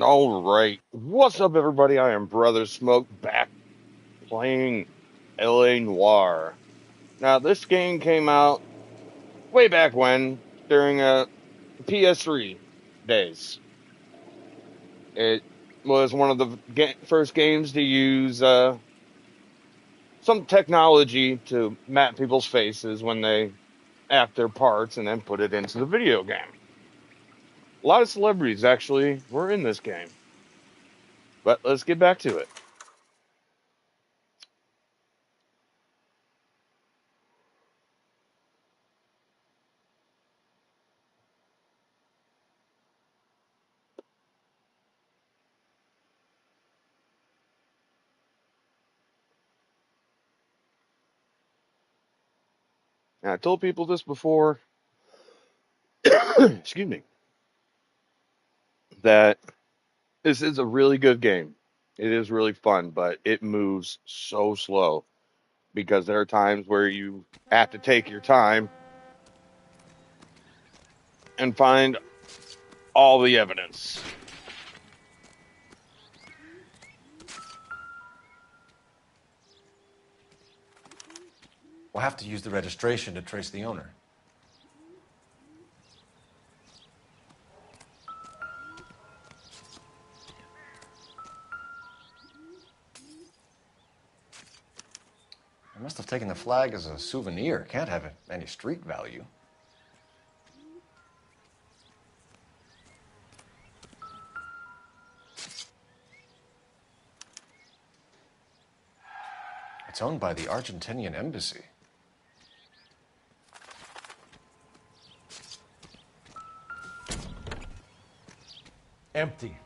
All right. What's up, everybody? I am Brother Smoke back playing LA Noir. Now, this game came out way back when, during PS3 days. It was one of the first games to use some technology to map people's faces when they act their parts and then put it into the video game. A lot of celebrities actually were in this game. But let's get back to it. Now, I told people this before, excuse me, that this is a really good game. It is really fun, but it moves so slow because there are times where you have to take your time and find all the evidence. We'll have to use the registration to trace the owner. I must have taken the flag as a souvenir. Can't have any street value. It's owned by the Argentinian embassy. Empty.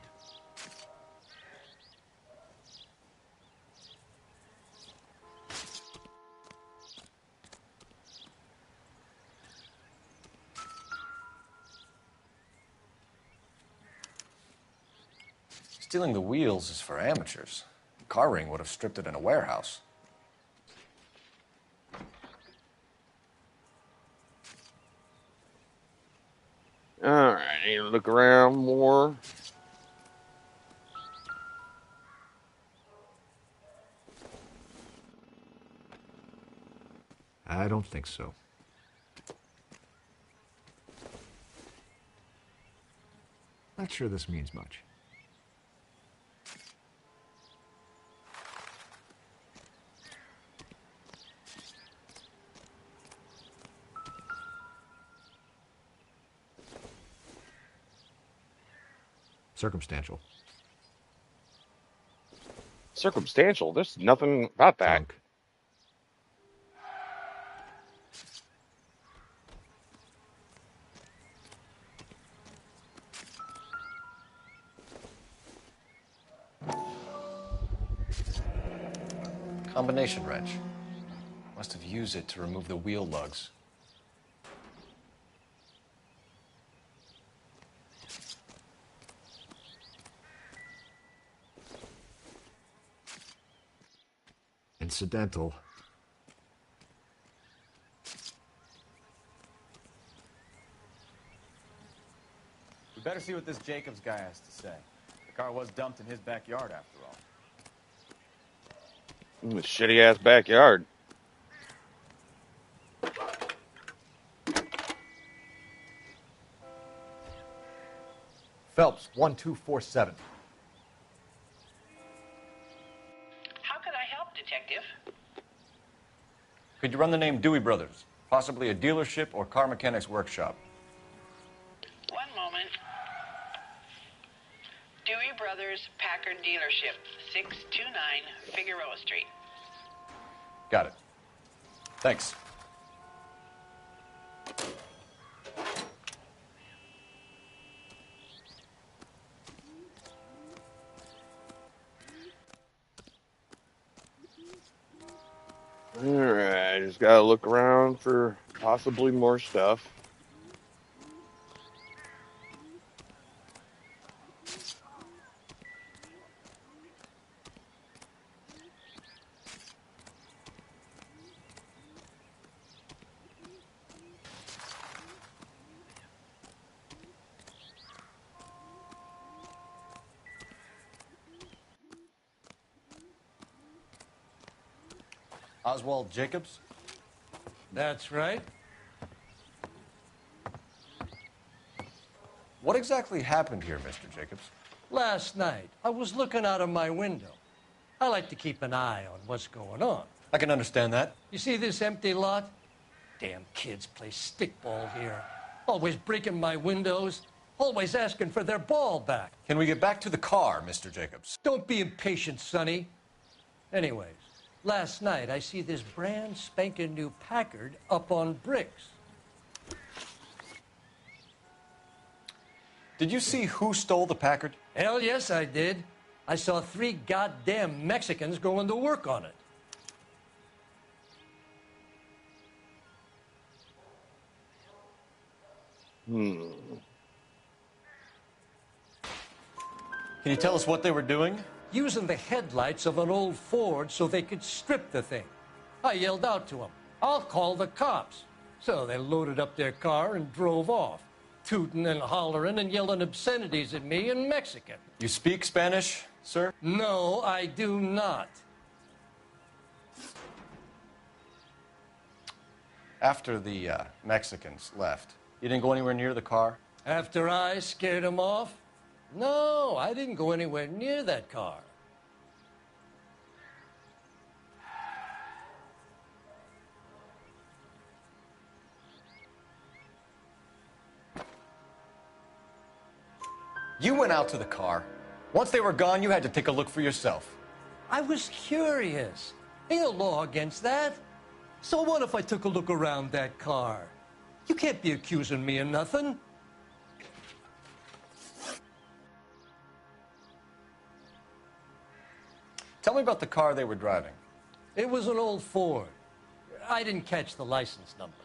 Stealing the wheels is for amateurs. Car ring would have stripped it in a warehouse. All right, I need to look around more. I don't think so. Not sure this means much. Circumstantial. Circumstantial. There's nothing about that. Junk. Combination wrench. Must have used it to remove the wheel lugs. Incidental. We better see what this Jacobs guy has to say. The car was dumped in his backyard, after all. Shitty ass backyard. Phelps, 1247. How can I help, Detective? Could you run the name Dewey Brothers? Possibly a dealership or car mechanics workshop. One moment. Dewey Brothers Packard Dealership, 629 Figueroa Street. Got it. Thanks. Alright, just gotta look around for possibly more stuff. Oswald Jacobs? That's right. What exactly happened here, Mr. Jacobs? Last night, I was looking out of my window. I like to keep an eye on what's going on. I can understand that. You see this empty lot? Damn kids play stickball here. Always breaking my windows. Always asking for their ball back. Can we get back to the car, Mr. Jacobs? Don't be impatient, Sonny. Anyways, last night I see this brand spanking new Packard up on bricks. Did you see who stole the Packard? Hell yes, I did. I saw 3 goddamn Mexicans going to work on it. Can you tell us what they were doing? Using the headlights of an old Ford so they could strip the thing. I yelled out to them, "I'll call the cops." So they loaded up their car and drove off, tooting and hollering and yelling obscenities at me in Mexican. You speak Spanish, sir? No, I do not. After the Mexicans left, you didn't go anywhere near the car? After I scared them off? No, I didn't go anywhere near that car. You went out to the car. Once they were gone, you had to take a look for yourself. I was curious. Ain't a law against that. So what if I took a look around that car? You can't be accusing me of nothing. Tell me about the car they were driving. It was an old Ford. I didn't catch the license number.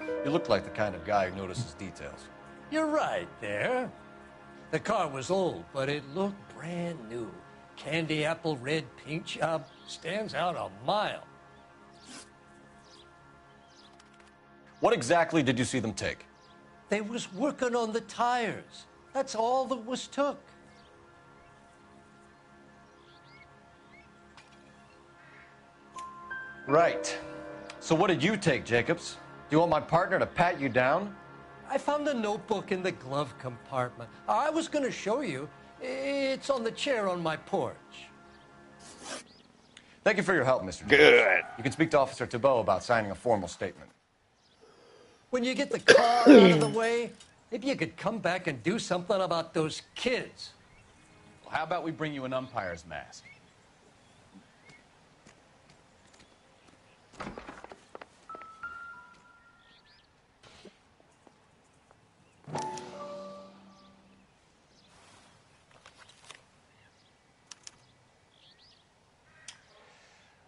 You look like the kind of guy who notices details. You're right there. The car was old, but it looked brand new. Candy apple red paint job stands out a mile. What exactly did you see them take? They was working on the tires. That's all that was took. Right. So what did you take, Jacobs? Do you want my partner to pat you down? I found a notebook in the glove compartment. I was going to show you. It's on the chair on my porch. Thank you for your help, Mr. Jacobs. Good. You can speak to Officer Thibault about signing a formal statement. When you get the car out of the way, maybe you could come back and do something about those kids. Well, how about we bring you an umpire's mask?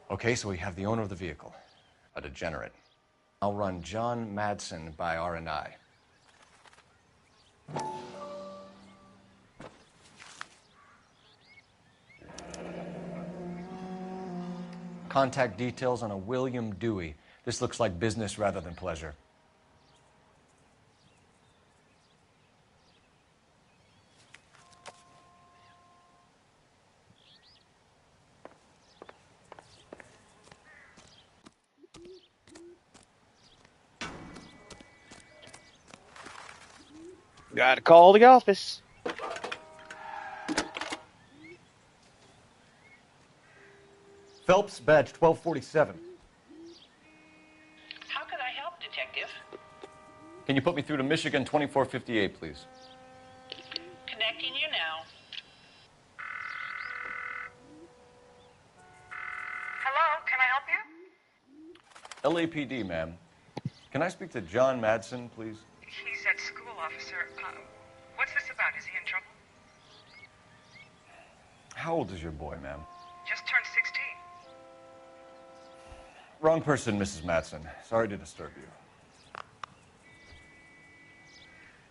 Okay, so we have the owner of the vehicle, a degenerate. I'll run John Madsen by R&I. Contact details on a William Dewey. This looks like business rather than pleasure. Gotta call the office. Phelps, badge 1247. How can I help, Detective? Can you put me through to Michigan 2458, please? Connecting you now. Hello, can I help you? LAPD, ma'am. Can I speak to John Madsen, please? He's at school, officer. What's this about? Is he in trouble? How old is your boy, ma'am? Just turned 16. Wrong person, Mrs. Madsen. Sorry to disturb you.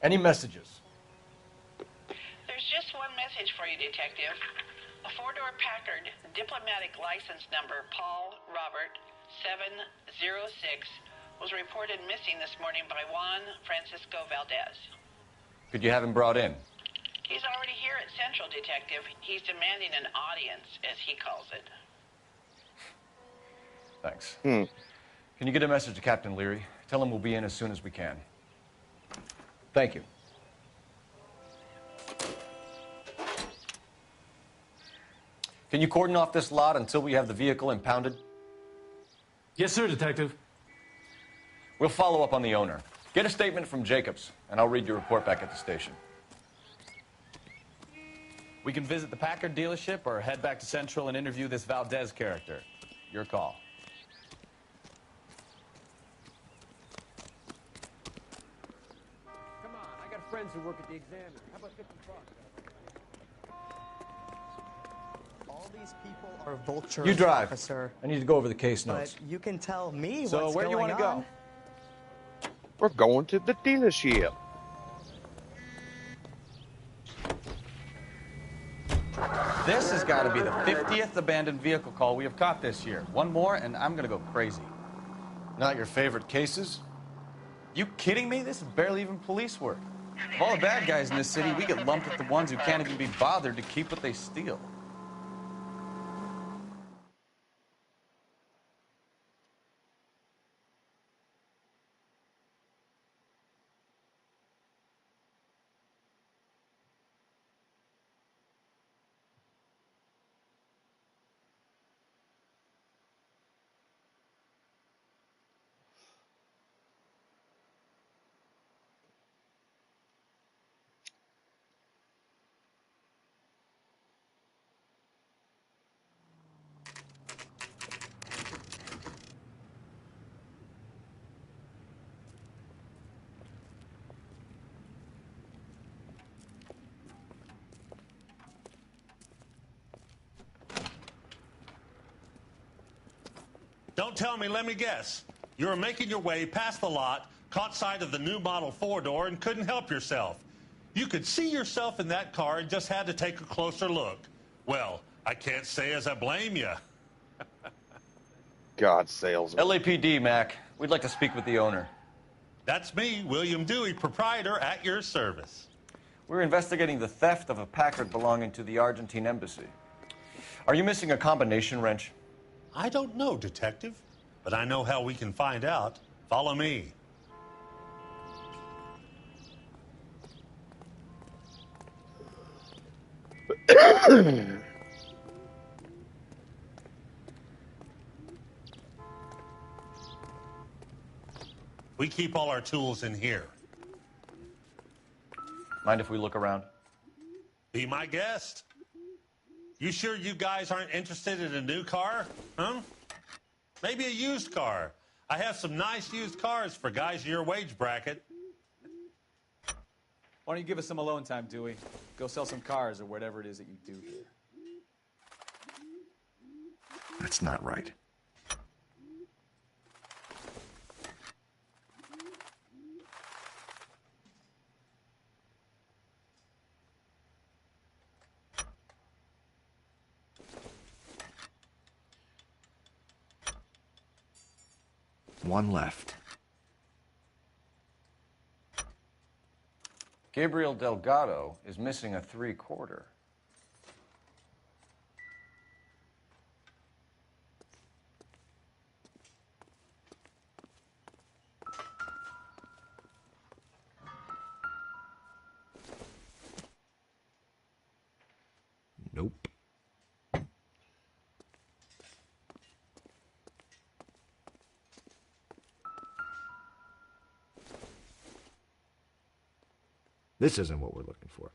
Any messages? There's just one message for you, Detective. A 4-door Packard, diplomatic license number Paul Robert 706, was reported missing this morning by Juan Francisco Valdez. Could you have him brought in? He's already here at Central, Detective. He's demanding an audience, as he calls it. Thanks. Hmm. Can you get a message to Captain Leary? Tell him we'll be in as soon as we can. Thank you. Can you cordon off this lot until we have the vehicle impounded? Yes, sir, Detective. We'll follow up on the owner. Get a statement from Jacobs, and I'll read your report back at the station. We can visit the Packard dealership or head back to Central and interview this Valdez character. Your call. Come on, I got friends who work at the Examiner. How about $50? All these people are vultures, You drive. officer. I need to go over the case But notes. you can tell me So what's where do you going want to on. go? We're going to the dealership. This has got to be the 50th abandoned vehicle call we have caught this year. One more, and I'm going to go crazy. Not your favorite cases? You kidding me? This is barely even police work. Of all the bad guys in this city, we get lumped with the ones who can't even be bothered to keep what they steal. Don't tell me, let me guess. You were making your way past the lot, caught sight of the new model four-door, and couldn't help yourself. You could see yourself in that car and just had to take a closer look. Well, I can't say as I blame you. God, salesman. LAPD, Mac. We'd like to speak with the owner. That's me, William Dewey, proprietor, at your service. We're investigating the theft of a Packard belonging to the Argentine embassy. Are you missing a combination wrench? I don't know, Detective, but I know how we can find out. Follow me. We keep all our tools in here. Mind if we look around? Be my guest. You sure you guys aren't interested in a new car? Huh? Maybe a used car. I have some nice used cars for guys in your wage bracket. Why don't you give us some alone time, Dewey? Go sell some cars or whatever it is that you do here. That's not right. One left. Gabriel Delgado is missing a 3/4. Nope. This isn't what we're looking for.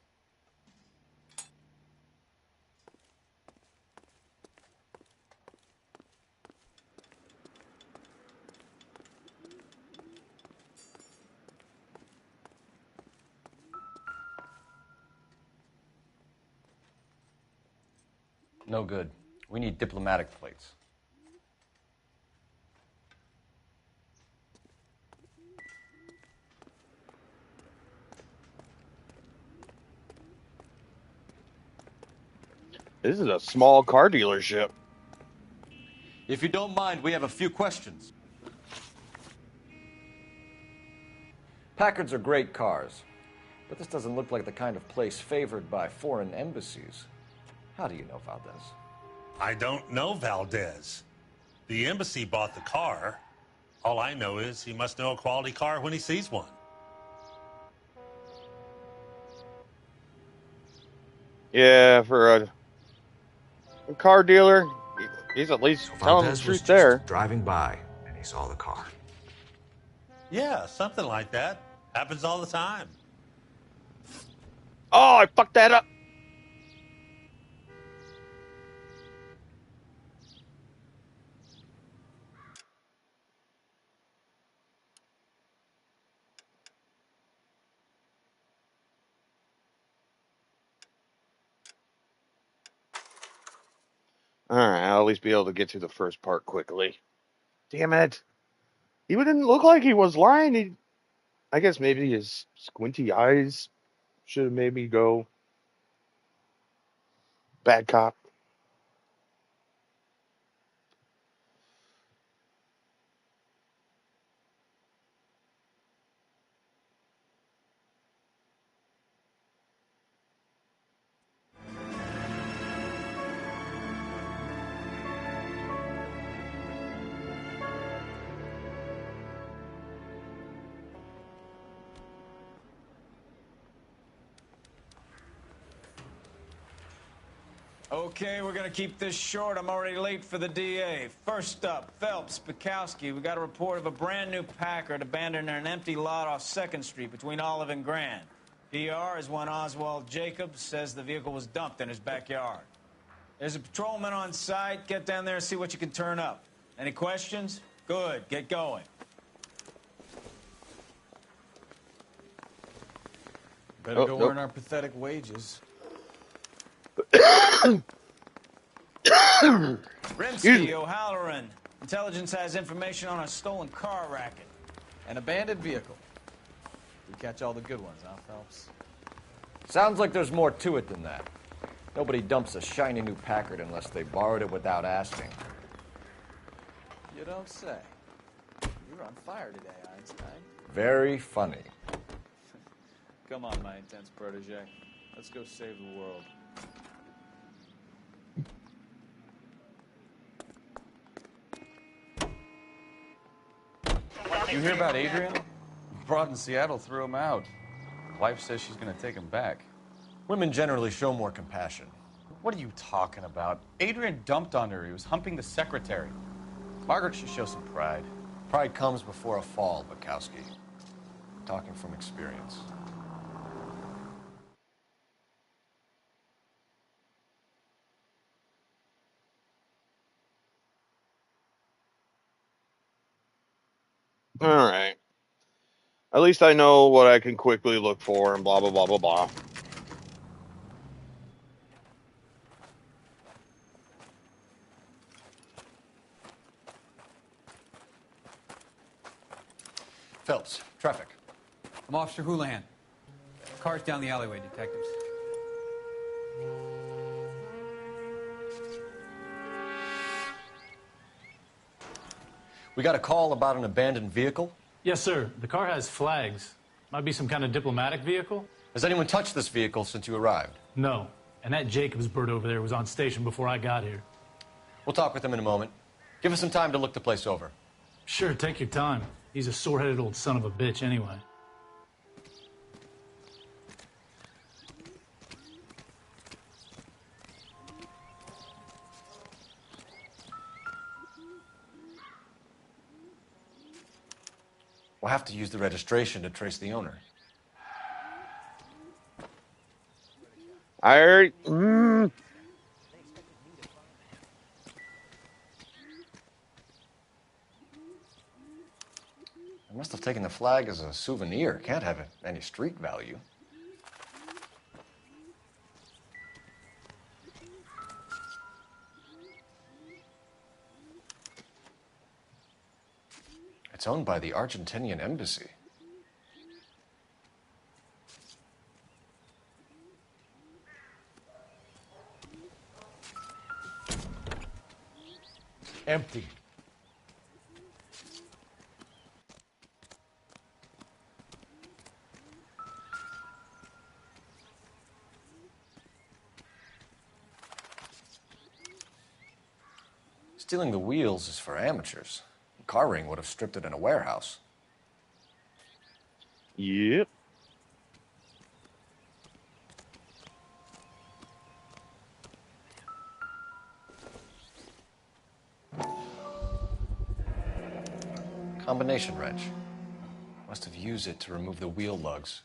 No good. We need diplomatic plates. This is a small car dealership. If you don't mind, we have a few questions. Packards are great cars, But this doesn't look like the kind of place favored by foreign embassies. How do you know Valdez? I don't know Valdez. The embassy bought the car. All I know is he must know a quality car when he sees one. Yeah, for a car dealer, he's at least So telling the Valdez was truth just there. driving by, and he saw the car. Yeah, something like that. Happens all the time. Oh, I fucked that up. All right, I'll at least be able to get to the first part quickly. Damn it. He didn't look like he was lying. I guess maybe his squinty eyes should have made me go bad cop. Okay, we're gonna keep this short. I'm already late for the DA. First up, Phelps, Bukowski. We got a report of a brand new Packard abandoned in an empty lot off 2nd Street between Olive and Grand. PR is one Oswald Jacobs says the vehicle was dumped in his backyard. There's a patrolman on site. Get down there and see what you can turn up. Any questions? Good, get going. Better go earn our pathetic wages. Rimsky, O'Halloran. Intelligence has information on a stolen car racket. An abandoned vehicle. We catch all the good ones, huh, Phelps? Sounds like there's more to it than that. Nobody dumps a shiny new Packard unless they borrowed it without asking. You don't say. You're on fire today, Einstein. Very funny. Come on, my intense protege. Let's go save the world. You hear about Adrian? Broad in Seattle threw him out. Wife says she's going to take him back. Women generally show more compassion. What are you talking about? Adrian dumped on her. He was humping the secretary. Margaret should show some pride. Pride comes before a fall, Bukowski. Talking from experience. All right. At least I know what I can quickly look for and blah, blah, blah, blah, blah. Phelps, traffic. I'm Officer Houlihan. Car's down the alleyway, detectives. We got a call about an abandoned vehicle? Yes, sir. The car has flags. Might be some kind of diplomatic vehicle. Has anyone touched this vehicle since you arrived? No. And that Jacobs bird over there was on station before I got here. We'll talk with him in a moment. Give us some time to look the place over. Sure, take your time. He's a sore-headed old son of a bitch anyway. We'll have to use the registration to trace the owner. I already... I must have taken the flag as a souvenir. Can't have any street value. It's owned by the Argentinian embassy. Empty. Stealing the wheels is for amateurs. A car ring would have stripped it in a warehouse. Yep. Combination wrench. Must have used it to remove the wheel lugs.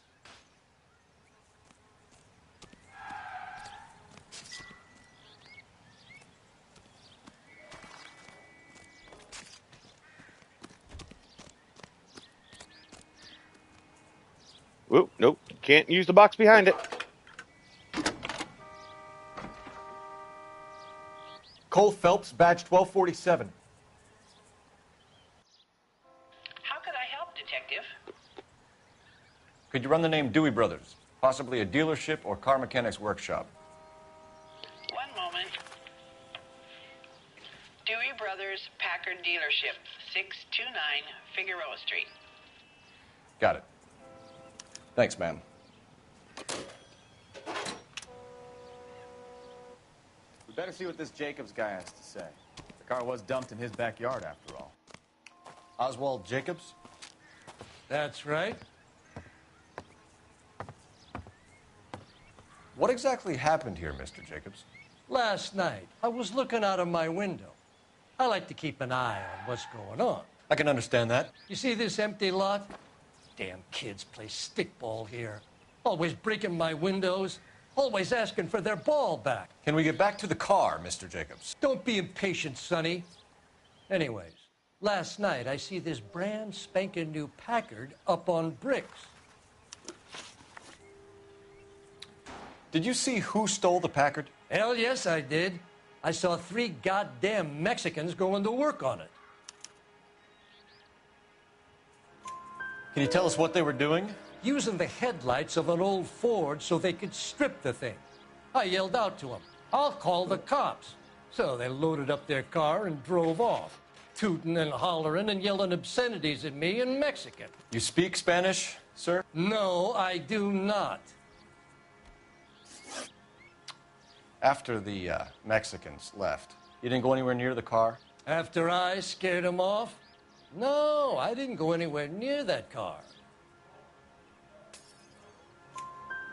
Whoop, nope. Can't use the box behind it. Cole Phelps, badge 1247. How could I help, Detective? Could you run the name Dewey Brothers? Possibly a dealership or car mechanics workshop. One moment. Dewey Brothers Packard Dealership, 629 Figueroa Street. Got it. Thanks, ma'am. We better see what this Jacobs guy has to say. The car was dumped in his backyard, after all. Oswald Jacobs? That's right. What exactly happened here, Mr. Jacobs? Last night, I was looking out of my window. I like to keep an eye on what's going on. I can understand that. You see this empty lot? Damn kids play stickball here. Always breaking my windows. Always asking for their ball back. Can we get back to the car, Mr. Jacobs? Don't be impatient, Sonny. Anyways, last night I see this brand spanking new Packard up on bricks. Did you see who stole the Packard? Hell yes, I did. I saw 3 goddamn Mexicans going to work on it. Can you tell us what they were doing? Using the headlights of an old Ford so they could strip the thing. I yelled out to them, "I'll call the cops." So they loaded up their car and drove off, tooting and hollering and yelling obscenities at me in Mexican. You speak Spanish, sir? No, I do not. After the Mexicans left, you didn't go anywhere near the car? After I scared them off? No, I didn't go anywhere near that car.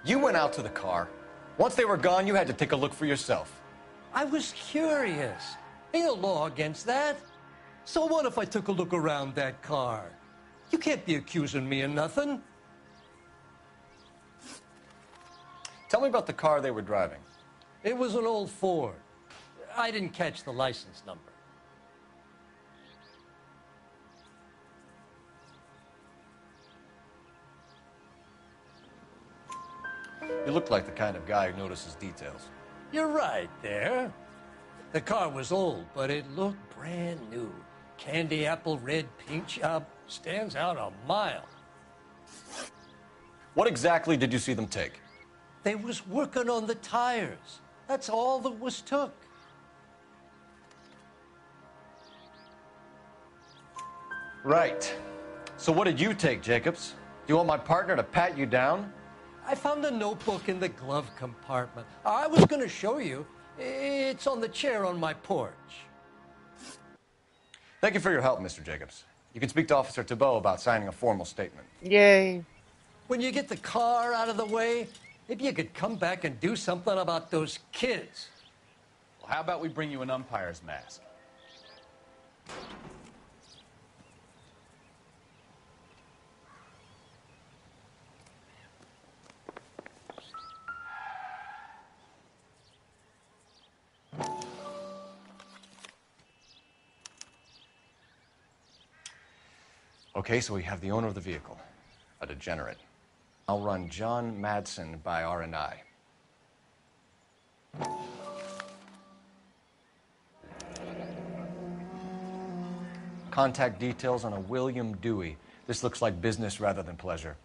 You went out to the car. Once they were gone, you had to take a look for yourself. I was curious. Ain't no law against that. So what if I took a look around that car? You can't be accusing me of nothing. Tell me about the car they were driving. It was an old Ford. I didn't catch the license number. You look like the kind of guy who notices details. You're right there. The car was old, but it looked brand new. Candy apple red paint job stands out a mile. What exactly did you see them take? They was working on the tires. That's all that was took. Right. So what did you take, Jacobs? Do you want my partner to pat you down? I found a notebook in the glove compartment. I was going to show you. It's on the chair on my porch. Thank you for your help, Mr. Jacobs. You can speak to Officer Thibault about signing a formal statement. Yay. When you get the car out of the way, maybe you could come back and do something about those kids. Well, how about we bring you an umpire's mask? Okay, so we have the owner of the vehicle, a degenerate. I'll run John Madsen by R&I. Contact details on a William Dewey. This looks like business rather than pleasure.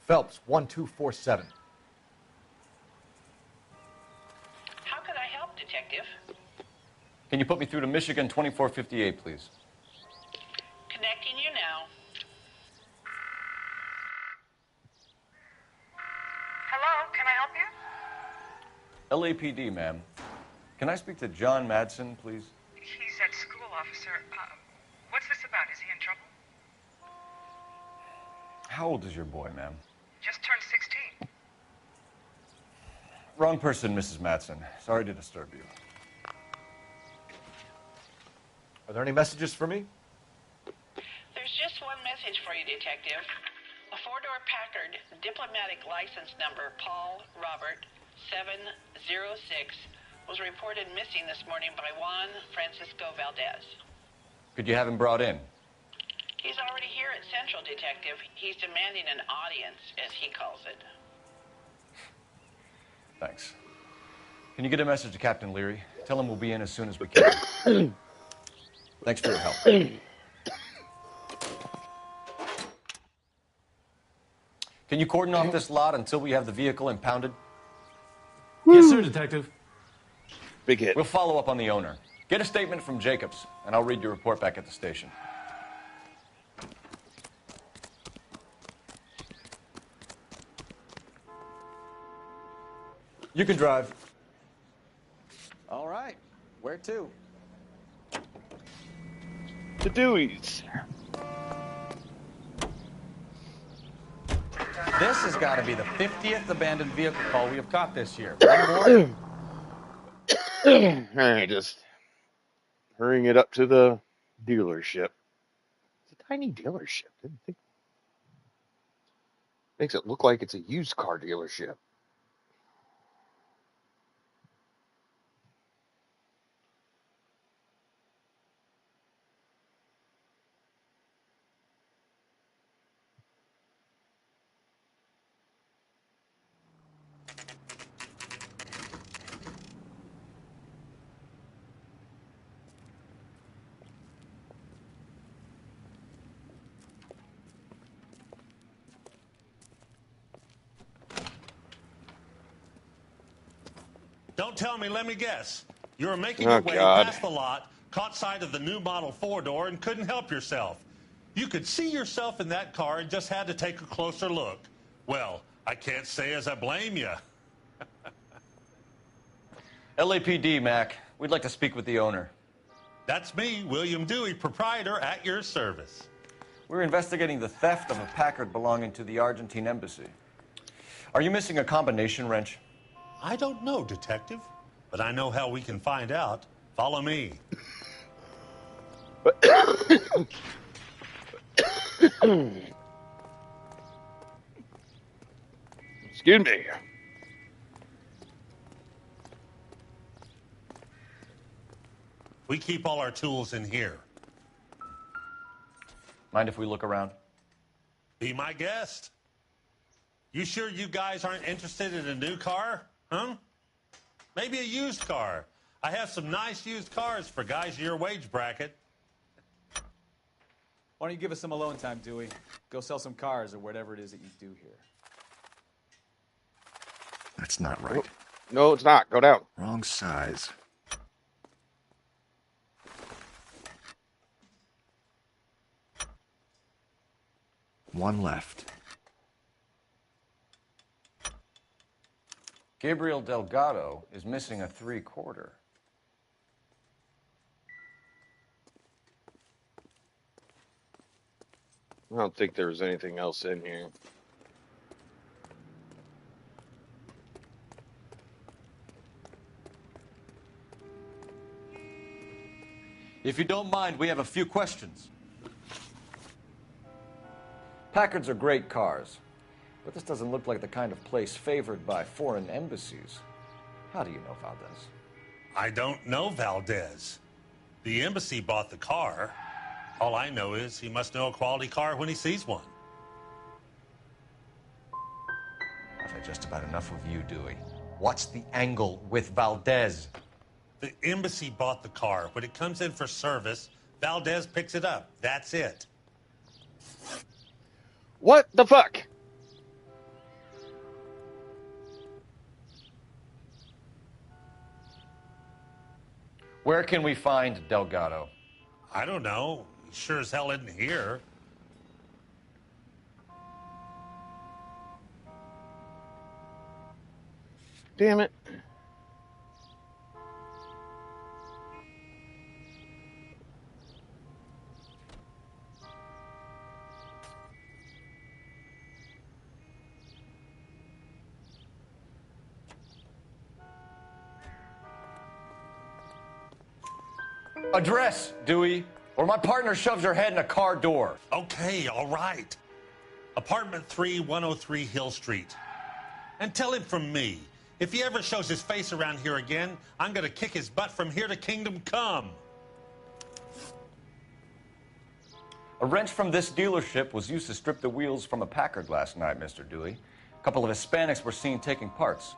Phelps, 1247. Detective. Can you put me through to Michigan 2458, please? Connecting you now. Hello, can I help you? LAPD, ma'am. Can I speak to John Madsen, please? He's at school, officer. What's this about? Is he in trouble? How old is your boy, ma'am? Just turned 16. Wrong person, Mrs. Madsen. Sorry to disturb you. Are there any messages for me? There's just one message for you, Detective. A four-door Packard, diplomatic license number Paul Robert 706, was reported missing this morning by Juan Francisco Valdez. Could you have him brought in? He's already here at Central, Detective. He's demanding an audience, as he calls it. Thanks. Can you get a message to Captain Leary? Tell him we'll be in as soon as we can. Thanks for your help. Can you cordon off this lot until we have the vehicle impounded? Yes, sir, Detective. Big hit. We'll follow up on the owner. Get a statement from Jacobs, and I'll read your report back at the station. You can drive. All right. Where to? The Deweys. This has got to be the 50th abandoned vehicle call we have caught this year. One more? Alright, just hurrying it up to the dealership. It's a tiny dealership. Didn't think. Makes it look like it's a used car dealership. Don't tell me, let me guess. You were making your way past the lot, caught sight of the new model four-door, and couldn't help yourself. You could see yourself in that car and just had to take a closer look. Well, I can't say as I blame you. LAPD, Mac. We'd like to speak with the owner. That's me, William Dewey, proprietor, at your service. We're investigating the theft of a Packard belonging to the Argentine embassy. Are you missing a combination wrench? I don't know, Detective, but I know how we can find out. Follow me. Excuse me. We keep all our tools in here. Mind if we look around? Be my guest. You sure you guys aren't interested in a new car? Huh? Maybe a used car. I have some nice used cars for guys in your wage bracket. Why don't you give us some alone time, Dewey? Go sell some cars or whatever it is that you do here. That's not right. No, it's not. Go down. Wrong size. One left. Gabriel Delgado is missing a 3/4. I don't think there was anything else in here. If you don't mind, we have a few questions. Packards are great cars, but this doesn't look like the kind of place favored by foreign embassies. How do you know Valdez? I don't know Valdez. The embassy bought the car. All I know is he must know a quality car when he sees one. I've had just about enough of you, Dewey. What's the angle with Valdez? The embassy bought the car. When it comes in for service, Valdez picks it up. That's it. What the fuck? Where can we find Delgado? I don't know. He sure as hell isn't here. Damn it. Address, Dewey, or my partner shoves her head in a car door. Okay, all right. Apartment 3, 103 Hill Street. And tell him from me, if he ever shows his face around here again, I'm going to kick his butt from here to Kingdom Come. A wrench from this dealership was used to strip the wheels from a Packard last night, Mr. Dewey. A couple of Hispanics were seen taking parts.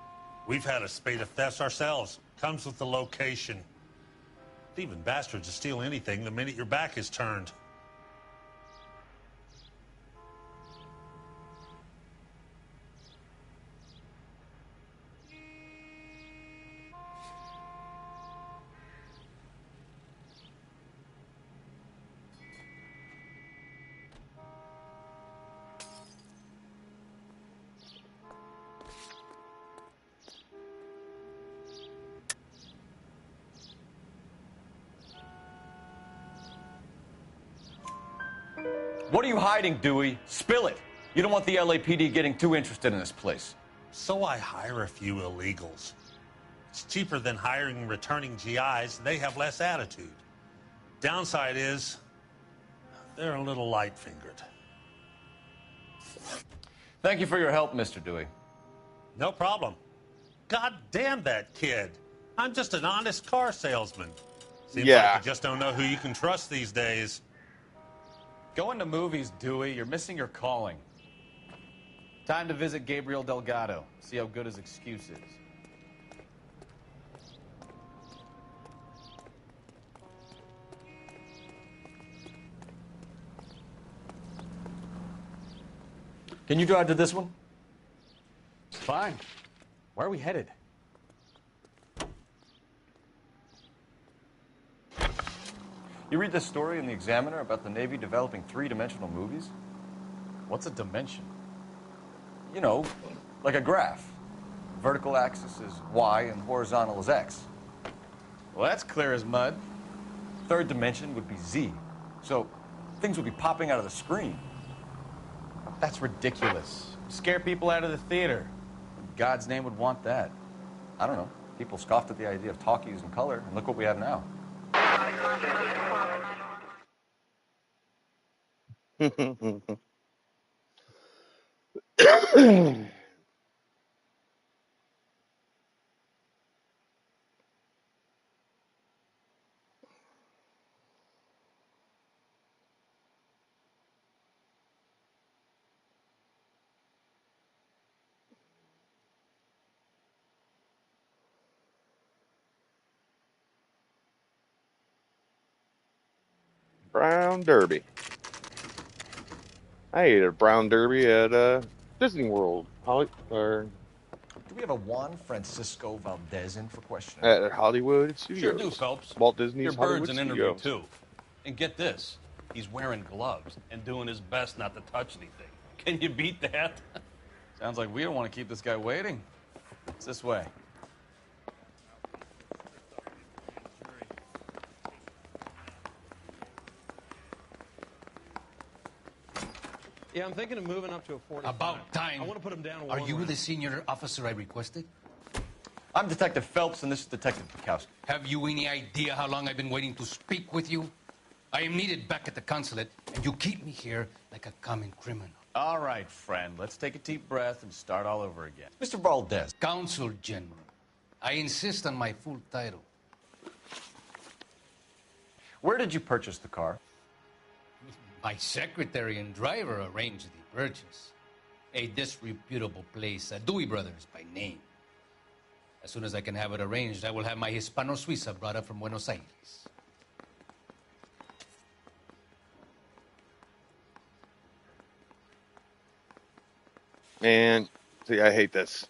We've had a spate of thefts ourselves. Comes with the location. Thieving bastards will steal anything the minute your back is turned. What are you hiding, Dewey? Spill it. You don't want the LAPD getting too interested in this place. So I hire a few illegals. It's cheaper than hiring returning GIs. They have less attitude. Downside is, they're a little light-fingered. Thank you for your help, Mr. Dewey. No problem. God damn that kid. I'm just an honest car salesman. Seems like you just don't know who you can trust these days. Going to movies, Dewey. You're missing your calling. Time to visit Gabriel Delgado. See how good his excuse is. Can you drive to this one? Fine. Where are we headed? You read this story in the Examiner about the Navy developing three-dimensional movies? What's a dimension? You know, like a graph. Vertical axis is Y and horizontal is X. Well, that's clear as mud. Third dimension would be Z. So things would be popping out of the screen. That's ridiculous. Scare people out of the theater. In God's name would want that. I don't know. People scoffed at the idea of talkies in color, and look what we have now. Brown Derby. I ate a brown derby at Disney World. Do we have a Juan Francisco Valdez in for questioning? At Hollywood Studios. Sure do, Phelps. Walt Disney's Your Hollywood bird's an interview, Studios. too. And get this, he's wearing gloves and doing his best not to touch anything. Can you beat that? Sounds like we don't want to keep this guy waiting. It's this way. Yeah, I'm thinking of moving up to a 45. About time. I want to put him down. Are you the senior officer I requested? I'm Detective Phelps, and this is Detective Bukowski. Have you any idea how long I've been waiting to speak with you? I am needed back at the consulate, and you keep me here like a common criminal. All right, friend. Let's take a deep breath and start all over again. Mr. Valdez. Consul General. I insist on my full title. Where did you purchase the car? My secretary and driver arranged the purchase. A disreputable place, Dewey Brothers by name. As soon as I can have it arranged, I will have my Hispano Suiza brought up from Buenos Aires. And see, I hate this.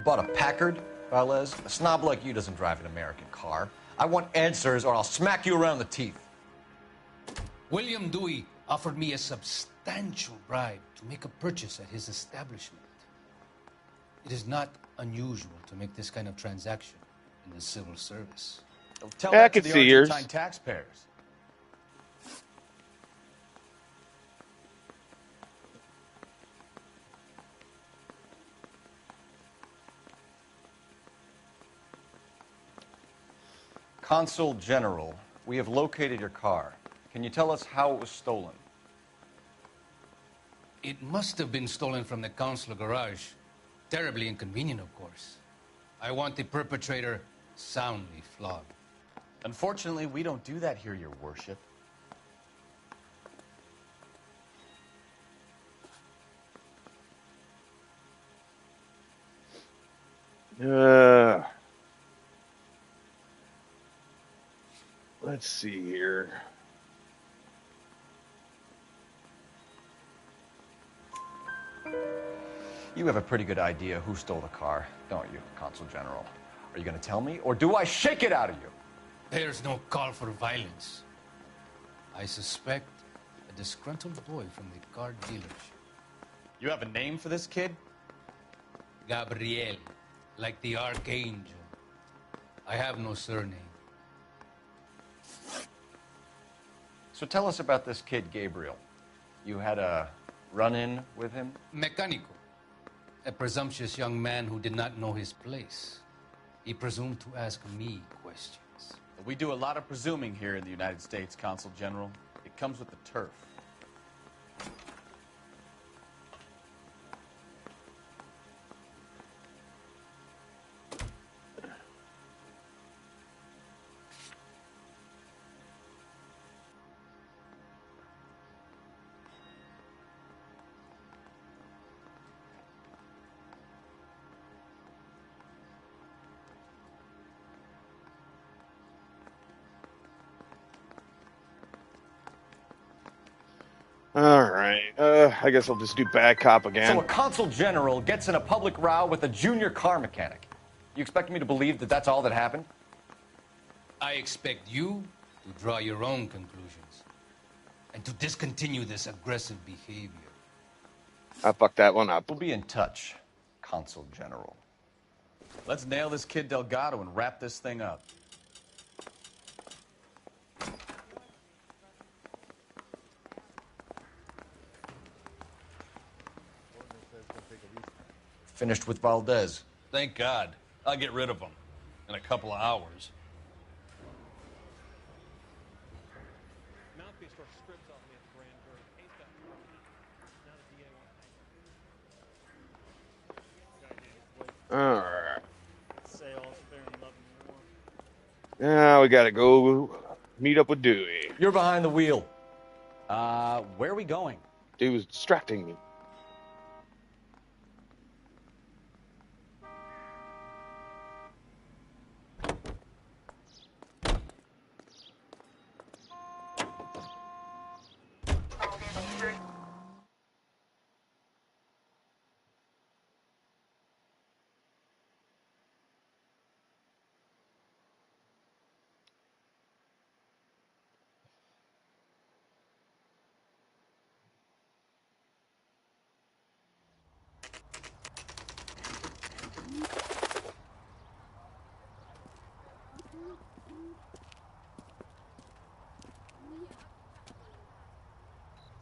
Bought a Packard, Valdez? A snob like you doesn't drive an American car. I want answers or I'll smack you around the teeth. William Dewey offered me a substantial bribe to make a purchase at his establishment. It is not unusual to make this kind of transaction in the civil service. Tell Yeah, I that to could the see yours. Argentine taxpayers. Consul General, we have located your car. Can you tell us how it was stolen? It must have been stolen from the consular garage. Terribly inconvenient, of course. I want the perpetrator soundly flogged. Unfortunately, we don't do that here, Your Worship. Let's see here. You have a pretty good idea who stole the car, don't you, Consul General? Are you going to tell me, or do I shake it out of you? There's no call for violence. I suspect a disgruntled boy from the car dealership. You have a name for this kid? Gabriel, like the archangel. I have no surname. So tell us about this kid, Gabriel. You had a run-in with him? Mecánico. A presumptuous young man who did not know his place. He presumed to ask me questions. We do a lot of presuming here in the United States, Consul General. It comes with the turf. All right. I guess I'll just do bad cop again. So a consul general gets in a public row with a junior car mechanic. You expect me to believe that that's all that happened? I expect you to draw your own conclusions and to discontinue this aggressive behavior. I fucked that one up. We'll be in touch, Consul General. Let's nail this kid Delgado and wrap this thing up. Finished with Valdez. Thank God. I'll get rid of him in a couple of hours. Mouthpiece store strips off me at the grand jury. Case got thrown. Now the DA wants to All right. say all's fair in love and war. Now we gotta go meet up with Dewey. You're behind the wheel. Where are we going? He was distracting me.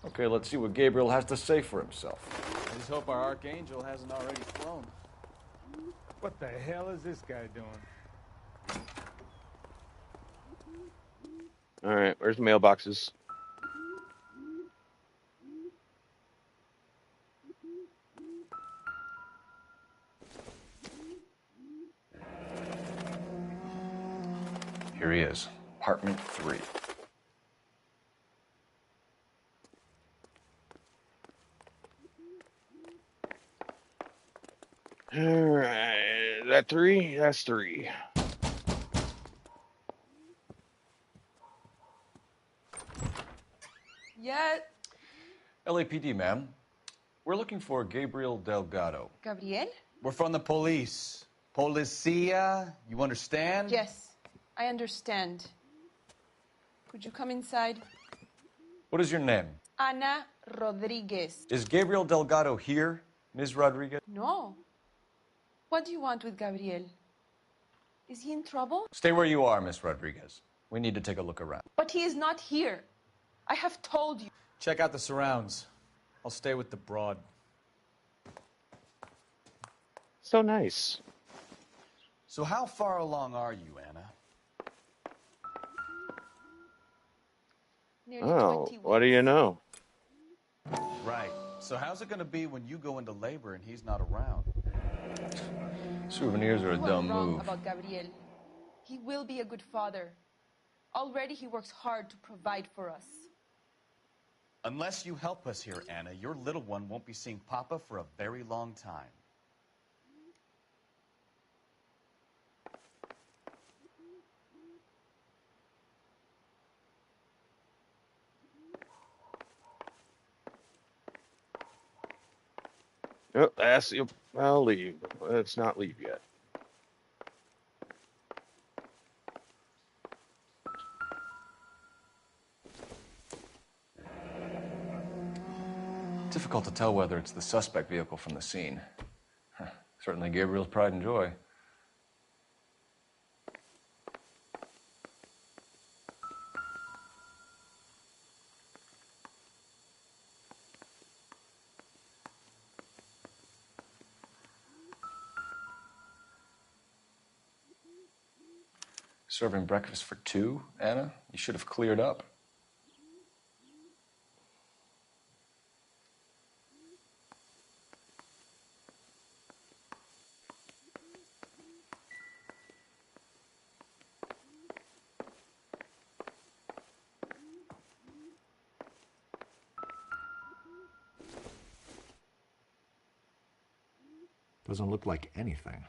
Okay, let's see what Gabriel has to say for himself. I just hope our archangel hasn't already flown. What the hell is this guy doing? All right, where's the mailboxes? Here he is, apartment 3. All right, is that 3? That's 3. Yet. LAPD, ma'am. We're looking for Gabriel Delgado. Gabriel? We're from the police. Policia, you understand? Yes, I understand. Could you come inside? What is your name? Ana Rodriguez. Is Gabriel Delgado here, Ms. Rodriguez? No. What do you want with Gabriel? Is he in trouble? Stay where you are, Ms. Rodriguez. We need to take a look around. But he is not here. I have told you. Check out the surrounds. I'll stay with the broad. So nice. So how far along are you, Anna? Nearly Oh, 20 what do you know? Right. So how's it going to be when you go into labor and he's not around? Souvenirs are a You are dumb wrong move. about Gabriel. He will be a good father. Already he works hard to provide for us. Unless you help us here, Anna, your little one won't be seeing Papa for a very long time. Oh, I'll leave. Let's not leave yet. Difficult to tell whether it's the suspect vehicle from the scene. Certainly Gabriel's pride and joy. Serving breakfast for two, Anna? You should have cleared up. Doesn't look like anything.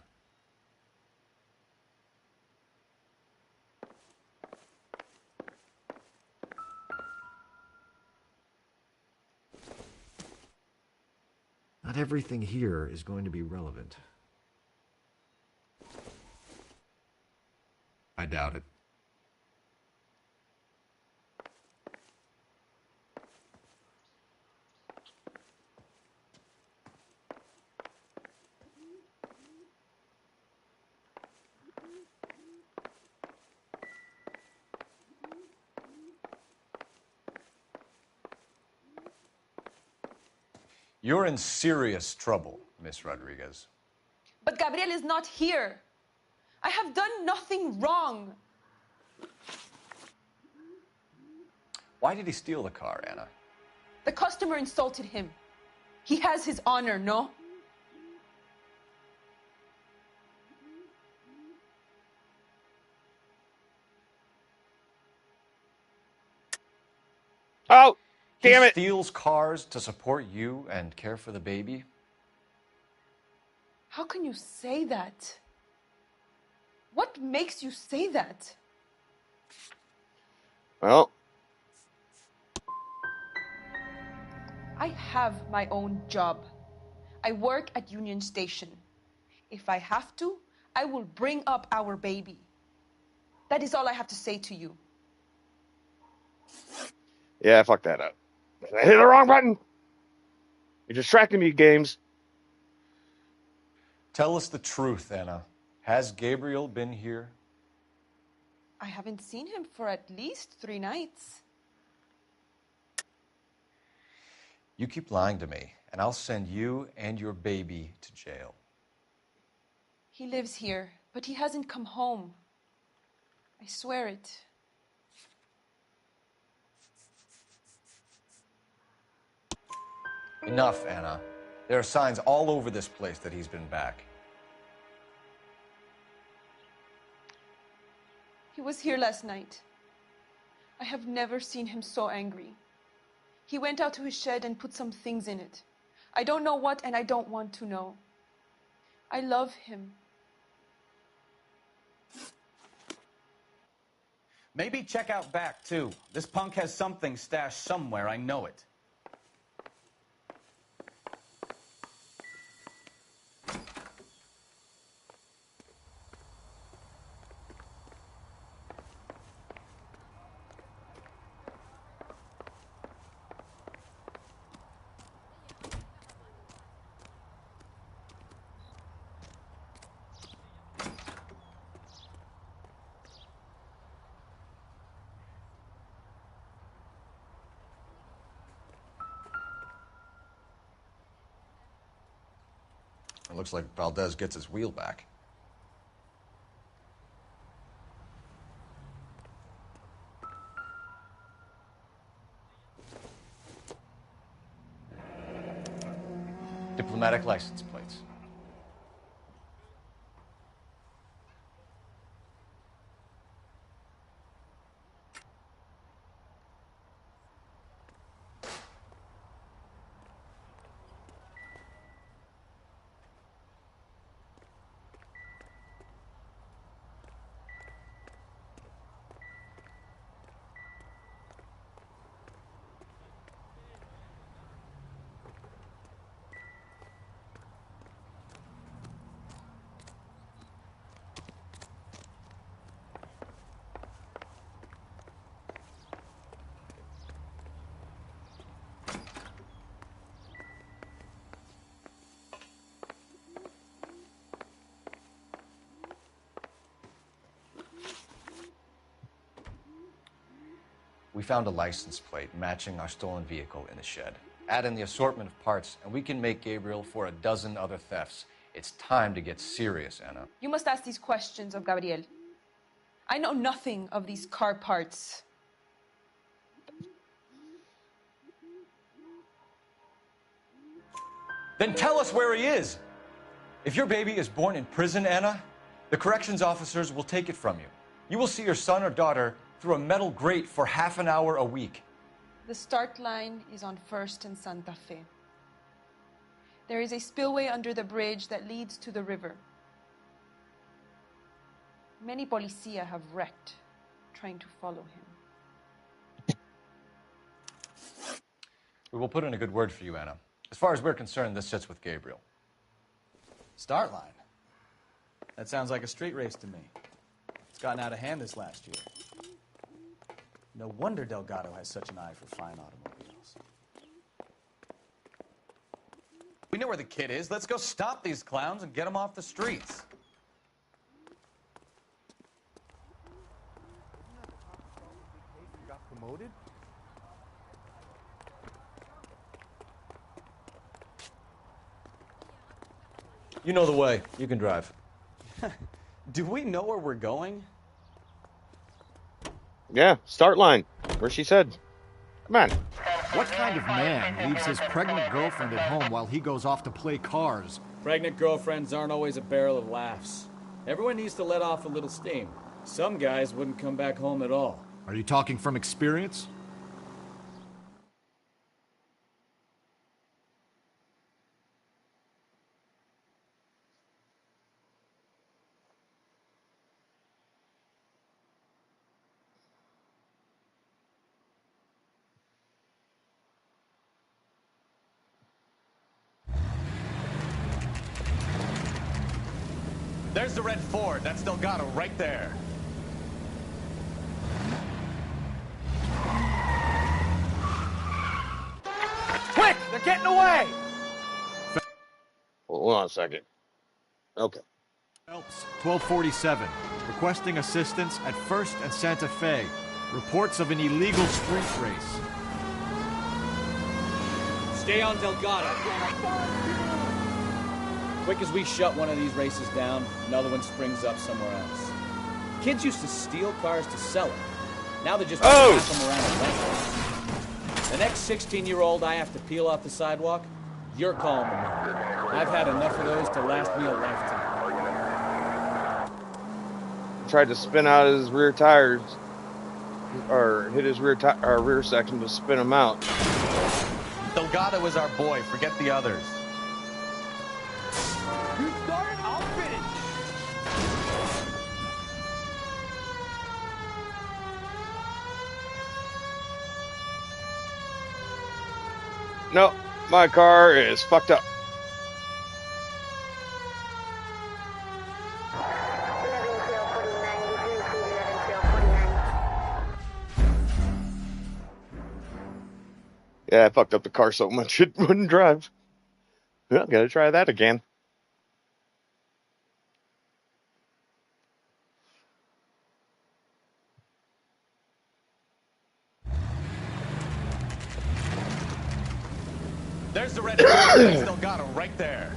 Not everything here is going to be relevant. I doubt it. You're in serious trouble, Miss Rodriguez. But Gabriel is not here. I have done nothing wrong. Why did he steal the car, Anna? The customer insulted him. He has his honor, no? Oh, damn He it! steals cars to support you and care for the baby? How can you say that? What makes you say that? Well, I have my own job. I work at Union Station. If I have to, I will bring up our baby. That is all I have to say to you. yeah, I fucked that up. I hit the wrong button. You're distracting me, games. Tell us the truth, Anna. Has Gabriel been here? I haven't seen him for at least 3 nights. You keep lying to me, and I'll send you and your baby to jail. He lives here, but he hasn't come home. I swear it. Enough, Anna. There are signs all over this place that he's been back. He was here last night. I have never seen him so angry. He went out to his shed and put some things in it. I don't know what, and I don't want to know. I love him. Maybe check out back, too. This punk has something stashed somewhere, I know it. It looks like Valdez gets his wheel back. Diplomatic license plates. We found a license plate matching our stolen vehicle in the shed. Add in the assortment of parts, and we can make Gabriel for a dozen other thefts. It's time to get serious, Anna. You must ask these questions of Gabriel. I know nothing of these car parts. Then tell us where he is. If your baby is born in prison, Anna, the corrections officers will take it from you. You will see your son or daughter through a metal grate for half an hour a week. The start line is on 1st and Santa Fe. There is a spillway under the bridge that leads to the river. Many policia have wrecked trying to follow him. We will put in a good word for you, Anna. As far as we're concerned, this sits with Gabriel. Start line? That sounds like a street race to me. It's gotten out of hand this last year. No wonder Delgado has such an eye for fine automobiles. We know where the kid is. Let's go stop these clowns and get them off the streets. Got promoted? You know the way. You can drive. Do we know where we're going? Yeah, start line, where she said. Come on. What kind of man leaves his pregnant girlfriend at home while he goes off to play cars? Pregnant girlfriends aren't always a barrel of laughs. Everyone needs to let off a little steam. Some guys wouldn't come back home at all. Are you talking from experience? There's the red Ford. That's Delgado right there. Quick! They're getting away! Hold on a second. Okay. Phelps, 1247. Requesting assistance at 1st and Santa Fe. Reports of an illegal street race. Stay on Delgado. Quick as we shut one of these races down, another one springs up somewhere else. Kids used to steal cars to sell them. Now they just pass them around and rent them. The next 16-year-old I have to peel off the sidewalk, you're calling me. I've had enough of those to last me a lifetime. Tried to spin out his rear tires, or hit his rear section to spin him out. Delgado is our boy. Forget the others. You start, I'll finish. No, my car is fucked up. Yeah, I fucked up the car so much it wouldn't drive. Well, gotta try that again. There's the red Ford. That's Delgado right there.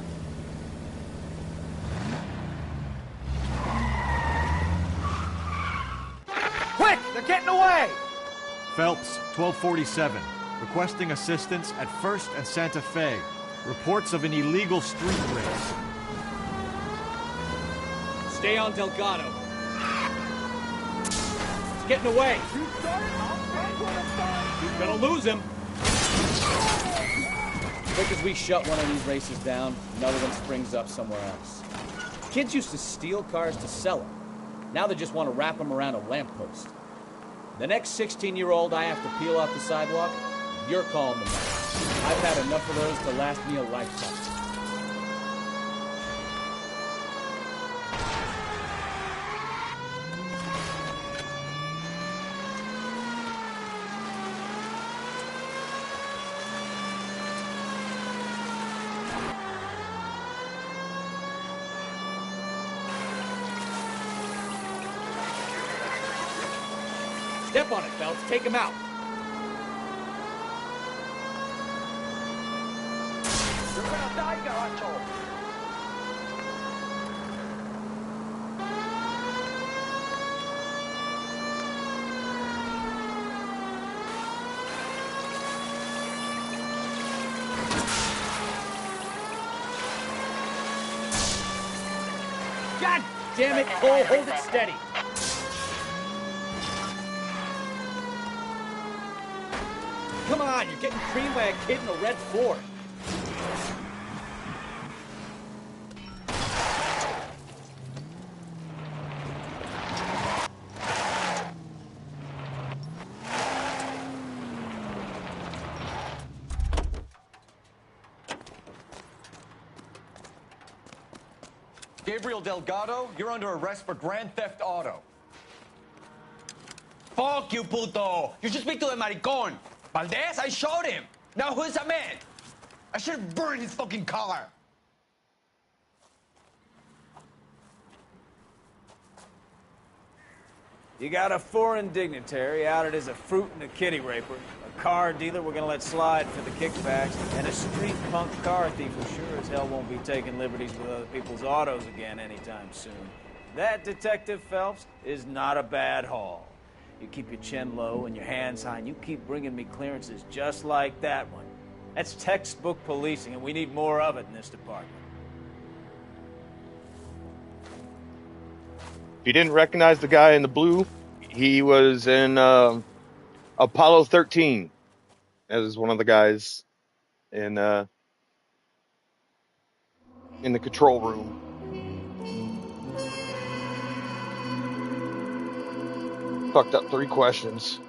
They're getting away! Phelps, 1247. Requesting assistance at 1st and Santa Fe. Reports of an illegal street race. Stay on Delgado. He's getting away. He's gonna lose him. Quick as we shut one of these races down, another one springs up somewhere else. Kids used to steal cars to sell them. Now they just want to wrap them around a lamppost. The next 16-year-old I have to peel off the sidewalk, you're calling them out. I've had enough of those to last me a lifetime. Step on it, Phelps. Take him out. You're gonna die, Garacho. God damn it, Cole. Hold it steady. Come on, you're getting creamed by a kid in a red Ford. Gabriel Delgado, you're under arrest for grand theft auto. Fuck you, puto. You should speak to the maricon. Valdez, I showed him. Now who's the man? I should have burned his fucking car. You got a foreign dignitary outed as a fruit and a kitty raper, a car dealer we're gonna let slide for the kickbacks, and a street punk car thief who sure as hell won't be taking liberties with other people's autos again anytime soon. That, Detective Phelps, is not a bad haul. You keep your chin low and your hands high, and you keep bringing me clearances just like that one. That's textbook policing, and we need more of it in this department. If you didn't recognize the guy in the blue, he was in Apollo 13 as one of the guys in the control room. Fucked up 3 questions.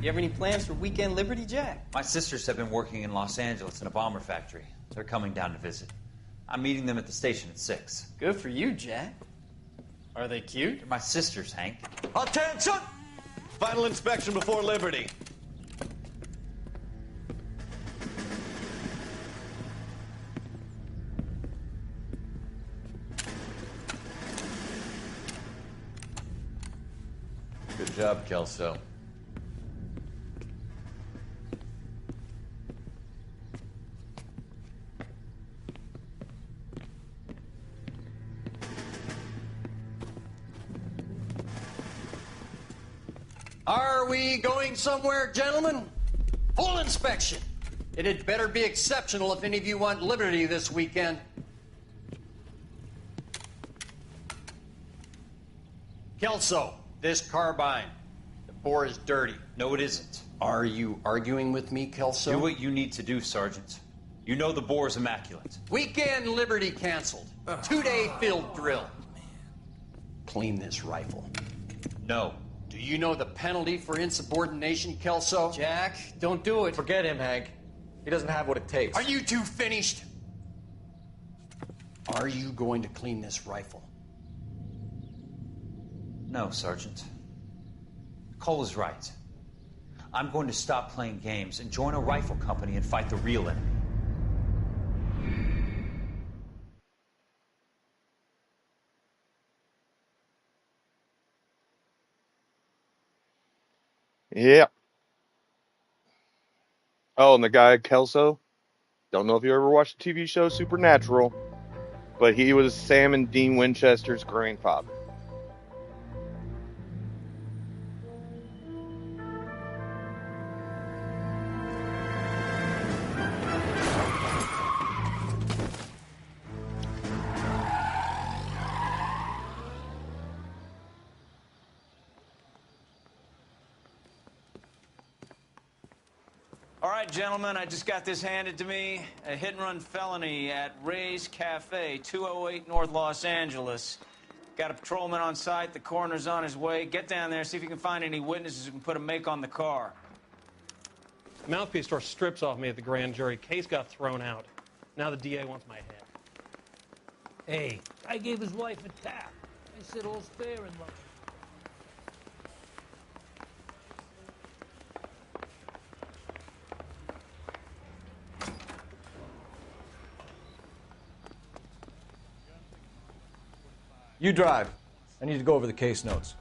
You have any plans for weekend Liberty, Jack? My sisters have been working in Los Angeles in a bomber factory. They're coming down to visit. I'm meeting them at the station at 6. Good for you, Jack. Are they cute? They're my sisters, Hank. Attention! Final inspection before Liberty. Good job, Kelso. Are we going somewhere, gentlemen? Full inspection. It had better be exceptional if any of you want liberty this weekend. Kelso, this carbine. The bore is dirty. No, it isn't. Are you arguing with me, Kelso? Do what you need to do, Sergeant. You know the bore's immaculate. Weekend liberty canceled. 2-day field drill. Clean this rifle. No. Do you know the penalty for insubordination, Kelso? Jack, don't do it. Forget him, Hank. He doesn't have what it takes. Are you two finished? Are you going to clean this rifle? No, Sergeant. Cole is right. I'm going to stop playing games and join a rifle company and fight the real enemy. Yeah. Oh, and the guy Kelso. Don't know if you ever watched the TV show Supernatural, but he was Sam and Dean Winchester's grandfather. All right, gentlemen, I just got this handed to me. A hit-and-run felony at Ray's Cafe, 208 North Los Angeles. Got a patrolman on site. The coroner's on his way. Get down there, see if you can find any witnesses who can put a make on the car. Mouthpiece tore strips off me at the grand jury. Case got thrown out. Now the DA wants my head. Hey, I gave his wife a tap. I said all's fair in love. You drive. I need to go over the case notes.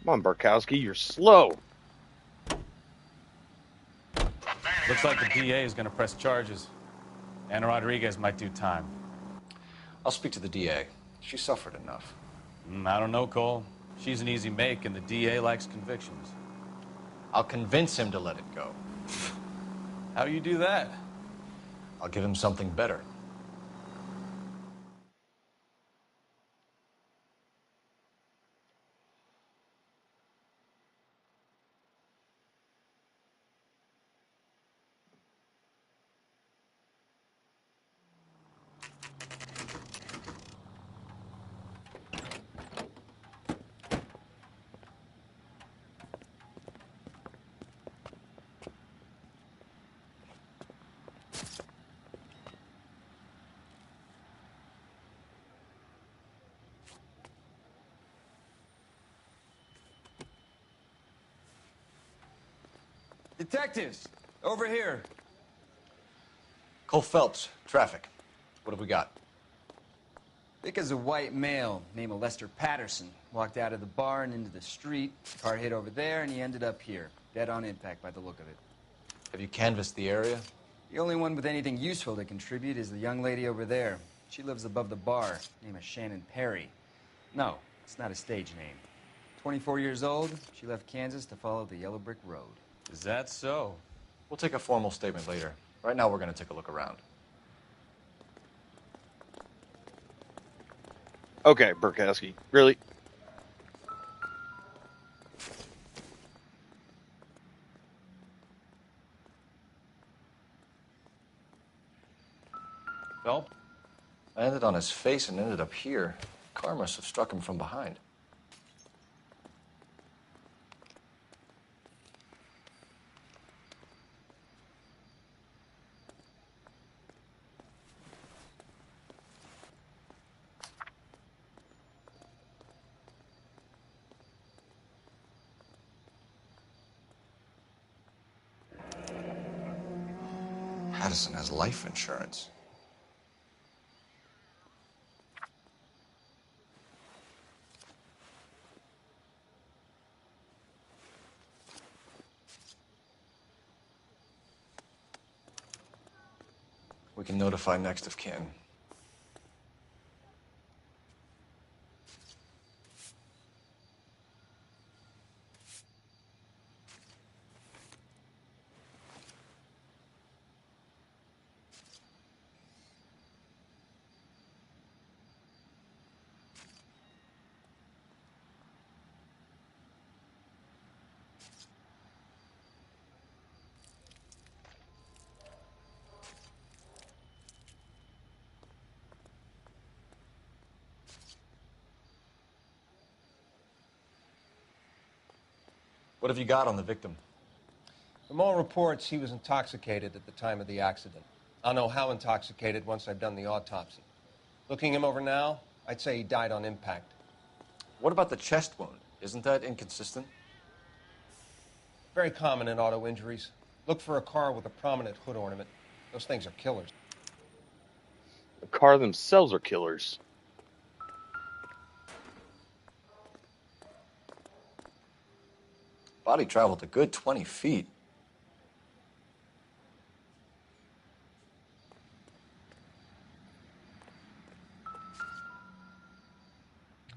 Come on, Barkowski, you're slow. Looks like the DA is going to press charges. Anna Rodriguez might do time. I'll speak to the DA. She suffered enough. I don't know, Cole. She's an easy make, and the DA likes convictions. I'll convince him to let it go. How do you do that? I'll give him something better. Detectives, over here. Cole Phelps, traffic. What have we got? Vic is a white male named Lester Patterson. Walked out of the bar and into the street. Car hit over there, and he ended up here. Dead on impact by the look of it. Have you canvassed the area? The only one with anything useful to contribute is the young lady over there. She lives above the bar. Name is Shannon Perry. No, it's not a stage name. 24 years old, she left Kansas to follow the Yellow Brick Road. Is that so? We'll take a formal statement later. Right now, we're going to take a look around. Okay, Barkowski, really? Phelps? I landed on his face and ended up here. Car must have struck him from behind. Patterson has life insurance. We can notify next of kin. What have you got on the victim? From all reports, he was intoxicated at the time of the accident. I'll know how intoxicated once I've done the autopsy. Looking him over now, I'd say he died on impact. What about the chest wound? Isn't that inconsistent? Very common in auto injuries. Look for a car with a prominent hood ornament. Those things are killers. The car themselves are killers. Body traveled a good 20 feet.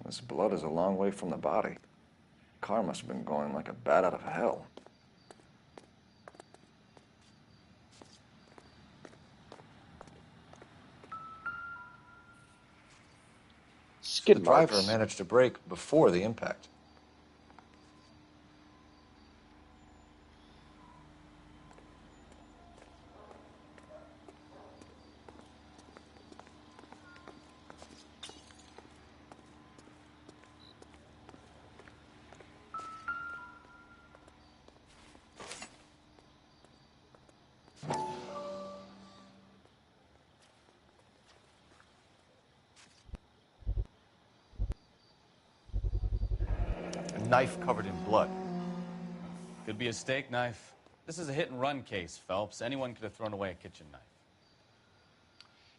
This blood is a long way from the body. Car must have been going like a bat out of hell. Skid The driver marks. managed to brake before the impact. A knife covered in blood. Could be a steak knife. This is a hit-and-run case, Phelps. Anyone could have thrown away a kitchen knife.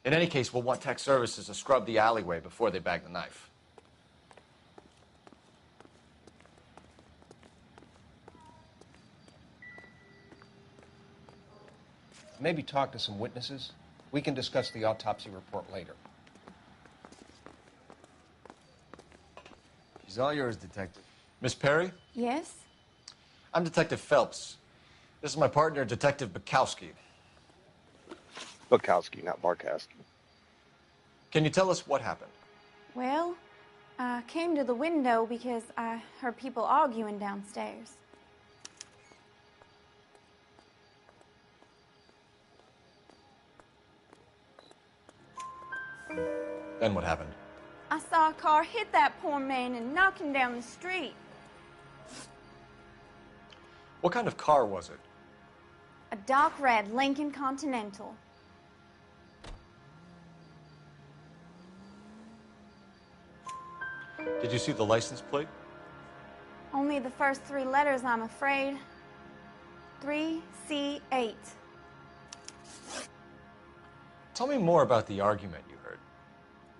In any case, we'll want tech services to scrub the alleyway before they bag the knife. Maybe talk to some witnesses. We can discuss the autopsy report later. She's all yours, Detective. Miss Perry? Yes? I'm Detective Phelps. This is my partner, Detective Bukowski. Bukowski, not Barkowski. Can you tell us what happened? Well, I came to the window because I heard people arguing downstairs. Then what happened? I saw a car hit that poor man and knock him down the street. What kind of car was it? A dark red Lincoln Continental. Did you see the license plate? Only the first three letters, I'm afraid. 3C8. Tell me more about the argument you heard.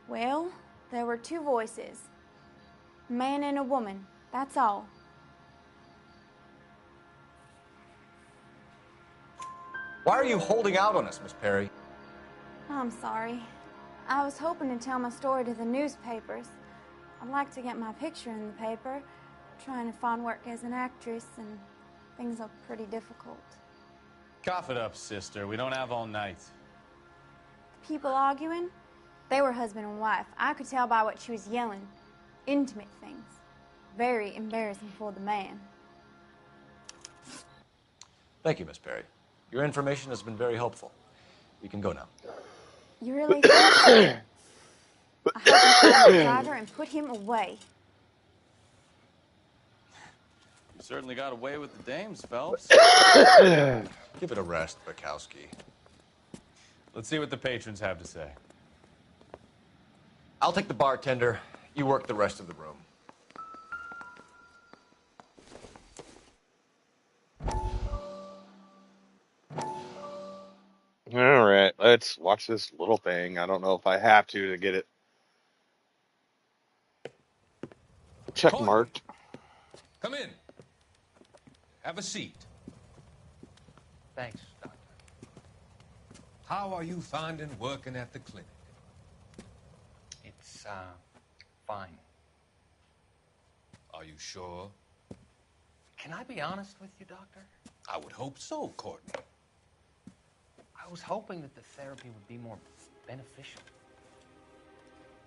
Well, there were two voices. A man and a woman, that's all. Why are you holding out on us, Miss Perry? I'm sorry. I was hoping to tell my story to the newspapers. I'd like to get my picture in the paper. Trying to find work as an actress, and things look pretty difficult. Cough it up, sister. We don't have all night. People arguing? They were husband and wife. I could tell by what she was yelling. Intimate things. Very embarrassing for the man. Thank you, Miss Perry. Your information has been very helpful. You can go now. You really think so? I hope you find the driver and put him away. You certainly got away with the dames, Phelps. Give it a rest, Bukowski. Let's see what the patrons have to say. I'll take the bartender. You work the rest of the room. All right, let's watch this little thing. I don't know if I have to get it check marked. Come in. Have a seat. Thanks, Doctor. How are you finding working at the clinic? It's, fine. Are you sure? Can I be honest with you, Doctor? I would hope so, Courtney. I was hoping that the therapy would be more beneficial.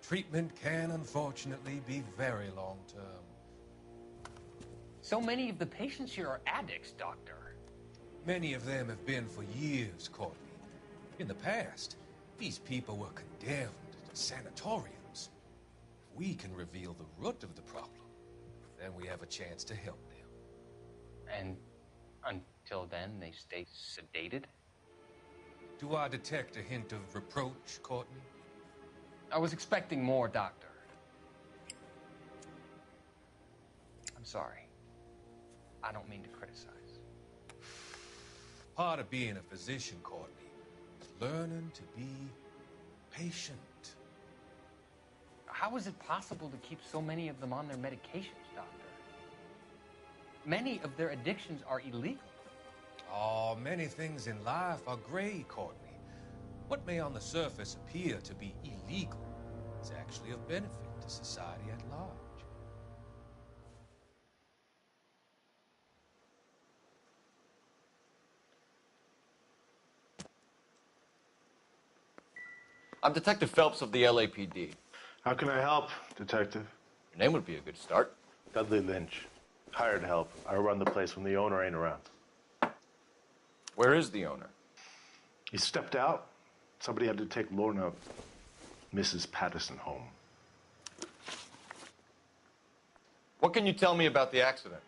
Treatment can, unfortunately, be very long-term. So many of the patients here are addicts, Doctor. Many of them have been for years, Courtney. In the past, these people were condemned to sanatoriums. If we can reveal the root of the problem, then we have a chance to help them. And until then, they stay sedated? Do I detect a hint of reproach, Courtney? I was expecting more, Doctor. I'm sorry. I don't mean to criticize. Part of being a physician, Courtney, is learning to be patient. How is it possible to keep so many of them on their medications, Doctor? many of their addictions are illegal. Oh, many things in life are gray, Courtney. What may on the surface appear to be illegal is actually of benefit to society at large. I'm Detective Phelps of the LAPD. How can I help, Detective? Your name would be a good start. Dudley Lynch. Hired help. I run the place when the owner ain't around. Where is the owner? He stepped out. Somebody had to take Lorna, Mrs. Patterson, home. What can you tell me about the accident?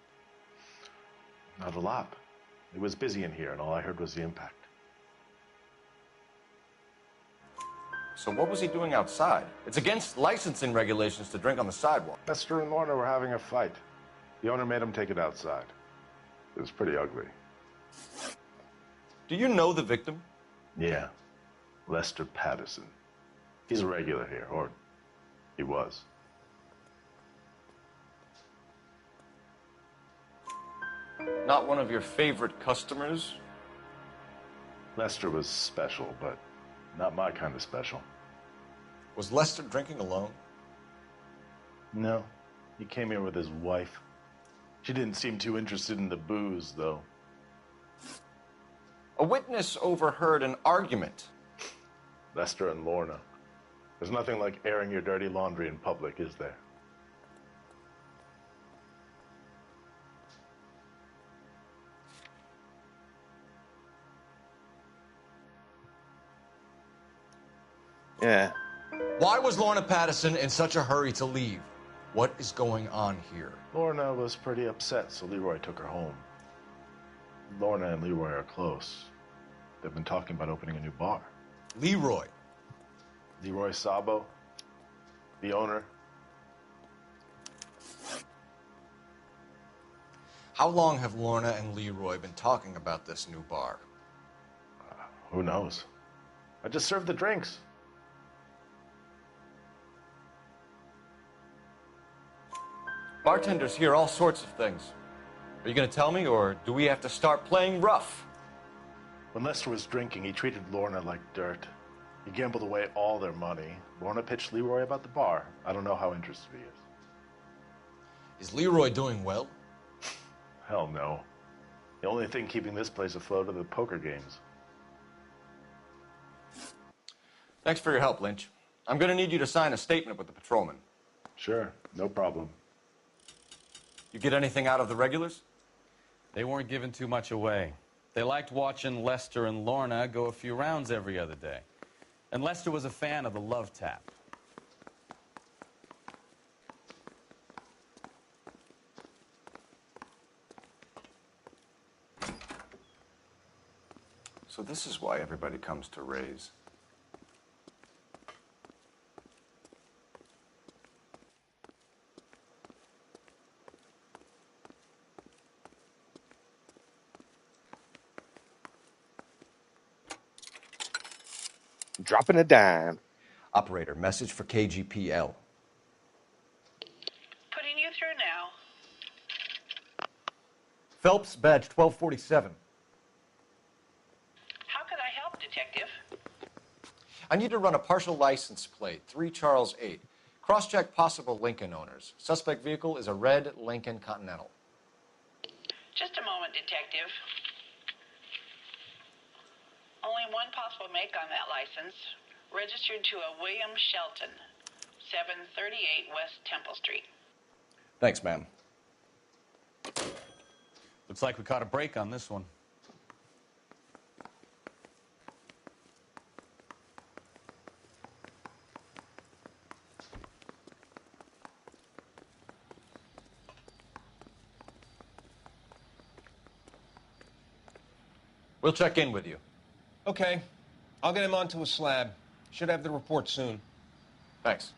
Not a lot. It was busy in here, and all I heard was the impact. So what was he doing outside? It's against licensing regulations to drink on the sidewalk. Lester and Lorna were having a fight. The owner made him take it outside. It was pretty ugly. Do you know the victim? Yeah. Lester Patterson. He's a regular here, or he was. Not one of your favorite customers? Lester was special, but not my kind of special. Was Lester drinking alone? No. He came here with his wife. She didn't seem too interested in the booze, though. A witness overheard an argument. Lester and Lorna. There's nothing like airing your dirty laundry in public, is there? Yeah. Why was Lorna Patterson in such a hurry to leave? What is going on here? Lorna was pretty upset, so Leroy took her home. Lorna and Leroy are close. They've been talking about opening a new bar. Leroy? Leroy Sabo, the owner. How long have Lorna and Leroy been talking about this new bar? Who knows? I just served the drinks. Bartenders hear all sorts of things. Are you going to tell me, or do we have to start playing rough? When Lester was drinking, he treated Lorna like dirt. He gambled away all their money. Lorna pitched Leroy about the bar. I don't know how interested he is. Is Leroy doing well? Hell no. The only thing keeping this place afloat are the poker games. Thanks for your help, Lynch. I'm going to need you to sign a statement with the patrolman. Sure, no problem. You get anything out of the regulars? They weren't giving too much away. They liked watching Lester and Lorna go a few rounds every other day. And Lester was a fan of the love tap. So this is why everybody comes to Ray's. Dropping a dime. Operator, message for KGPL. Putting you through now. Phelps, badge 1247. How could I help, Detective? I need to run a partial license plate, 3 Charles 8. Cross-check possible Lincoln owners. Suspect vehicle is a red Lincoln Continental. Just a moment, Detective. Only one possible make on that license. Registered to a William Shelton, 738 West Temple Street. Thanks, ma'am. Looks like we caught a break on this one. We'll check in with you. Okay. I'll get him onto a slab. Should have the report soon. Thanks.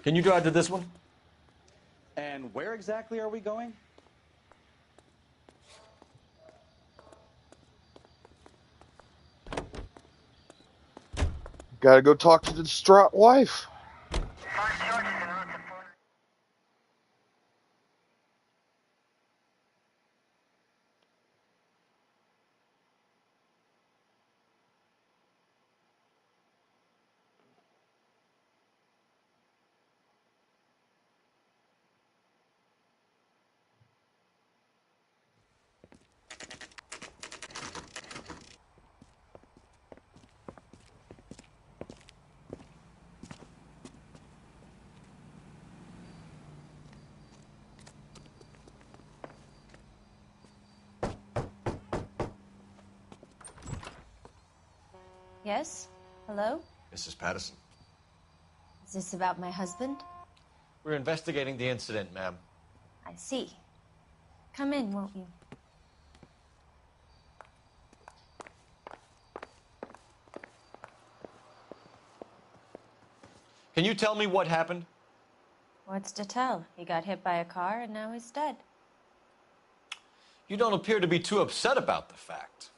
Can you drive to this one? And where exactly are we going? Gotta go talk to the distraught wife. Yes? Hello? Mrs. Patterson. Is this about my husband? We're investigating the incident, ma'am. I see. Come in, won't you? Can you tell me what happened? What's to tell? He got hit by a car and now he's dead. You don't appear to be too upset about the fact.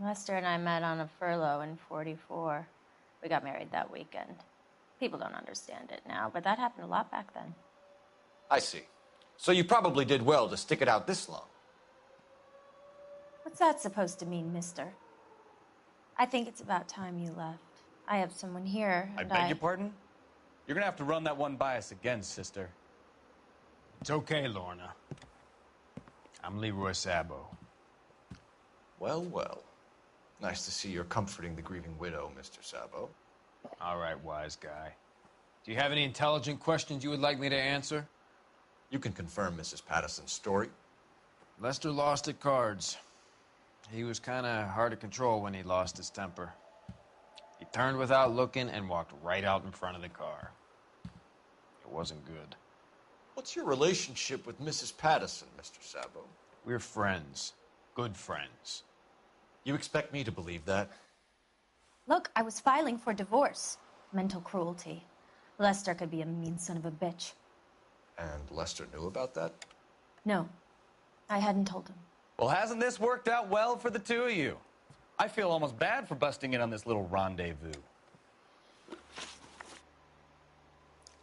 Lester and I met on a furlough in '44. We got married that weekend. People don't understand it now, but that happened a lot back then. I see. So you probably did well to stick it out this long. What's that supposed to mean, mister? I think it's about time you left. I have someone here, I and beg your pardon? You're gonna have to run that one by us again, sister. It's okay, Lorna. I'm Leroy Sabo. Well, well. Nice to see you're comforting the grieving widow, Mr. Sabo. All right, wise guy. Do you have any intelligent questions you would like me to answer? You can confirm Mrs. Patterson's story. Lester lost at cards. He was kind of hard to control when he lost his temper. He turned without looking and walked right out in front of the car. It wasn't good. What's your relationship with Mrs. Patterson, Mr. Sabo? We're friends. Good friends. You expect me to believe that? Look, I was filing for divorce. Mental cruelty. Lester could be a mean son of a bitch. And Lester knew about that? No, I hadn't told him. Well, hasn't this worked out well for the two of you? I feel almost bad for busting in on this little rendezvous.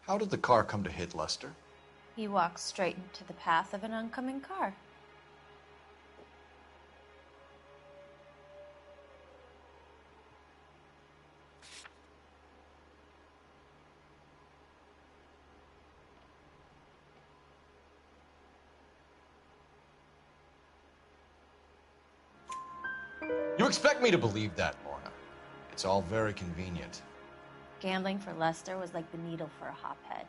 How did the car come to hit Lester? He walked straight into the path of an oncoming car. You expect me to believe that, Lorna. It's all very convenient. Gambling for Lester was like the needle for a hophead.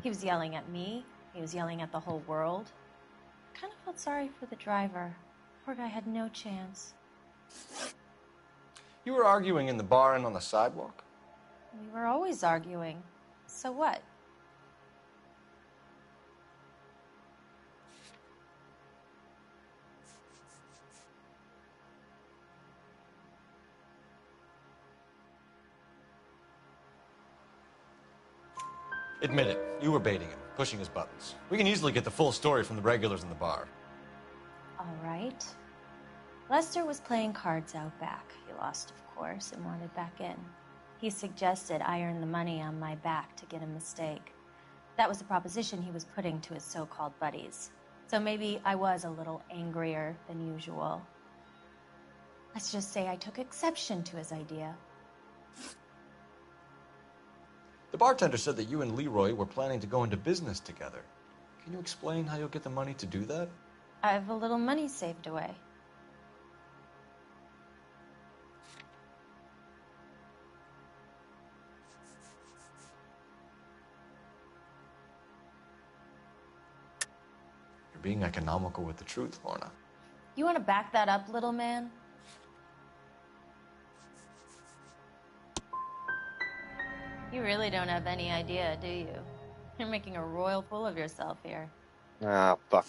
He was yelling at me. He was yelling at the whole world. I kind of felt sorry for the driver. Poor guy had no chance. You were arguing in the bar and on the sidewalk? We were always arguing. So what? Admit it. You were baiting him, pushing his buttons. We can easily get the full story from the regulars in the bar. All right. Lester was playing cards out back. He lost, of course, and wanted back in. He suggested I earn the money on my back to get a mistake. That was the proposition he was putting to his so-called buddies. So maybe I was a little angrier than usual. Let's just say I took exception to his idea. The bartender said that you and Leroy were planning to go into business together. Can you explain how you'll get the money to do that? I have a little money saved away. You're being economical with the truth, Lorna. You want to back that up, little man? You really don't have any idea, do you? You're making a royal fool of yourself here. Ah, fuck.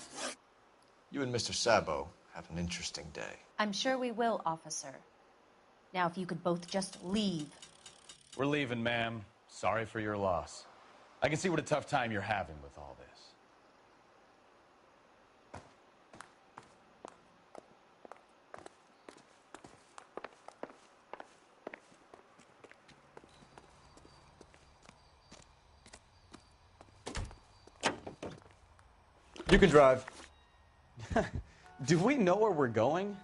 You and Mr. Sabo have an interesting day. I'm sure we will, officer. Now, if you could both just leave. We're leaving, ma'am. Sorry for your loss. I can see what a tough time you're having with all this. You can drive. Do we know where we're going?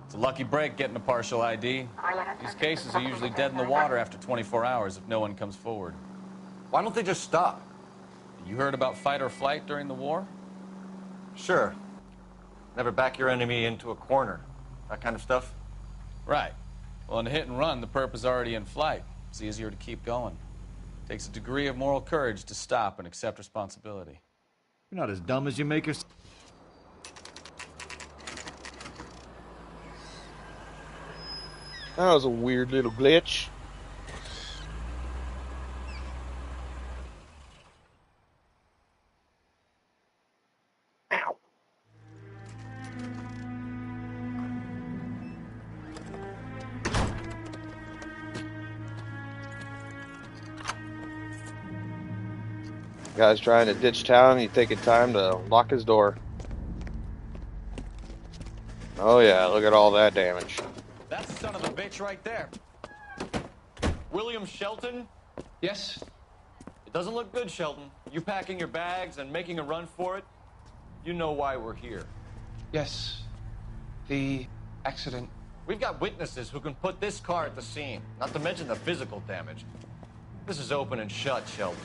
It's a lucky break getting a partial ID. These cases are usually dead in the water after 24 hours if no one comes forward. Why don't they just stop? You heard about fight or flight during the war? Sure. Never back your enemy into a corner. That kind of stuff? Right. Well, in a hit and run, the perp is already in flight. It's easier to keep going. Takes a degree of moral courage to stop and accept responsibility. You're not as dumb as you make yourself. That was a weird little glitch. Ow. Guy's trying to ditch town. He's taking time to lock his door. Oh yeah, look at all that damage. That son of a bitch right there. William Shelton? Yes? It doesn't look good, Shelton. You packing your bags and making a run for it? You know why we're here. Yes. The accident. We've got witnesses who can put this car at the scene, not to mention the physical damage. This is open and shut, Shelton.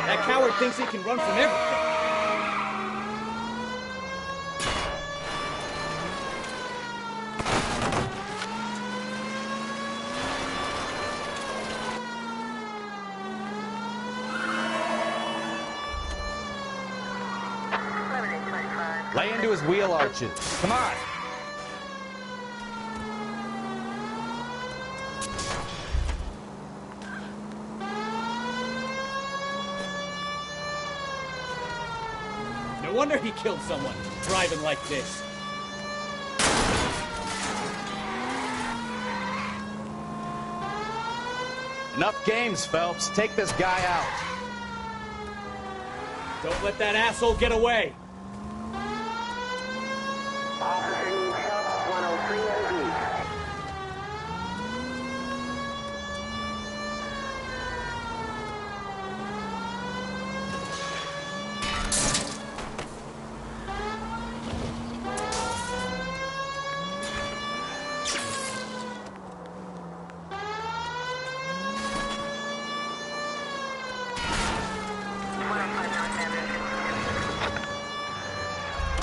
That coward thinks he can run from everything. Lay into his wheel arches. Come on. No wonder he killed someone, driving like this. Enough games, Phelps. Take this guy out. Don't let that asshole get away. Officer needs help, 103 LD.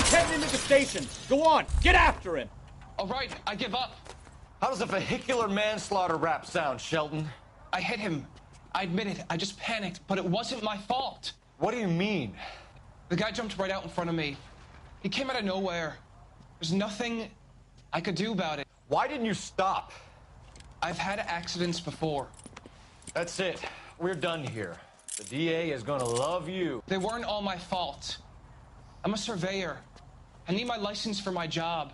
Heading into the station. Go on, get after him. All right, I give up. How does a vehicular manslaughter rap sound, Shelton? I hit him. I admit it. I just panicked, but it wasn't my fault. What do you mean? The guy jumped right out in front of me. He came out of nowhere. There's nothing I could do about it. Why didn't you stop? I've had accidents before. That's it. We're done here. The DA is gonna love you. They weren't all my fault. I'm a surveyor. I need my license for my job.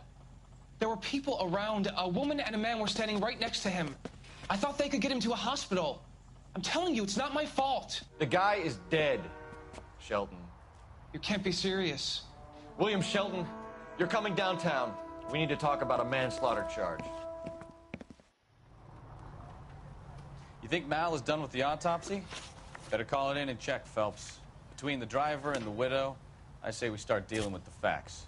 There were people around. A woman and a man were standing right next to him. I thought they could get him to a hospital. I'm telling you, it's not my fault. The guy is dead, Shelton. You can't be serious. William Shelton, you're coming downtown. We need to talk about a manslaughter charge. You think Mal is done with the autopsy? Better call it in and check, Phelps. Between the driver and the widow, I say we start dealing with the facts.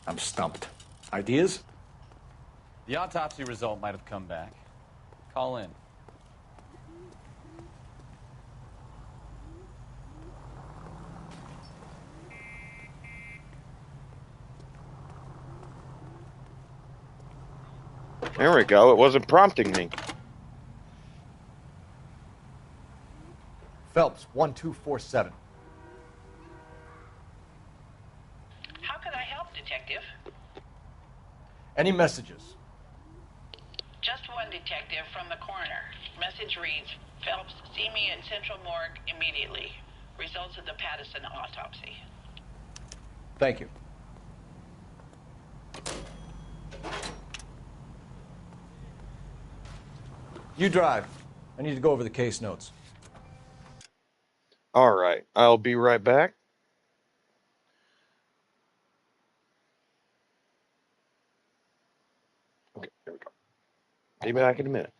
I'm stumped. Ideas? The autopsy result might have come back. Call in. There we go. It wasn't prompting me. Phelps, 1247. How can I help, Detective? Any messages? Just one detective from the coroner. Message reads, Phelps, see me at Central Morgue immediately. Results of the Pattison autopsy. Thank you. You drive. I need to go over the case notes. All right, I'll be right back. Okay, there we go. Be back in a minute.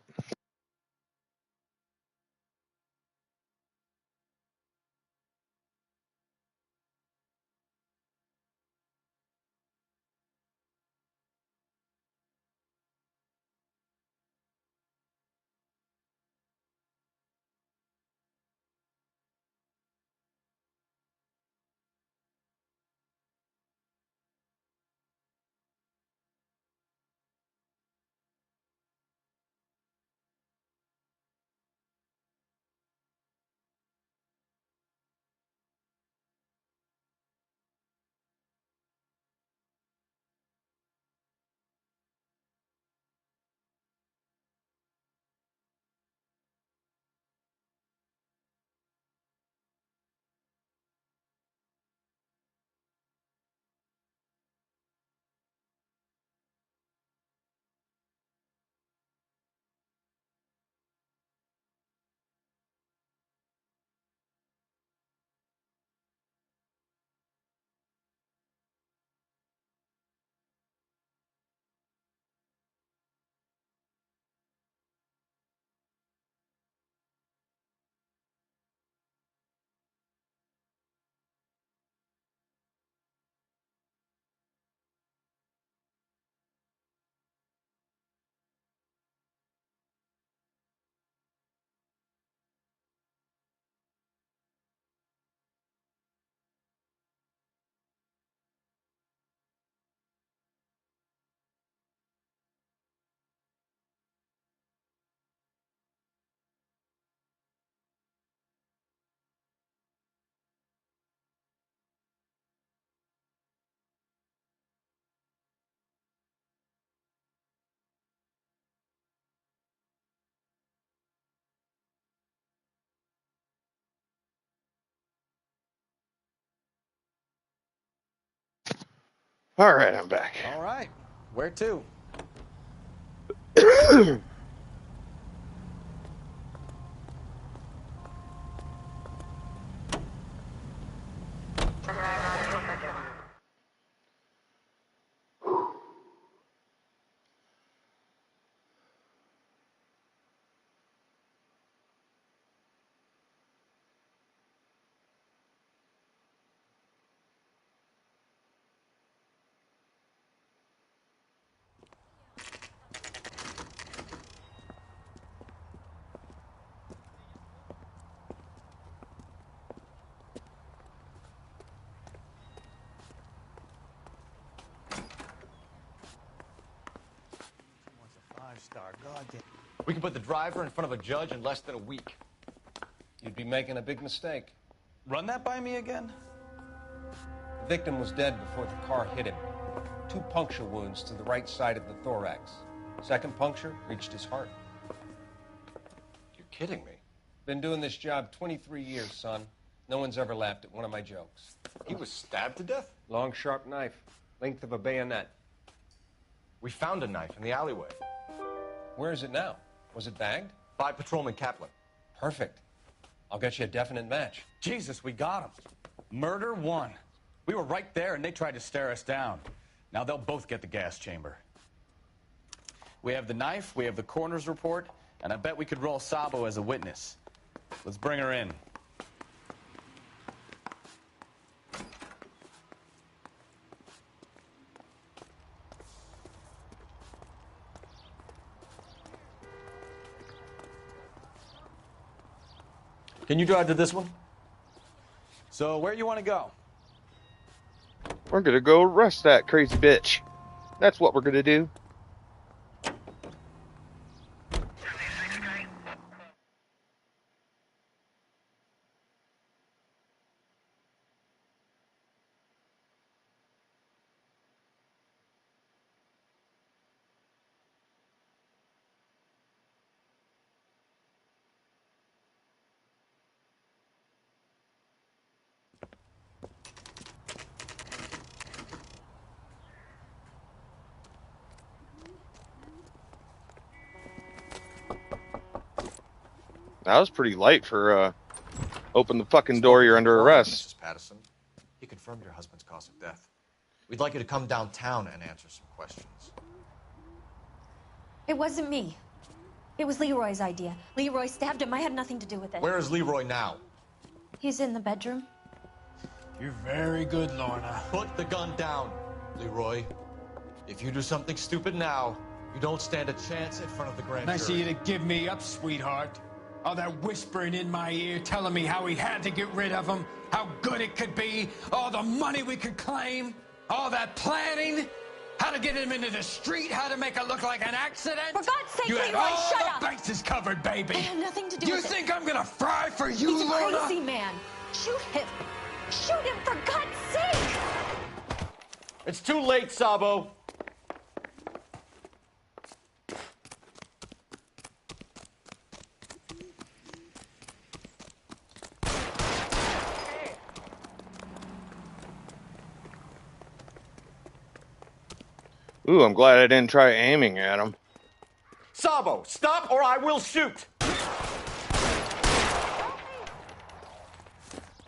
All right, I'm back. All right. Where to? Five-star, goddamn. We can put the driver in front of a judge in less than a week. You'd be making a big mistake. Run that by me again? The victim was dead before the car hit him. 2 puncture wounds to the right side of the thorax. Second puncture reached his heart. You're kidding me. Been doing this job 23 years, son. No one's ever laughed at one of my jokes. He was stabbed to death? Long, sharp knife. Length of a bayonet. We found a knife in the alleyway. Where is it now? Was it bagged? By Patrolman Kaplan. Perfect. I'll get you a definite match. Jesus, we got him. Murder 1. We were right there, and they tried to stare us down. Now they'll both get the gas chamber. We have the knife, we have the coroner's report, and I bet we could roll Sabo as a witness. Let's bring her in. Can you drive to this one? So, where you want to go? We're gonna go arrest that crazy bitch. That's what we're gonna do. That was pretty light for Open the fucking door, you're under arrest. Mrs. Patterson. He confirmed your husband's cause of death. We'd like you to come downtown and answer some questions. It wasn't me. It was Leroy's idea. Leroy stabbed him. I had nothing to do with it. Where is Leroy now? He's in the bedroom. You're very good, Lorna. Put the gun down, Leroy. If you do something stupid now, you don't stand a chance in front of the grand jury. Nice of you to give me up, sweetheart. All that whispering in my ear telling me how we had to get rid of him, how good it could be, all the money we could claim, all that planning, how to get him into the street, how to make it look like an accident. For God's sake, you had Leroy, all shut the up. bases covered, baby. I had nothing to do you with it. You think I'm gonna fry for you, He's a Lorna? crazy man. Shoot him. Shoot him, for God's sake. It's too late, Sabo. Ooh, I'm glad I didn't try aiming at him. Sabo, stop or I will shoot!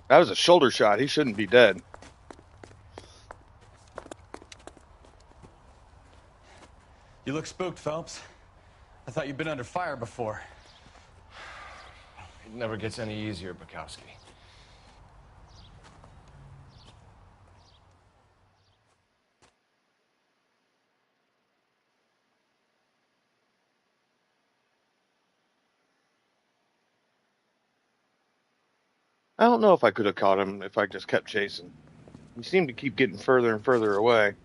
That was a shoulder shot. He shouldn't be dead. You look spooked, Phelps. I thought you'd been under fire before. It never gets any easier, Bukowski. I don't know if I could have caught him if I just kept chasing. He seemed to keep getting further and further away.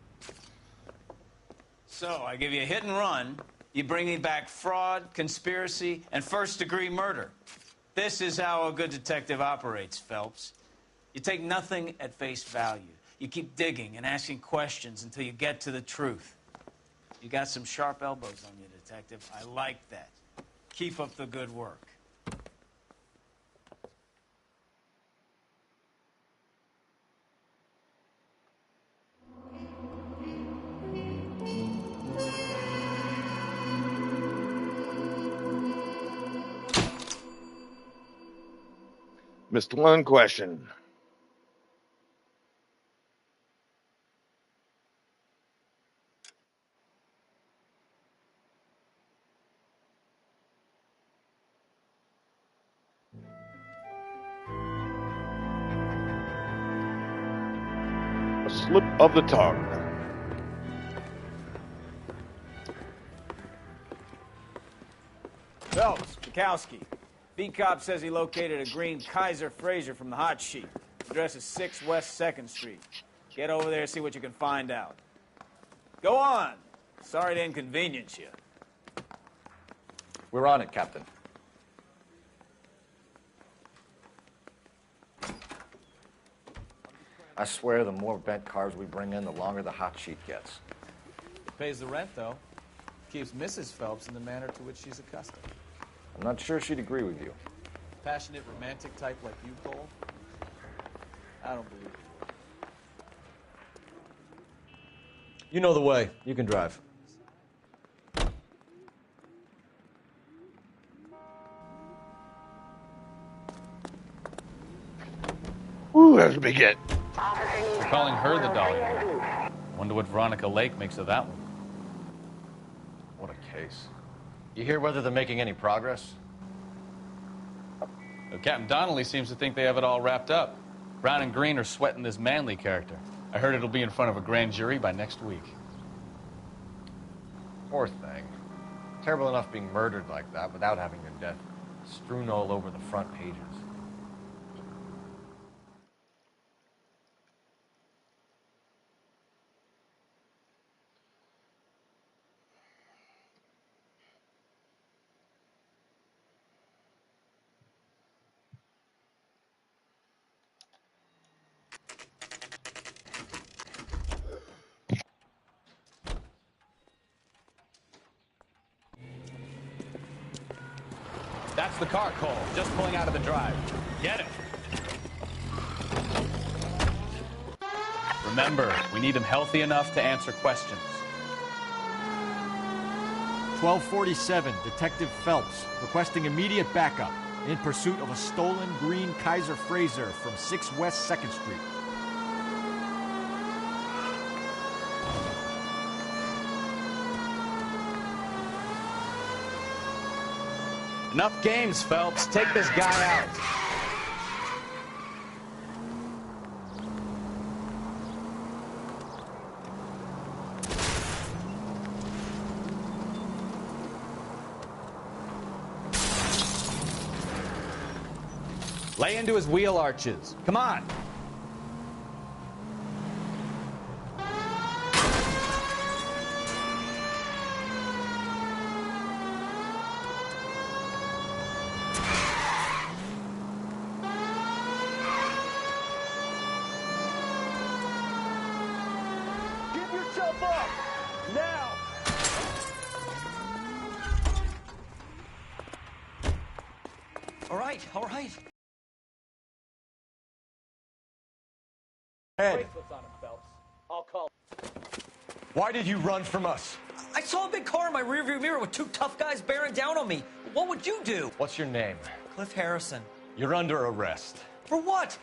So, I give you a hit and run. You bring me back fraud, conspiracy, and first-degree murder. This is how a good detective operates, Phelps. You take nothing at face value. You keep digging and asking questions until you get to the truth. You got some sharp elbows on you, detective. I like that. Keep up the good work. Missed one question. A slip of the tongue. Phelps, Bukowski. Beat cop says he located a green Kaiser Fraser from the hot sheet. Address is 6 West 2nd Street. Get over there and see what you can find out. Go on. Sorry to inconvenience you. We're on it, Captain. I swear the more bent cars we bring in, the longer the hot sheet gets. Pays the rent, though. Keeps Mrs. Phelps in the manner to which she's accustomed. I'm not sure she'd agree with you. Passionate, romantic type like you, Cole? I don't believe it. You know the way. You can drive. Ooh, that's a big hit. They're calling her the Dolly. Wonder what Veronica Lake makes of that one. What a case. You hear whether they're making any progress? Well, Captain Donnelly seems to think they have it all wrapped up. Brown and Green are sweating this Manley character. I heard it'll be in front of a grand jury by next week. Poor thing. Terrible enough being murdered like that without having her death strewn all over the front pages. That's the car, Cole. Just pulling out of the drive. Get it. Remember, we need him healthy enough to answer questions. 1247, Detective Phelps, requesting immediate backup. in pursuit of a stolen green Kaiser Frazer from 6 West 2nd Street. Enough games, Phelps. Take this guy out. Lay into his wheel arches. Come on. Give yourself up! Now! All right, all right. Bracelets on him, Phelps. I'll call. Why did you run from us? I saw a big car in my rearview mirror with 2 tough guys bearing down on me. What would you do? What's your name? Cliff Harrison. You're under arrest. For what?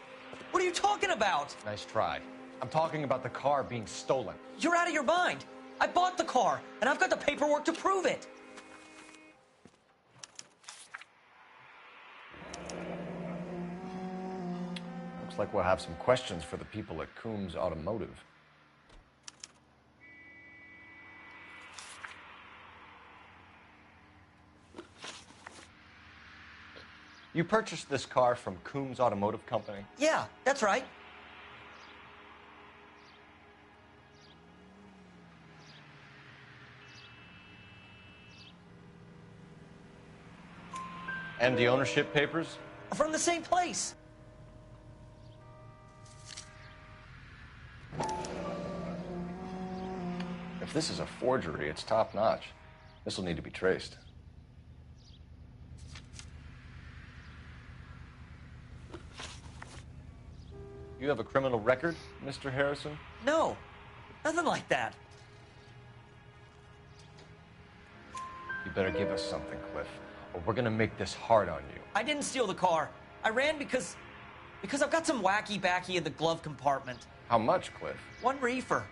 What are you talking about? Nice try. I'm talking about the car being stolen. You're out of your mind. I bought the car, and I've got the paperwork to prove it. Looks like we'll have some questions for the people at Coombs Automotive. You purchased this car from Coombs Automotive Company? Yeah, that's right. And the ownership papers? From the same place. If this is a forgery, it's top-notch. This will need to be traced. You have a criminal record, Mr. Harrison? No, nothing like that. You better give us something, Cliff, or we're gonna make this hard on you. I didn't steal the car. I ran because I've got some wacky-backy in the glove compartment. How much, Cliff? 1 reefer.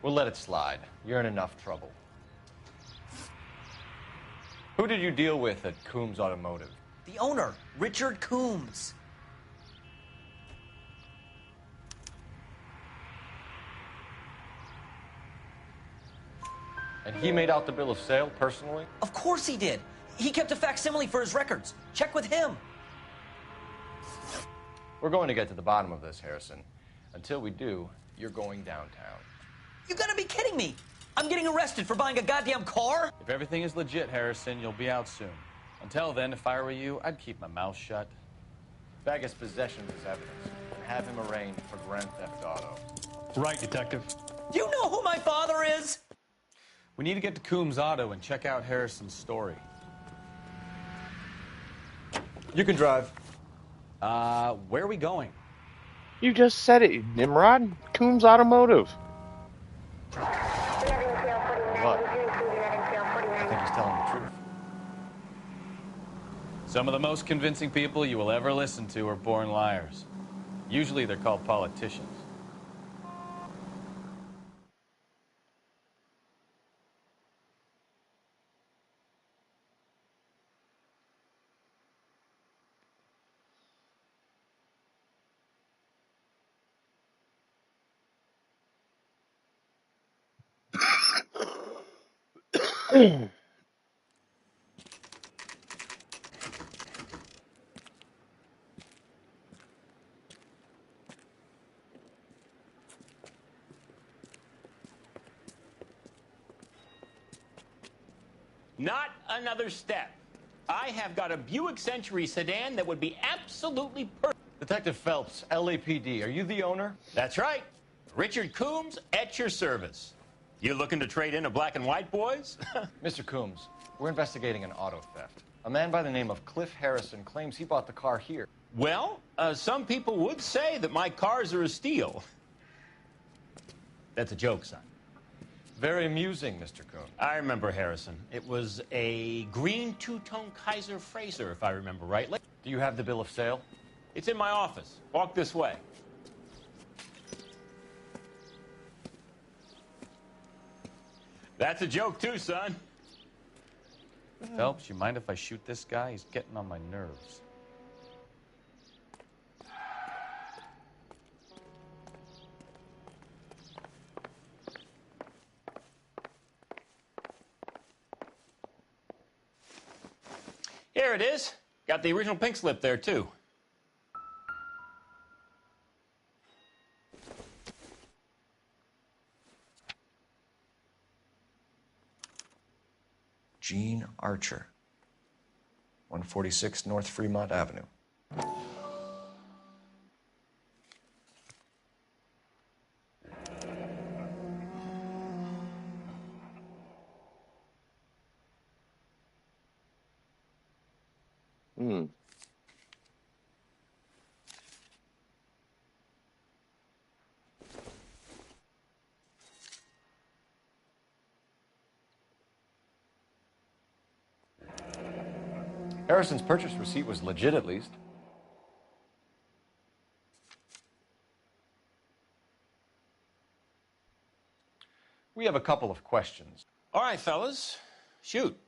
We'll let it slide. You're in enough trouble. Who did you deal with at Coombs Automotive? The owner, Richard Coombs. And he made out the bill of sale personally? Of course he did. He kept a facsimile for his records. Check with him. We're going to get to the bottom of this, Harrison. Until we do, you're going downtown. You gotta be kidding me. I'm getting arrested for buying a goddamn car? If everything is legit, Harrison, you'll be out soon. Until then, if I were you, I'd keep my mouth shut. Bag his possessions as evidence and have him arraigned for grand theft auto. Right, Detective. Do you know who my father is? We need to get to Coombs Auto and check out Harrison's story. You can drive. Where are we going? You just said it, Nimrod. Coombs Automotive. What? I think he's telling the truth. Some of the most convincing people you will ever listen to are born liars. Usually they're called politicians. Not another step. I have got a Buick Century sedan that would be absolutely perfect. Detective Phelps, LAPD, are you the owner? That's right. Richard Coombs at your service. You looking to trade in a black and white, boys? Mr. Coombs, we're investigating an auto theft. A man by the name of Cliff Harrison claims he bought the car here. Well, some people would say that my cars are a steal. That's a joke, son. Very amusing, Mr. Combs. I remember Harrison. It was a green two-tone Kaiser Fraser, if I remember rightly. Do you have the bill of sale? It's in my office. Walk this way. That's a joke, too, son. Phelps, you mind if I shoot this guy? He's getting on my nerves. Here it is. Got the original pink slip there, too. Gene Archer, 146 North Fremont Avenue. Harrison's purchase receipt was legit, at least. We have a couple of questions. All right, fellas. Shoot.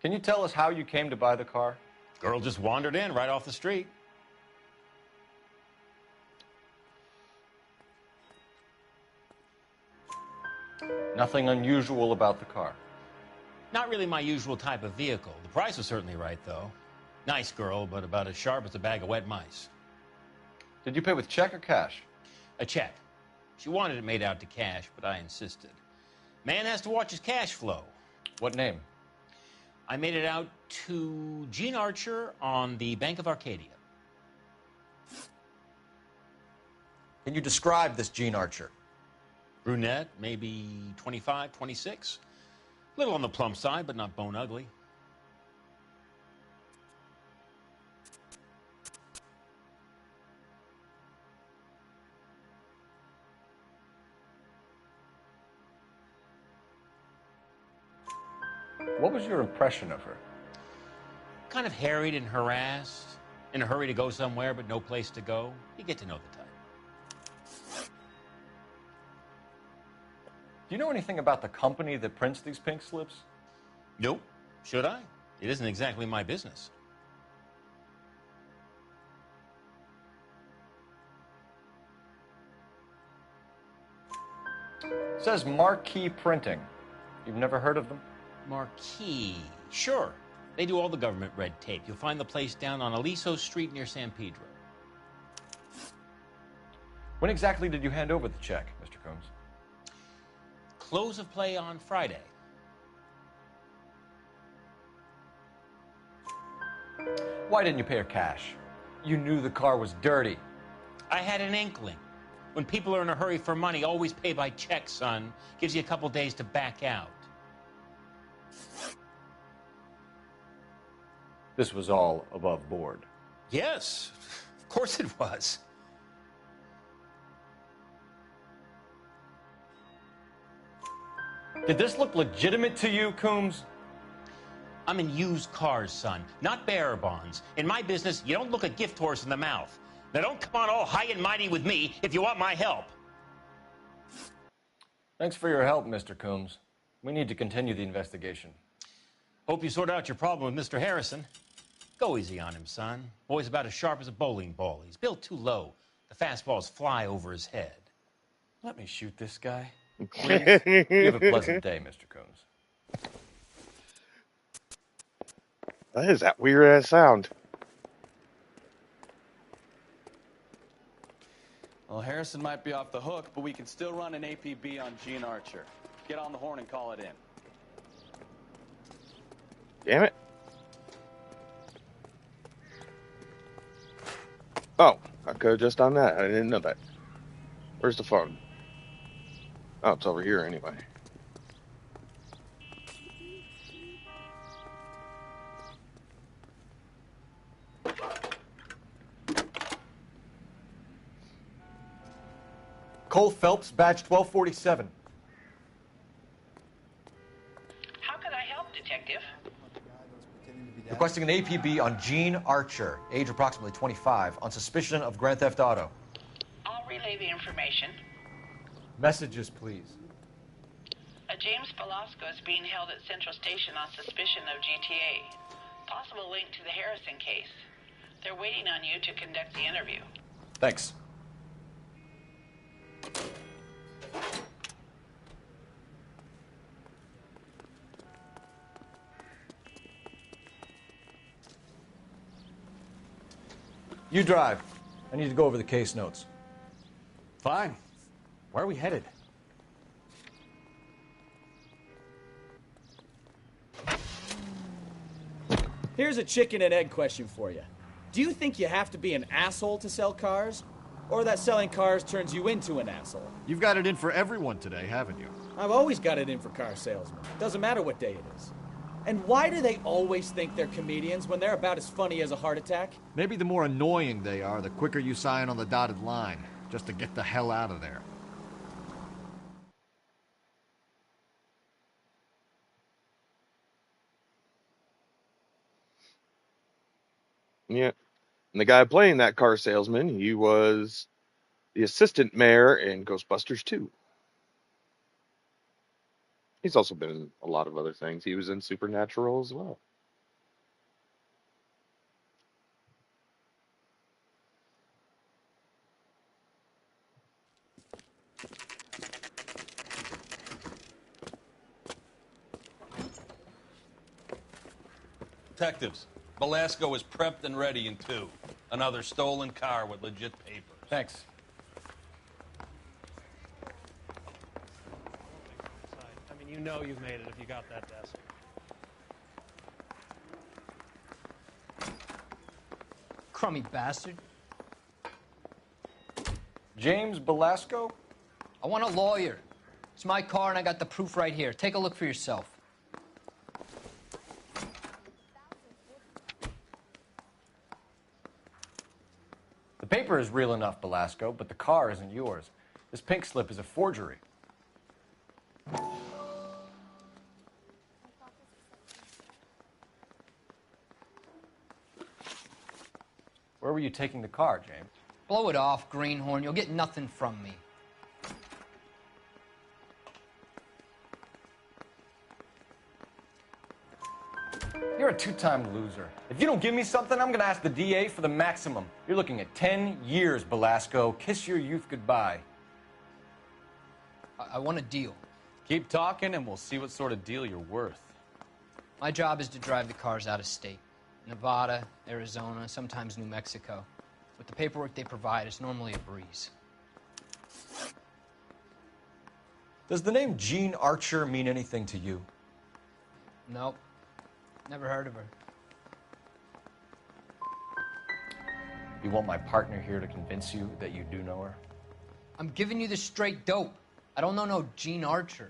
Can you tell us how you came to buy the car? Girl just wandered in right off the street. Nothing unusual about the car. Not really my usual type of vehicle. The price was certainly right, though. Nice girl, but about as sharp as a bag of wet mice. Did you pay with check or cash? A check. She wanted it made out to cash, but I insisted. Man has to watch his cash flow. What name? I made it out to Gene Archer on the Bank of Arcadia. Can you describe this Gene Archer? Brunette, maybe 25, 26. Little on the plump side, but not bone ugly. What was your impression of her? Kind of harried and harassed, in a hurry to go somewhere, but no place to go. You get to know the type. Do you know anything about the company that prints these pink slips? Nope. Should I? It isn't exactly my business. It says Marquee Printing. You've never heard of them? Marquee. Sure. They do all the government red tape. You'll find the place down on Aliso Street near San Pedro. When exactly did you hand over the check, Mr. Combs? Close of play on Friday. Why didn't you pay her cash? You knew the car was dirty. I had an inkling. When people are in a hurry for money, always pay by check, son. Gives you a couple days to back out. This was all above board. Yes, of course it was. Did this look legitimate to you, Coombs? I'm in used cars, son, not bearer bonds. In my business, you don't look a gift horse in the mouth. Now don't come on all high and mighty with me if you want my help. Thanks for your help, Mr. Coombs. We need to continue the investigation. Hope you sort out your problem with Mr. Harrison. Go easy on him, son. Boy's about as sharp as a bowling ball. He's built too low. The fastballs fly over his head. Let me shoot this guy. Please. You have a pleasant day, Mr. Coombs. That is that weird-ass sound. Well, Harrison might be off the hook, but we can still run an APB on Gene Archer. Get on the horn and call it in. Damn it. Oh, I could have just done that. I didn't know that. Where's the phone? Oh, it's over here anyway. Cole Phelps, badge 1247. How can I help, Detective? Requesting an APB on Gene Archer, age approximately 25, on suspicion of Grand Theft Auto. I'll relay the information. Messages, please. A James Velasco is being held at Central Station on suspicion of GTA. Possible link to the Harrison case. They're waiting on you to conduct the interview. Thanks. You drive. I need to go over the case notes. Fine. Where are we headed? Here's a chicken and egg question for you. Do you think you have to be an asshole to sell cars? Or that selling cars turns you into an asshole? You've got it in for everyone today, haven't you? I've always got it in for car salesmen. Doesn't matter what day it is. And why do they always think they're comedians when they're about as funny as a heart attack? Maybe the more annoying they are, the quicker you sign on the dotted line, just to get the hell out of there. Yeah. And the guy playing that car salesman, he was the assistant mayor in Ghostbusters 2. He's also been in a lot of other things. He was in Supernatural as well. Detectives, Velasco is prepped and ready in 2. Another stolen car with legit papers. Thanks. I mean, you know you've made it if you got that desk. Crummy bastard. James Velasco? I want a lawyer. It's my car and I got the proof right here. Take a look for yourself. The paper is real enough, Velasco, but the car isn't yours. This pink slip is a forgery. Where were you taking the car, James? Blow it off, greenhorn. You'll get nothing from me. You're a two-time loser. If you don't give me something, I'm going to ask the DA for the maximum. You're looking at 10 years, Velasco. Kiss your youth goodbye. I want a deal. Keep talking and we'll see what sort of deal you're worth. My job is to drive the cars out of state. Nevada, Arizona, sometimes New Mexico. With the paperwork they provide, it's normally a breeze. Does the name Gene Archer mean anything to you? Nope. Never heard of her. You want my partner here to convince you that you do know her? I'm giving you the straight dope. I don't know no Gene Archer.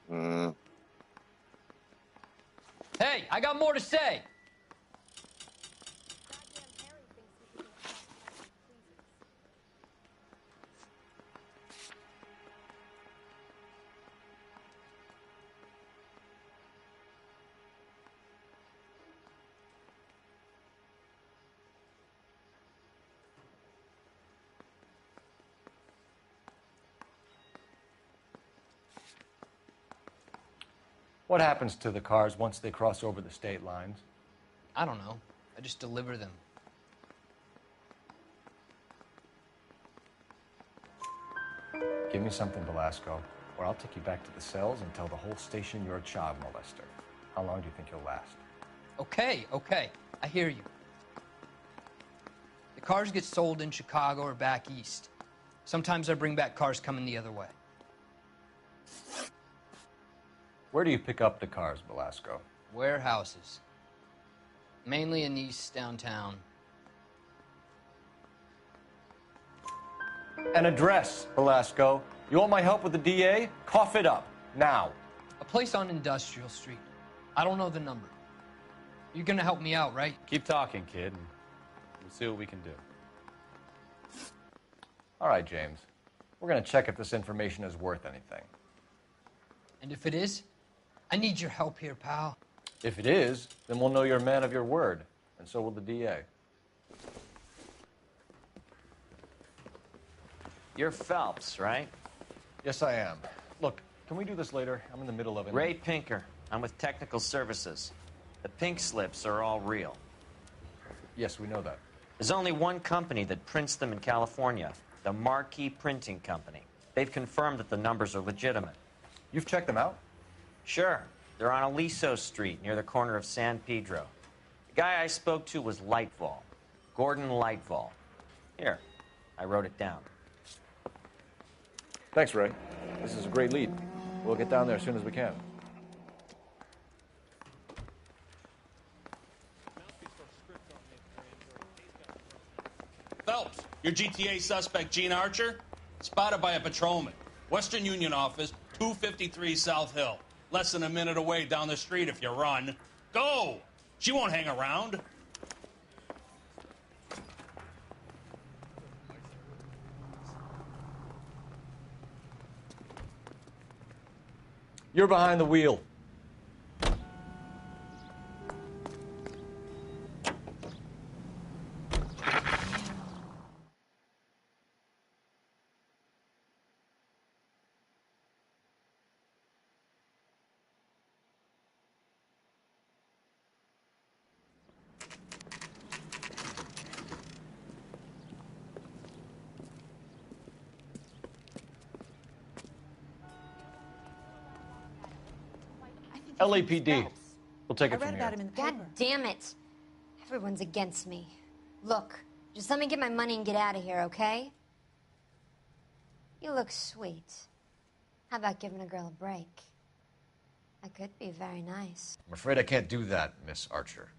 Hey, I got more to say. What happens to the cars once they cross over the state lines? I don't know. I just deliver them. Give me something, Velasco, or I'll take you back to the cells and tell the whole station you're a child molester. How long do you think you'll last? Okay, okay. I hear you. The cars get sold in Chicago or back east. Sometimes I bring back cars coming the other way. Where do you pick up the cars, Velasco? Warehouses. Mainly in East downtown. An address, Velasco. You want my help with the DA? Cough it up, now. A place on Industrial Street. I don't know the number. You're gonna help me out, right? Keep talking, kid, and we'll see what we can do. All right, James. We're going to check if this information is worth anything. And if it is, I need your help here, pal. If it is, then we'll know you're a man of your word, and so will the DA. You're Phelps, right? Yes, I am. Look, can we do this later? I'm in the middle of it. Ray Pinker. I'm with Technical Services. The pink slips are all real. Yes, we know that. There's only one company that prints them in California, the Marquee Printing Company. They've confirmed that the numbers are legitimate. You've checked them out? Sure. They're on Aliso Street, near the corner of San Pedro. The guy I spoke to was Lightval. Gordon Lightval. Here, I wrote it down. Thanks, Ray. This is a great lead. We'll get down there as soon as we can. Phelps, your GTA suspect, Gene Archer, spotted by a patrolman. Western Union office, 253 South Hill. Less than a minute away down the street if you run. Go! She won't hang around. You're behind the wheel. LAPD. We'll take it from here. God damn it. Everyone's against me. Look, just let me get my money and get out of here, okay? You look sweet. How about giving a girl a break? That could be very nice. I'm afraid I can't do that, Miss Archer.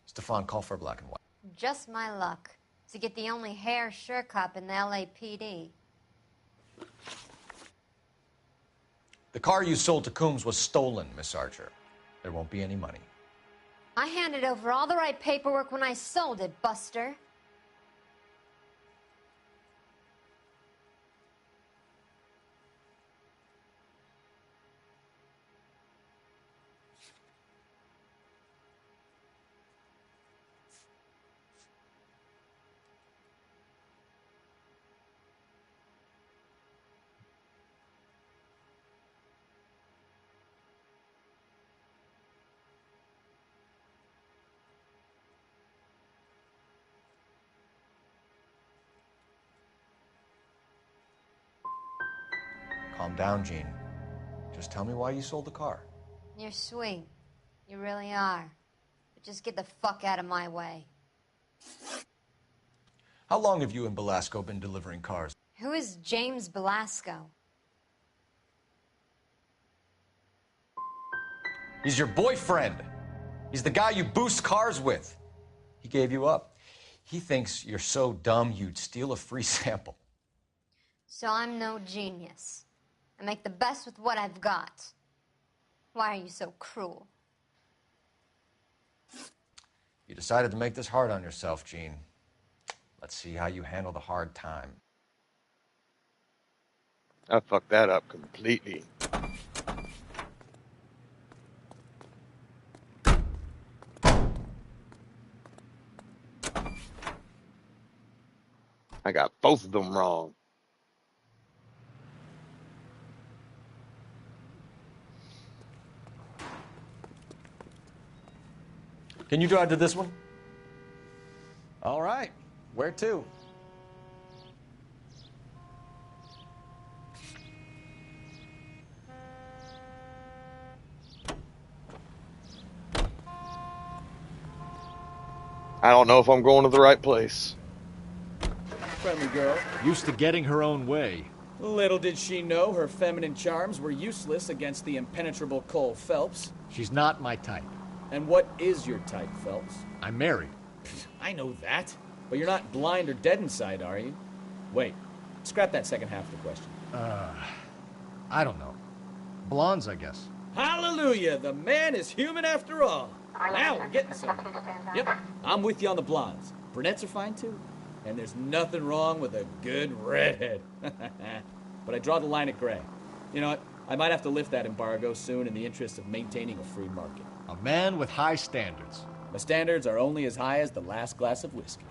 Stefan, call for black and white. Just my luck to get the only hair sure cop in the LAPD. The car you sold to Coombs was stolen, Miss Archer. There won't be any money. I handed over all the right paperwork when I sold it, Buster. Calm down, Gene. Just tell me why you sold the car. You're sweet. You really are. But just get the fuck out of my way. How long have you and Belasco been delivering cars? Who is James Belasco? He's your boyfriend. He's the guy you boost cars with. He gave you up. He thinks you're so dumb you'd steal a free sample. So I'm no genius. I make the best with what I've got. Why are you so cruel? You decided to make this hard on yourself, Gene. Let's see how you handle the hard time. I fucked that up completely. I got both of them wrong. Can you drive to this one? All right. Where to? I don't know if I'm going to the right place. Friendly girl. Used to getting her own way. Little did she know her feminine charms were useless against the impenetrable Cole Phelps. She's not my type. And what is your type, Phelps? I'm married. I know that. But you're not blind or dead inside, are you? Wait. Scrap that second half of the question. I don't know. Blondes, I guess. Hallelujah! The man is human after all. Now we're getting somewhere. Yep, I'm with you on the blondes. Brunettes are fine, too. And there's nothing wrong with a good redhead. But I draw the line at gray. You know what? I might have to lift that embargo soon in the interest of maintaining a free market. A man with high standards. My standards are only as high as the last glass of whiskey.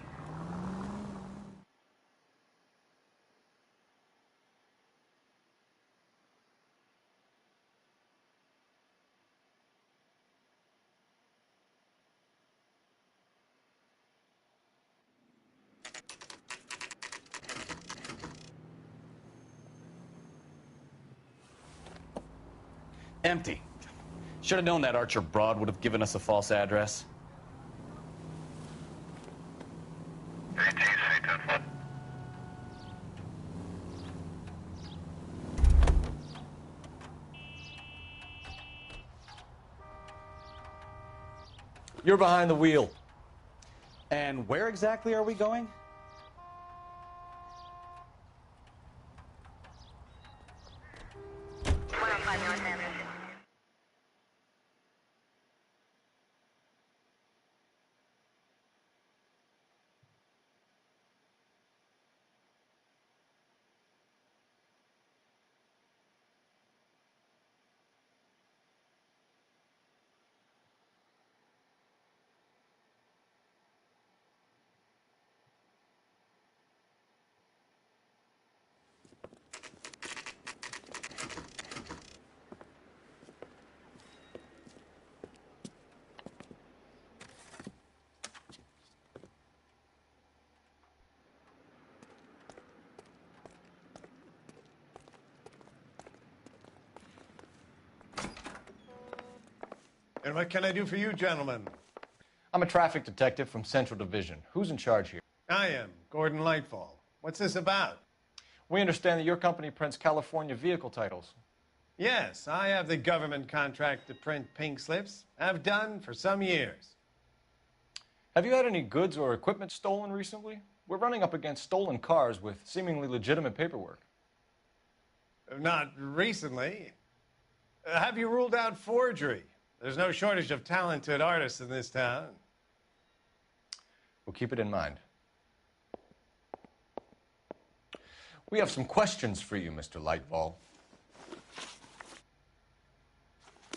Empty. Should have known that Archer broad would have given us a false address. You're behind the wheel. And where exactly are we going? And what can I do for you, gentlemen? I'm a traffic detective from Central Division. Who's in charge here? I am, Gordon Lightfall. What's this about? We understand that your company prints California vehicle titles. Yes, I have the government contract to print pink slips. I've done for some years. Have you had any goods or equipment stolen recently? We're running up against stolen cars with seemingly legitimate paperwork. Not recently. Have you ruled out forgery? There's no shortage of talented artists in this town. We'll keep it in mind. We have some questions for you, Mr. Lightfall.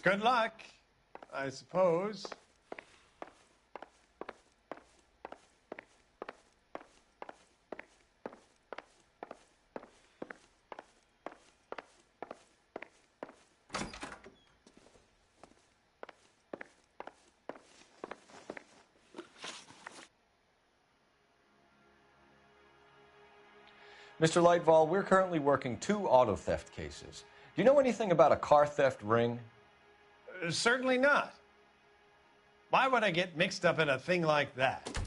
Good luck, I suppose. Mr. Lightfall, we're currently working 2 auto theft cases. Do you know anything about a car theft ring? Certainly not. Why would I get mixed up in a thing like that?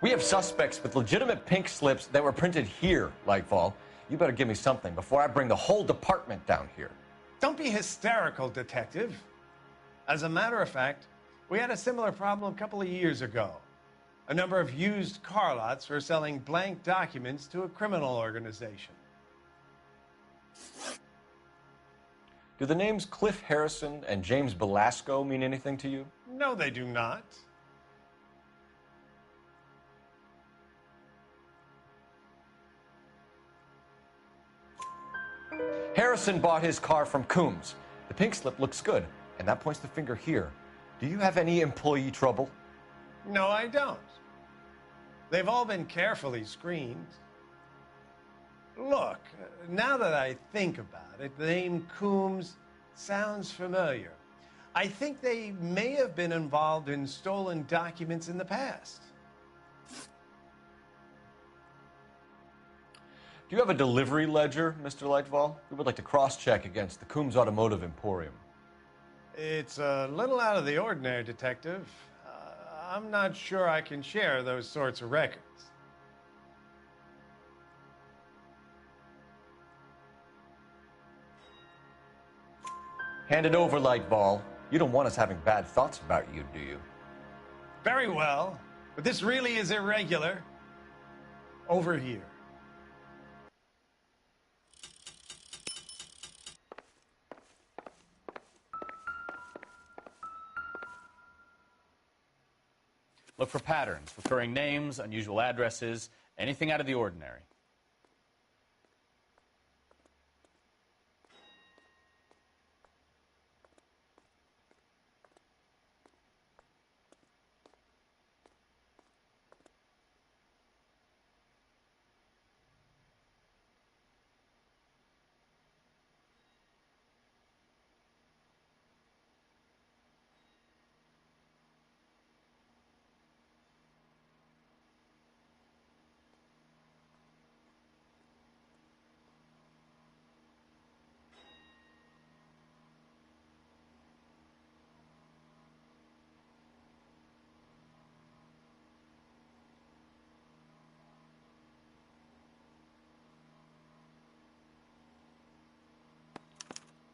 We have suspects with legitimate pink slips that were printed here, Lightfall. You better give me something before I bring the whole department down here. Don't be hysterical, Detective. As a matter of fact, we had a similar problem a couple of years ago. A number of used car lots were selling blank documents to a criminal organization. Do the names Cliff Harrison and James Belasco mean anything to you? No, they do not. Harrison bought his car from Coombs. The pink slip looks good, and that points the finger here. Do you have any employee trouble? No, I don't. They've all been carefully screened. Look, now that I think about it, the name Coombs sounds familiar. I think they may have been involved in stolen documents in the past. Do you have a delivery ledger, Mr. Lightfall? We would like to cross-check against the Coombs Automotive Emporium. It's a little out of the ordinary, Detective. I'm not sure I can share those sorts of records. Hand it over, Lightfall. You don't want us having bad thoughts about you, do you? Very well, but this really is irregular. Over here. Look for patterns, recurring names, unusual addresses, anything out of the ordinary.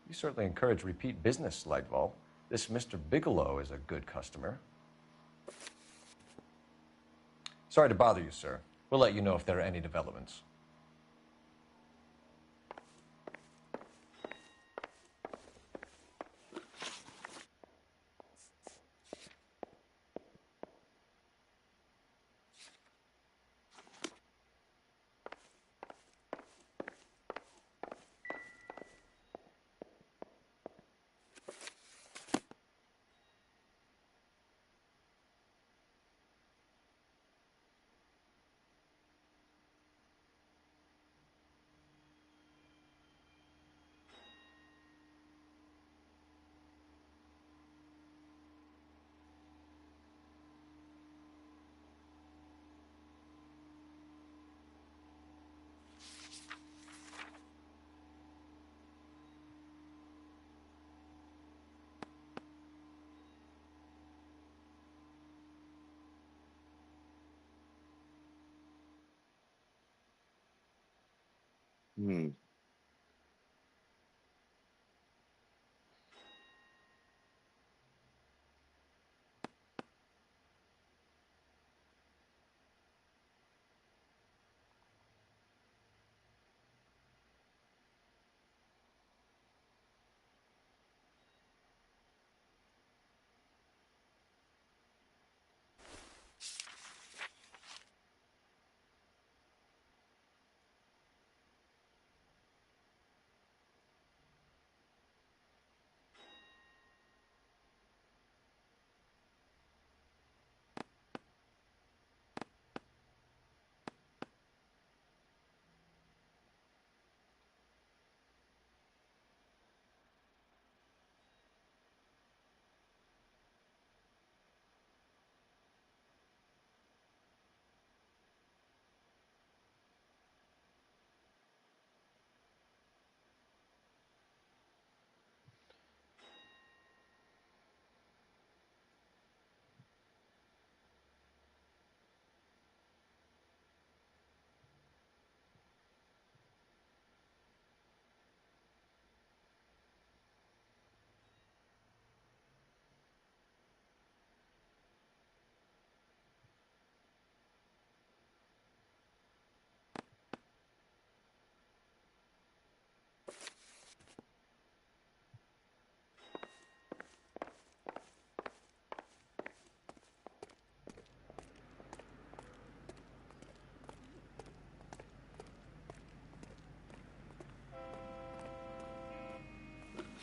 You certainly encourage repeat business, Lightval. This Mr. Bigelow is a good customer. Sorry to bother you, sir. We'll let you know if there are any developments. Hmm.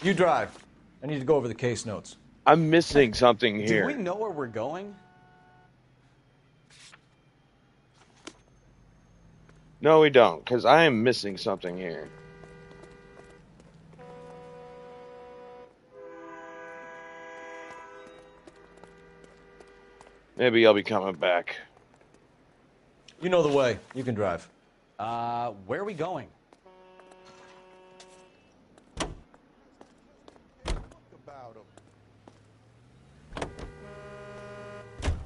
You drive. I need to go over the case notes. I'm missing something Do we here. know where we're going? No, we don't, because I am missing something here. Maybe I'll be coming back. You know the way. You can drive. Where are we going?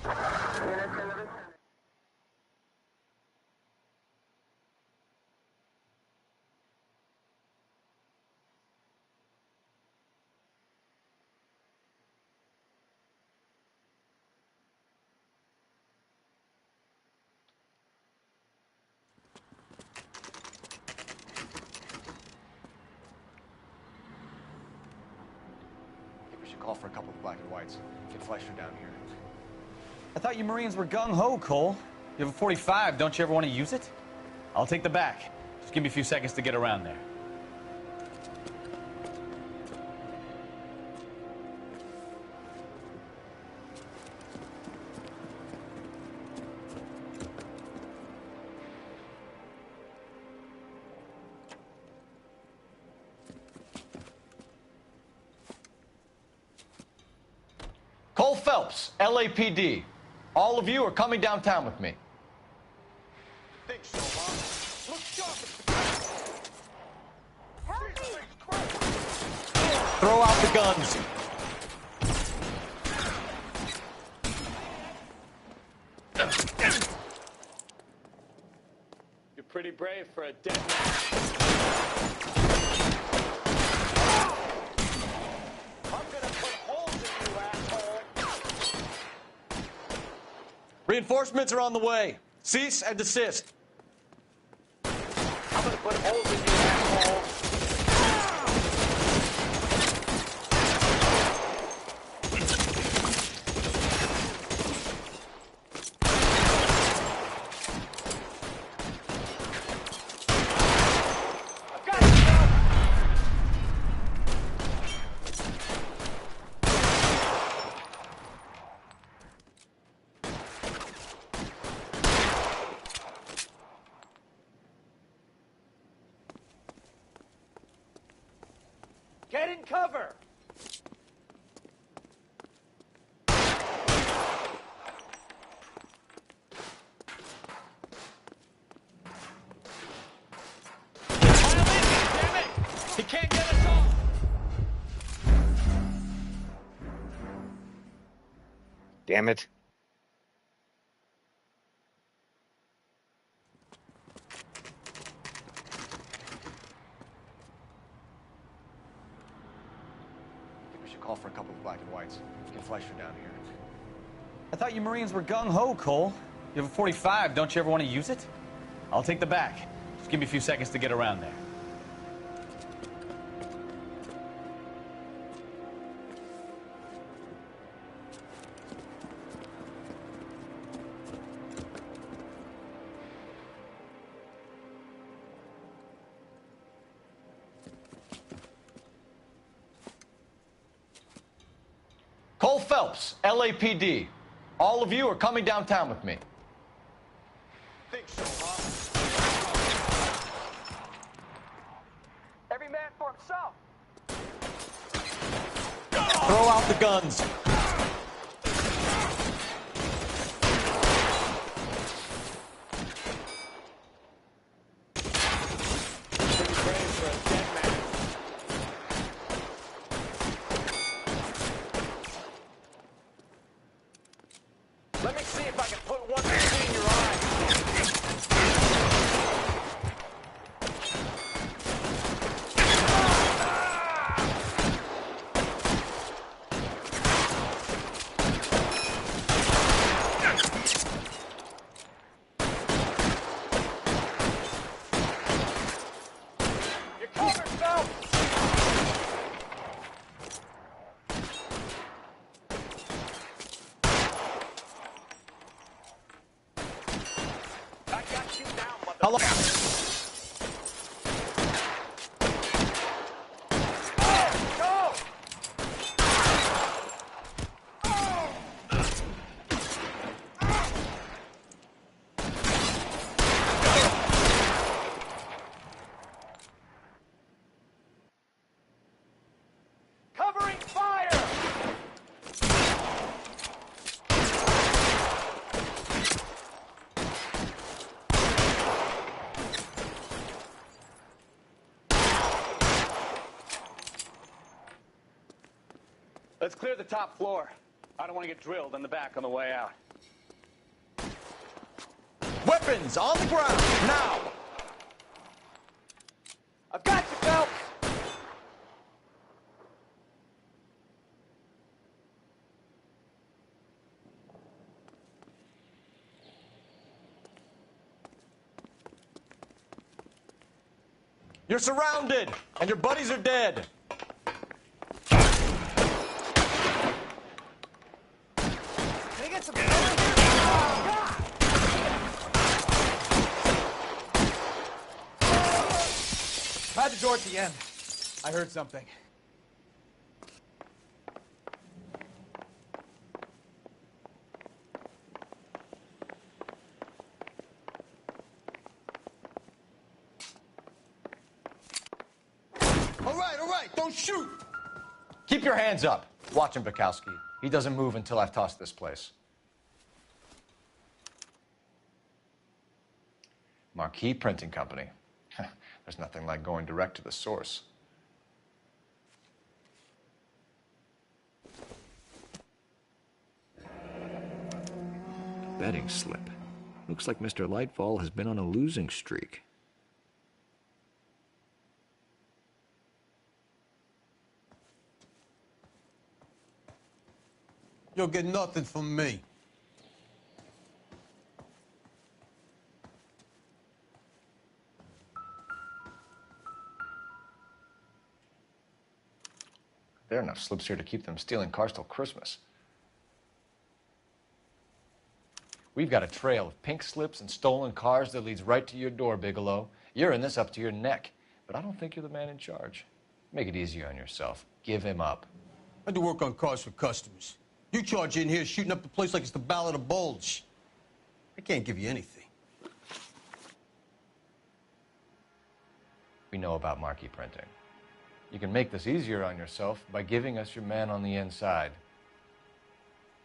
I think we should call for a couple of black and whites. Get Fleischer down here. I thought you Marines were gung-ho, Cole. You have a 45. Don't you ever want to use it? I'll take the back. Just give me a few seconds to get around there. Cole Phelps, LAPD. All of you are coming downtown with me. Think so, huh? Look sharp. Throw out the guns. You're pretty brave for a dead man. I'm gonna put holes in you, asshole. Reinforcements are on the way. Cease and desist. I'm gonna put holes in you, asshole. Get in cover! He can't get us off. Damn it. We should call for a couple of black and whites. Get Fleischer down here. I thought you Marines were gung-ho, Cole. You have a 45. Don't you ever want to use it? I'll take the back. Just give me a few seconds to get around there. Cole Phelps, LAPD. All of you are coming downtown with me. Think so, huh? Every man for himself. Throw out the guns. Pretty brave for a dead man. Let me see if I can put one between your eyes. You're covered, Phelps! I got you now, motherfucker. Go! Covering fire! Let's clear the top floor. I don't want to get drilled in the back on the way out. Weapons on the ground, now! I've got you, Phelps! You're surrounded, and your buddies are dead. Can I get some cover here? the door at the end. I heard something. All right, don't shoot! Keep your hands up. Watch him, Bukowski. He doesn't move until I've tossed this place. Marquee Printing Company. There's nothing like going direct to the source. Betting slip. Looks like Mr. Lightfall has been on a losing streak. You'll get nothing from me. There are enough slips here to keep them stealing cars till Christmas. We've got a trail of pink slips and stolen cars that leads right to your door, Bigelow. You're in this up to your neck, but I don't think you're the man in charge. Make it easier on yourself. Give him up. I do work on cars for customers. You charge in here shooting up the place like it's the Ballad of Bulge. I can't give you anything. We know about marquee printing. You can make this easier on yourself by giving us your man on the inside.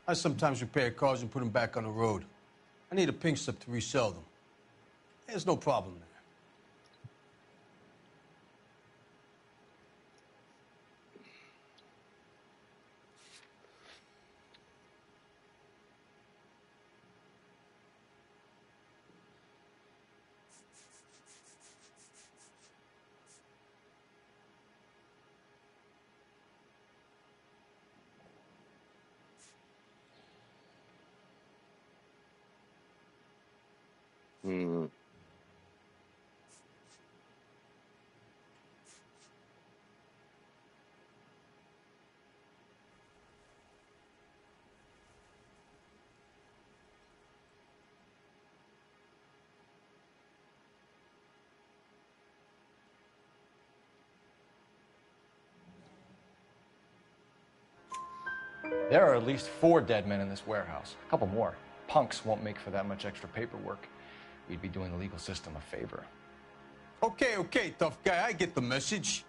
I sometimes repair cars and put them back on the road. I need a pink slip to resell them. There's no problem there. There are at least 4 dead men in this warehouse. A couple more. Punks won't make for that much extra paperwork. We'd be doing the legal system a favor. Okay, tough guy. I get the message.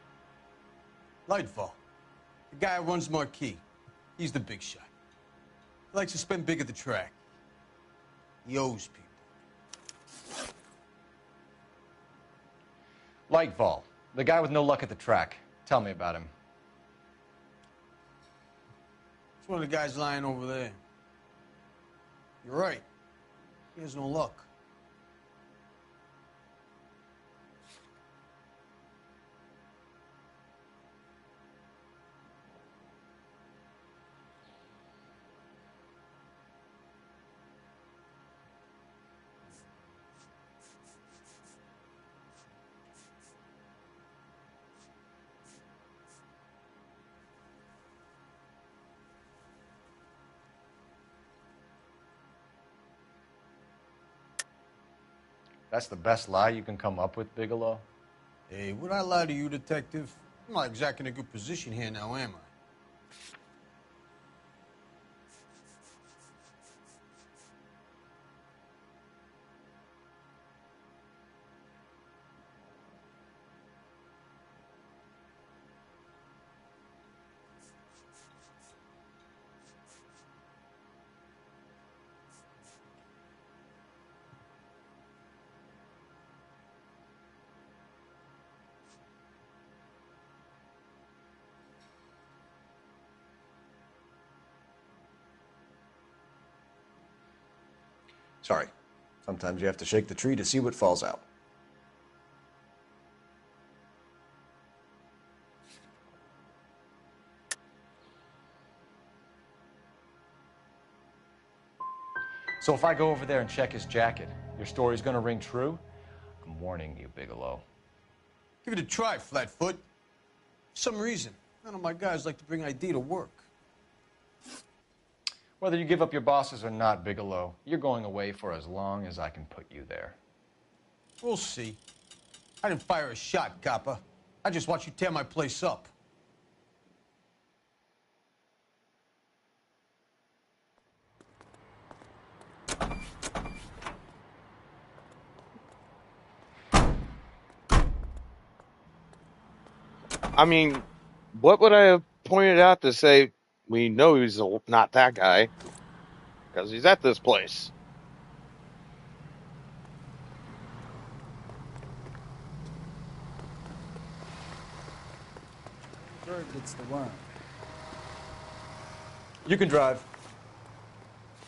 Lightfall, the guy who runs Marquee. He's the big shot. He likes to spend big at the track. He owes people. Lightfall, the guy with no luck at the track. Tell me about him. It's one of the guys lying over there. You're right. He has no luck. That's the best lie you can come up with, Bigelow? Hey, would I lie to you, detective? I'm not exactly in a good position here now, am I? Sorry. Sometimes you have to shake the tree to see what falls out. So if I go over there and check his jacket, your story's gonna ring true? I'm warning you, Bigelow. Give it a try, Flatfoot. For some reason, none of my guys like to bring ID to work. Whether you give up your bosses or not, Bigelow, you're going away for as long as I can put you there. We'll see. I didn't fire a shot, copper. I just watched you tear my place up. I mean, what would I have pointed out to say we know he's not that guy? Because he's at this place. Bird gets the worm. You can drive.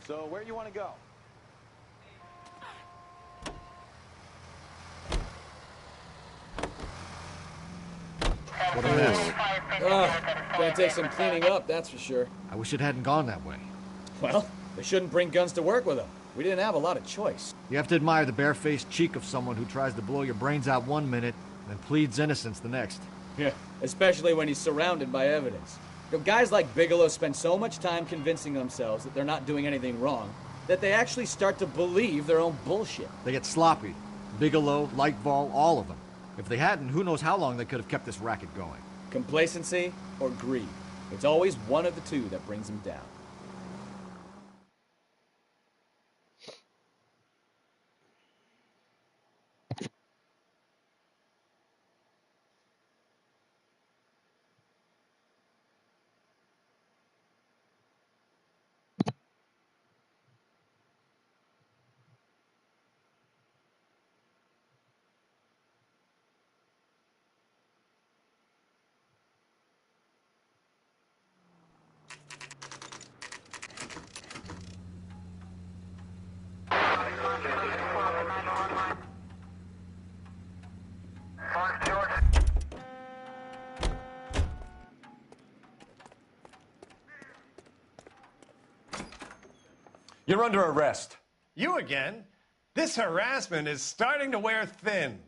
So where do you want to go? What a mess. Gonna take some cleaning up, that's for sure. I wish it hadn't gone that way. Well, they shouldn't bring guns to work with them. We didn't have a lot of choice. You have to admire the barefaced cheek of someone who tries to blow your brains out one minute and then pleads innocence the next. Yeah, especially when he's surrounded by evidence. You know, guys like Bigelow spend so much time convincing themselves that they're not doing anything wrong that they actually start to believe their own bullshit. They get sloppy. Bigelow, Lightfall, all of them. If they hadn't, who knows how long they could have kept this racket going. Complacency or greed. It's always one of the two that brings them down. You're under arrest. You again? This harassment is starting to wear thin.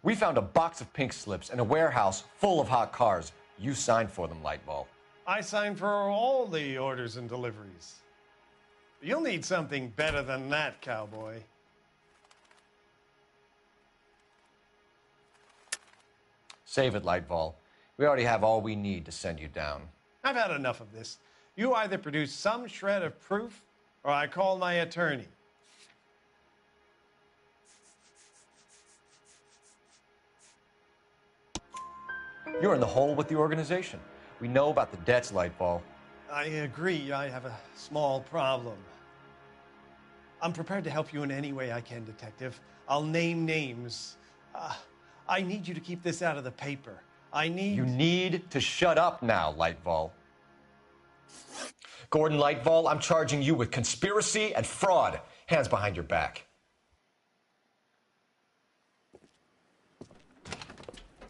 We found a box of pink slips in a warehouse full of hot cars. You signed for them, Lightball. I signed for all the orders and deliveries. You'll need something better than that, cowboy. Save it, Lightball. We already have all we need to send you down. I've had enough of this. You either produce some shred of proof, or I call my attorney. You're in the hole with the organization. We know about the debts, Lightball. I agree. I have a small problem. I'm prepared to help you in any way I can, Detective. I'll name names. I need you to keep this out of the paper. You need to shut up now, Lightball. Gordon Lightball, I'm charging you with conspiracy and fraud. Hands behind your back.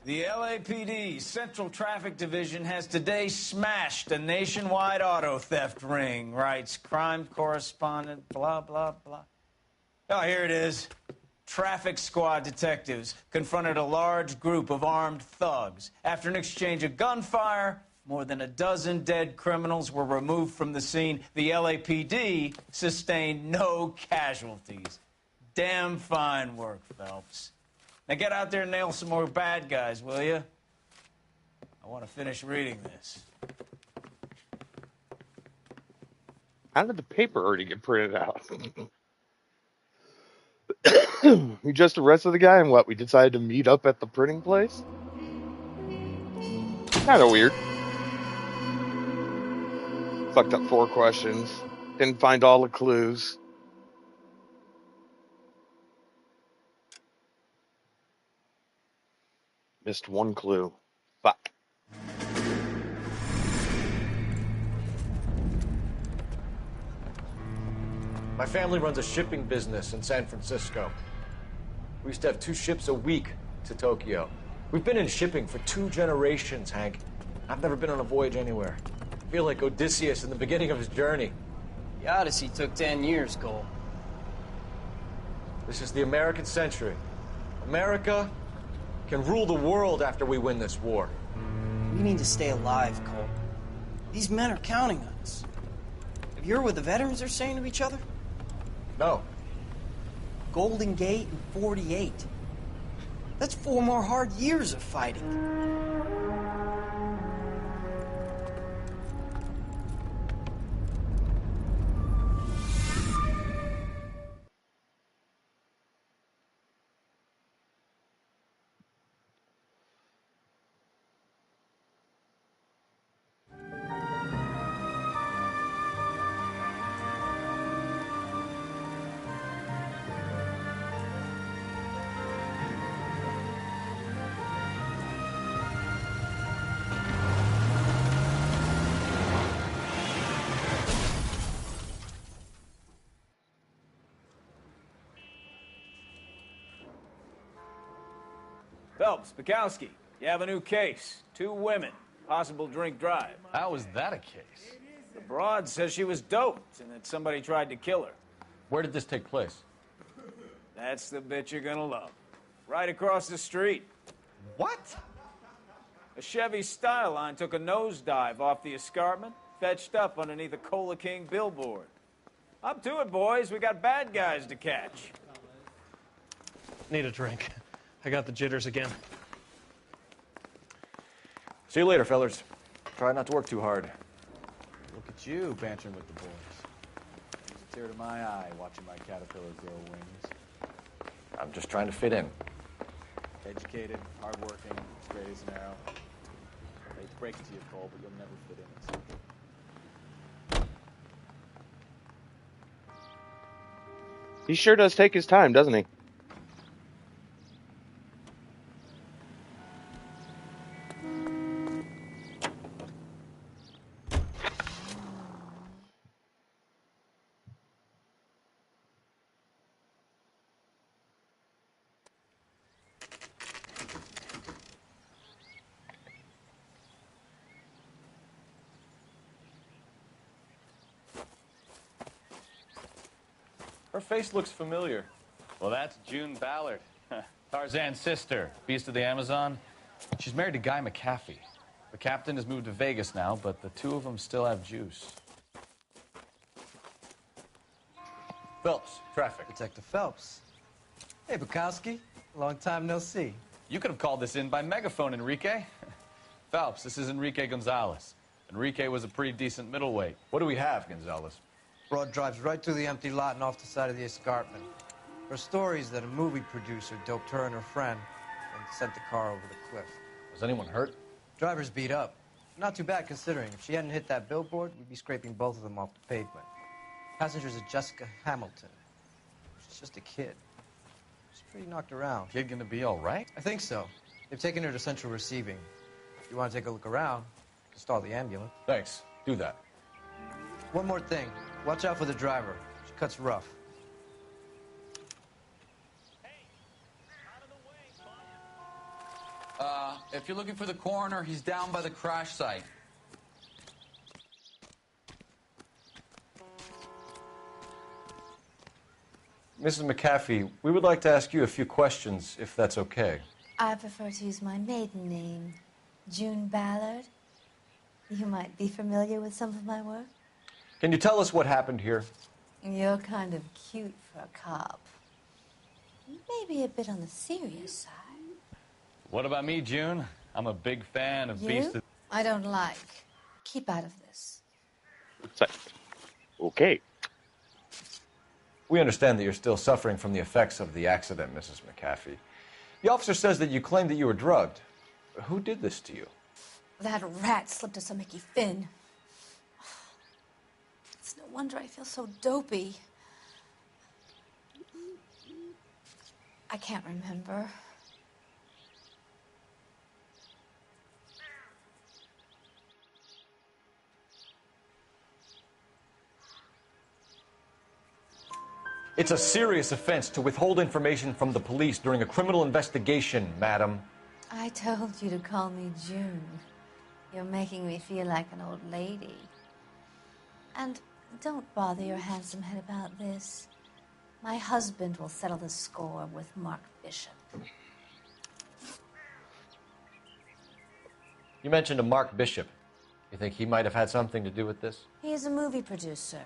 The LAPD Central Traffic Division has today smashed a nationwide auto theft ring, writes crime correspondent, blah, blah, blah. Oh, here it is. Traffic squad detectives confronted a large group of armed thugs. After an exchange of gunfire, more than a dozen dead criminals were removed from the scene. The LAPD sustained no casualties. Damn fine work, Phelps. Now get out there and nail some more bad guys, will you? I want to finish reading this. How did the paper already get printed out? We just arrested the guy, and what? We decided to meet up at the printing place? Kind of weird. Fucked up 4 questions. Didn't find all the clues. Missed 1 clue. Fuck. My family runs a shipping business in San Francisco. We used to have 2 ships a week to Tokyo. We've been in shipping for 2 generations, Hank. I've never been on a voyage anywhere. I feel like Odysseus in the beginning of his journey. The Odyssey took 10 years, Cole. This is the American century. America can rule the world after we win this war. We need to stay alive, Cole. These men are counting on us. Have you heard what the veterans are saying to each other? No. Golden Gate and 48. That's 4 more hard years of fighting. Phelps, Bukowski, you have a new case. 2 women, possible drink drive. How is that a case? The broad says she was doped and that somebody tried to kill her. Where did this take place? That's the bit you're gonna love. Right across the street. What? A Chevy Styline took a nosedive off the escarpment, fetched up underneath a Cola King billboard. Up to it, boys. We got bad guys to catch. Need a drink. I got the jitters again. See you later, fellas. Try not to work too hard. Look at you bantering with the boys. Brings a tear to my eye watching my caterpillar grow wings. I'm just trying to fit in. Educated, hardworking, straight as an arrow. I hate to break it to you, Cole, but you'll never fit in at something. He sure does take his time, doesn't he? Her face looks familiar. Well, that's June Ballard, Tarzan's sister, beast of the Amazon. She's married to Guy McAfee. The captain has moved to Vegas now, but the 2 of them still have juice. Phelps, traffic. Detective Phelps. Hey, Bukowski. Long time no see. You could have called this in by megaphone, Enrique. Phelps, this is Enrique Gonzalez. Enrique was a pretty decent middleweight. What do we have, Gonzalez? Broad drives right through the empty lot and off the side of the escarpment. Her story is that a movie producer doped her and her friend and sent the car over the cliff. Was anyone hurt? Driver's beat up. Not too bad considering. If she hadn't hit that billboard, we'd be scraping both of them off the pavement. Passenger's a Jessica Hamilton. She's just a kid. She's pretty knocked around. Kid gonna be all right? I think so. They've taken her to central receiving. If you want to take a look around, stall the ambulance. Thanks. Do that. One more thing. Watch out for the driver. She cuts rough. If you're looking for the coroner, he's down by the crash site. Mrs. McAfee, we would like to ask you a few questions, if that's okay. I prefer to use my maiden name, June Ballard. You might be familiar with some of my work. Can you tell us what happened here? You're kind of cute for a cop. Maybe a bit on the serious side. What about me, June? I'm a big fan of You? Beast of... I don't like. Keep out of this. Okay. We understand that you're still suffering from the effects of the accident, Mrs. McAfee. The officer says that you claimed that you were drugged. Who did this to you? That rat slipped us a Mickey Finn. It's no wonder I feel so dopey. I can't remember. It's a serious offense to withhold information from the police during a criminal investigation, madam. I told you to call me June. You're making me feel like an old lady. And don't bother your handsome head about this. My husband will settle the score with Mark Bishop. You mentioned a Mark Bishop. You think he might have had something to do with this? He is a movie producer.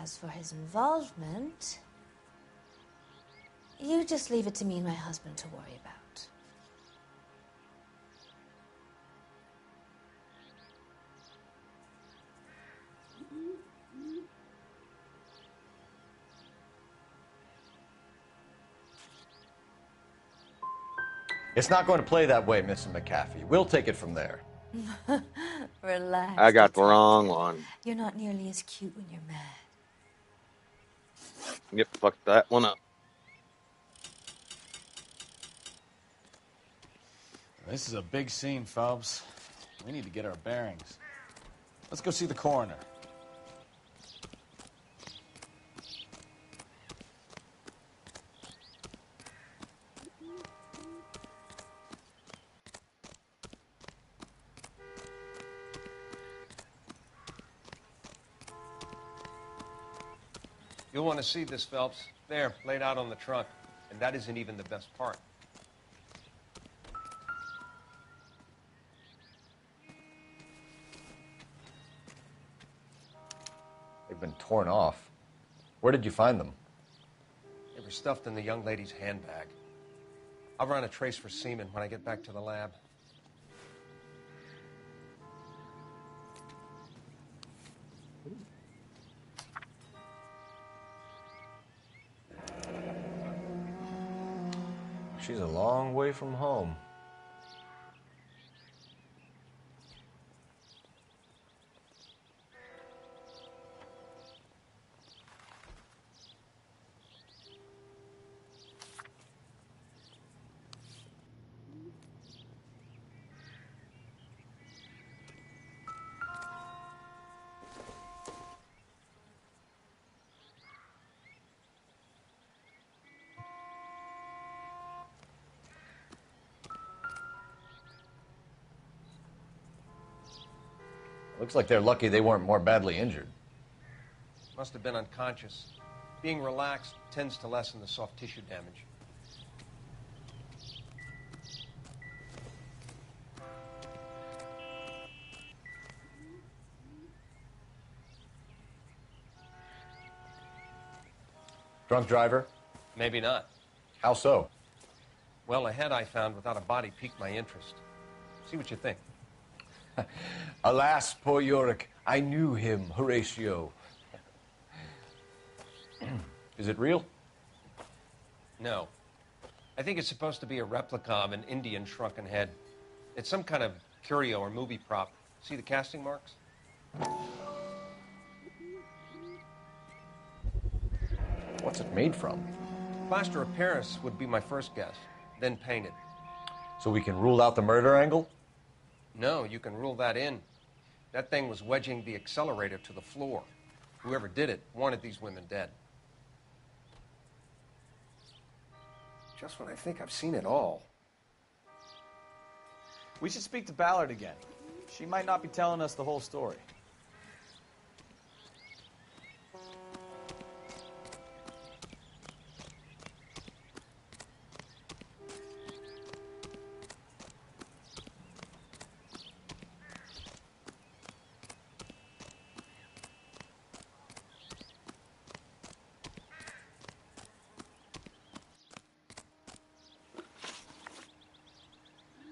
As for his involvement, You just leave it to me and my husband to worry about. It's not going to play that way, Mrs. McAfee. We'll take it from there. Relax. I got the detective. wrong one. You're not nearly as cute when you're mad. Yep, fuck that one up. This is a big scene, Phelps. We need to get our bearings. Let's go see the coroner. You'll want to see this, Phelps. There, laid out on the trunk. And that isn't even the best part. They've been torn off. Where did you find them? They were stuffed in the young lady's handbag. I'll run a trace for semen when I get back to the lab. She's a long way from home. Looks like they're lucky they weren't more badly injured. Must have been unconscious. Being relaxed tends to lessen the soft tissue damage. Drunk driver? Maybe not. How so? Well, a head I found without a body piqued my interest. See what you think. Alas, poor Yorick. I knew him, Horatio. Is it real? No. I think it's supposed to be a replica of an Indian shrunken head. It's some kind of curio or movie prop. See the casting marks? What's it made from? Plaster of Paris would be my first guess, then painted. So we can rule out the murder angle? No, you can rule that in. That thing was wedging the accelerator to the floor. Whoever did it wanted these women dead. Just when I think I've seen it all. We should speak to Ballard again. She might not be telling us the whole story.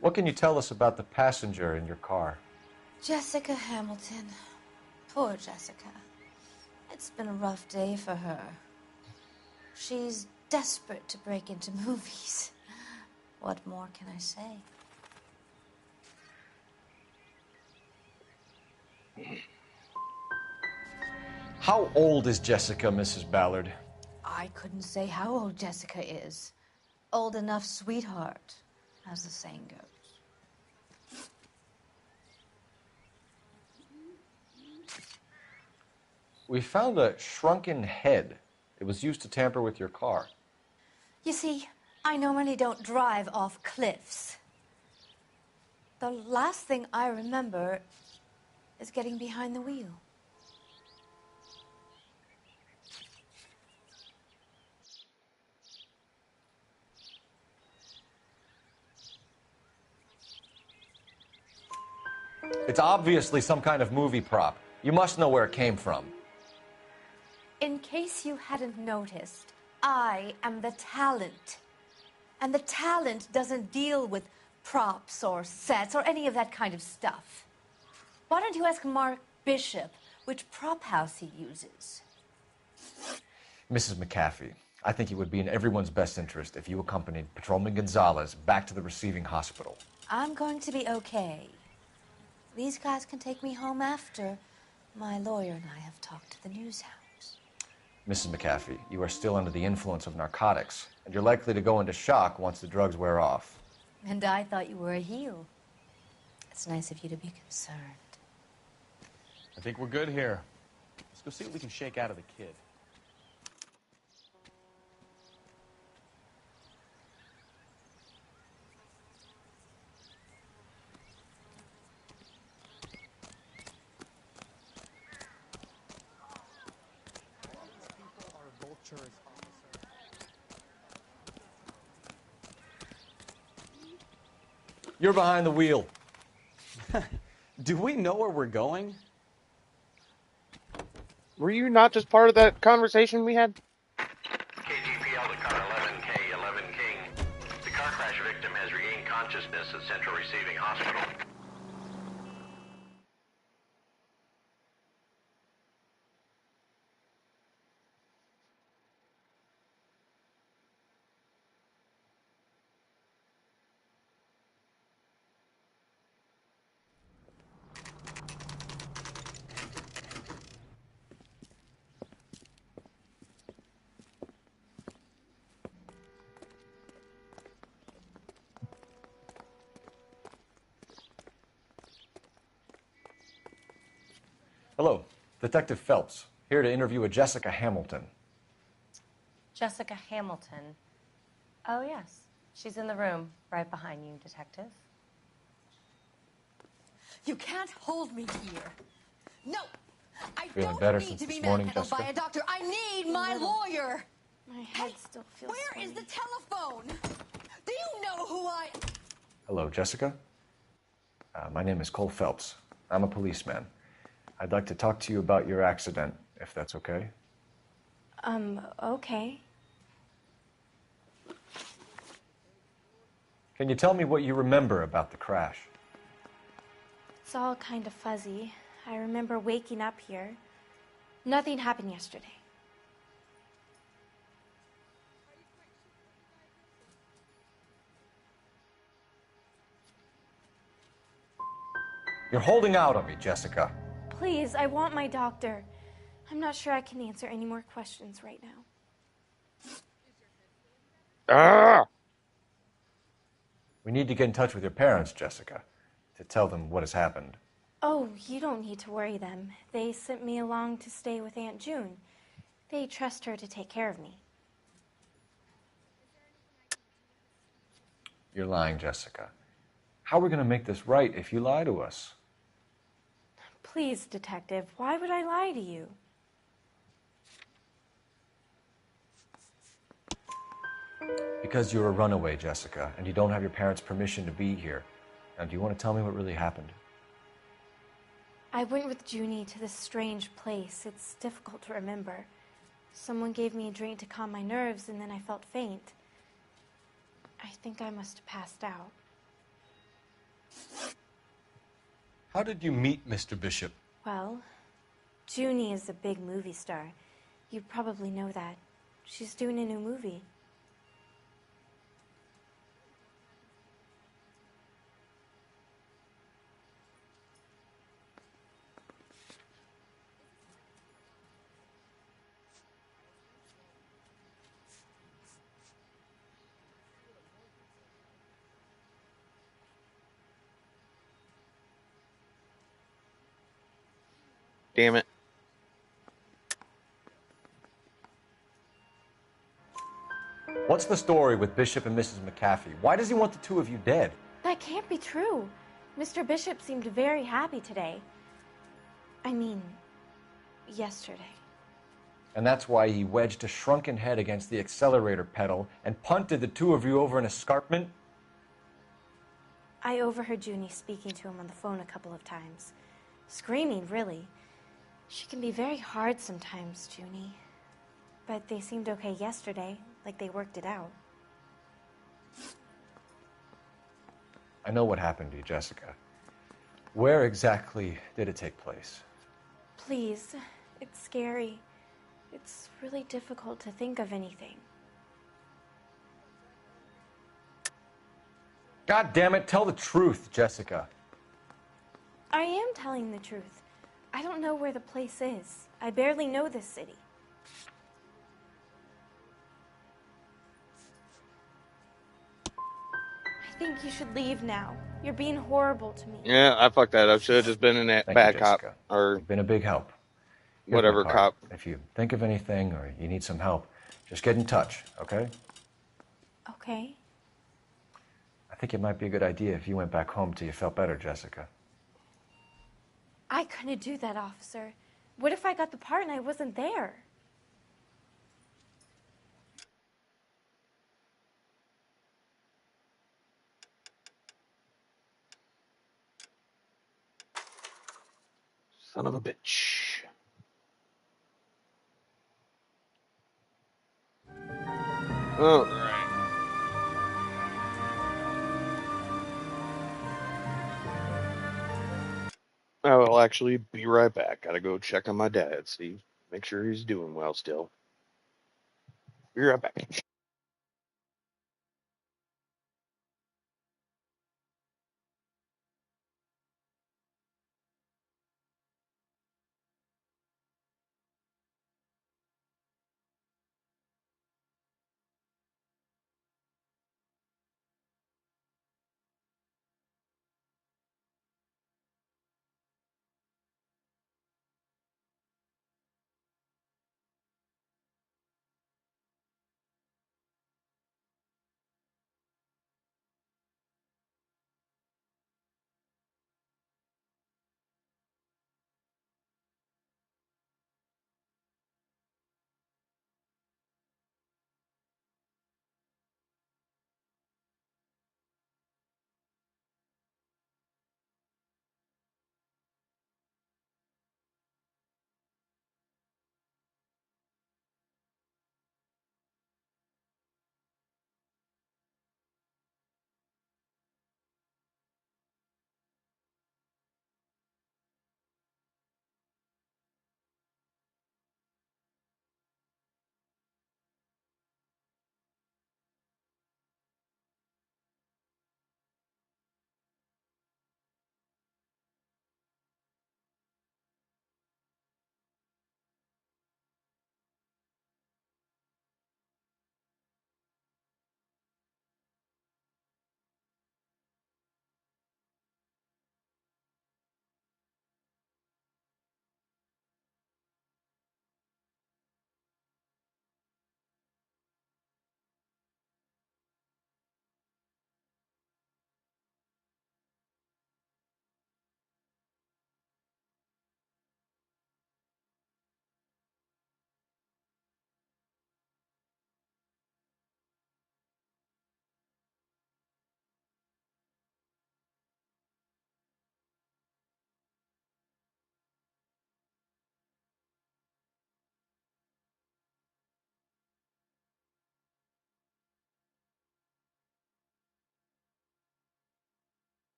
What can you tell us about the passenger in your car? Jessica Hamilton. Poor Jessica. It's been a rough day for her. She's desperate to break into movies. What more can I say? How old is Jessica, Mrs. Ballard? I couldn't say how old Jessica is. Old enough, sweetheart, as the saying goes. We found a shrunken head. It was used to tamper with your car. You see, I normally don't drive off cliffs. The last thing I remember is getting behind the wheel. It's obviously some kind of movie prop. You must know where it came from. In case you hadn't noticed, I am the talent. And the talent doesn't deal with props or sets or any of that kind of stuff. Why don't you ask Mark Bishop which prop house he uses? Mrs. McAfee, I think it would be in everyone's best interest if you accompanied Patrolman Gonzalez back to the receiving hospital. I'm going to be okay. These guys can take me home after. My lawyer and I have talked to the news house. Mrs. McAfee, you are still under the influence of narcotics, and you're likely to go into shock once the drugs wear off. And I thought you were a heel. It's nice of you to be concerned. I think we're good here. Let's go see what we can shake out of the kid. You're behind the wheel. Do we know where we're going? Were you not just part of that conversation we had? KGPL to car 11K, 11 King. The car crash victim has regained consciousness at Central Receiving Hospital. Hello, Detective Phelps, here to interview a Jessica Hamilton. Jessica Hamilton. Oh, yes. She's in the room right behind you, Detective. You can't hold me here. No! I Feeling don't better need since to be this morning, manhandled by Jessica? a doctor. I need my lawyer. My head still feels Where is the telephone? Do you know who I... Hello, Jessica. My name is Cole Phelps. I'm a policeman. I'd like to talk to you about your accident, if that's okay. Okay. Can you tell me what you remember about the crash? It's all kind of fuzzy. I remember waking up here. Nothing happened yesterday. You're holding out on me, Jessica. Please, I want my doctor. I'm not sure I can answer any more questions right now. Ah! We need to get in touch with your parents, Jessica, to tell them what has happened. Oh, you don't need to worry them. They sent me along to stay with Aunt June. They trust her to take care of me. You're lying, Jessica. How are we going to make this right if you lie to us? Please, Detective, why would I lie to you? Because you're a runaway, Jessica, and you don't have your parents' permission to be here. Now, do you want to tell me what really happened? I went with Junie to this strange place. It's difficult to remember. Someone gave me a drink to calm my nerves, and then I felt faint. I think I must have passed out. How did you meet Mr. Bishop? Well, Junie is a big movie star. You probably know that. She's doing a new movie. Damn it. What's the story with Bishop and Mrs. McAfee? Why does he want the two of you dead? That can't be true. Mr. Bishop seemed very happy today. I mean, yesterday. And that's why he wedged a shrunken head against the accelerator pedal and punted the two of you over an escarpment? I overheard Junie speaking to him on the phone a couple of times. Screaming, really. She can be very hard sometimes, Junie. But they seemed okay yesterday, like they worked it out. I know what happened to you, Jessica. Where exactly did it take place? Please, it's scary. It's really difficult to think of anything. God damn it, tell the truth, Jessica. I am telling the truth. I don't know where the place is. I barely know this city. I think you should leave now. You're being horrible to me. Yeah, I fucked that up. Should have just been in that Thank bad you, cop Jessica. or You've been a big help. Here's whatever my card. cop. If you think of anything or you need some help, just get in touch, okay? Okay. I think it might be a good idea if you went back home till you felt better, Jessica. I couldn't do that, officer. What if I got the part and I wasn't there? Son of a bitch. All right. I will actually be right back. Gotta go check on my dad, see, make sure he's doing well still. Be right back.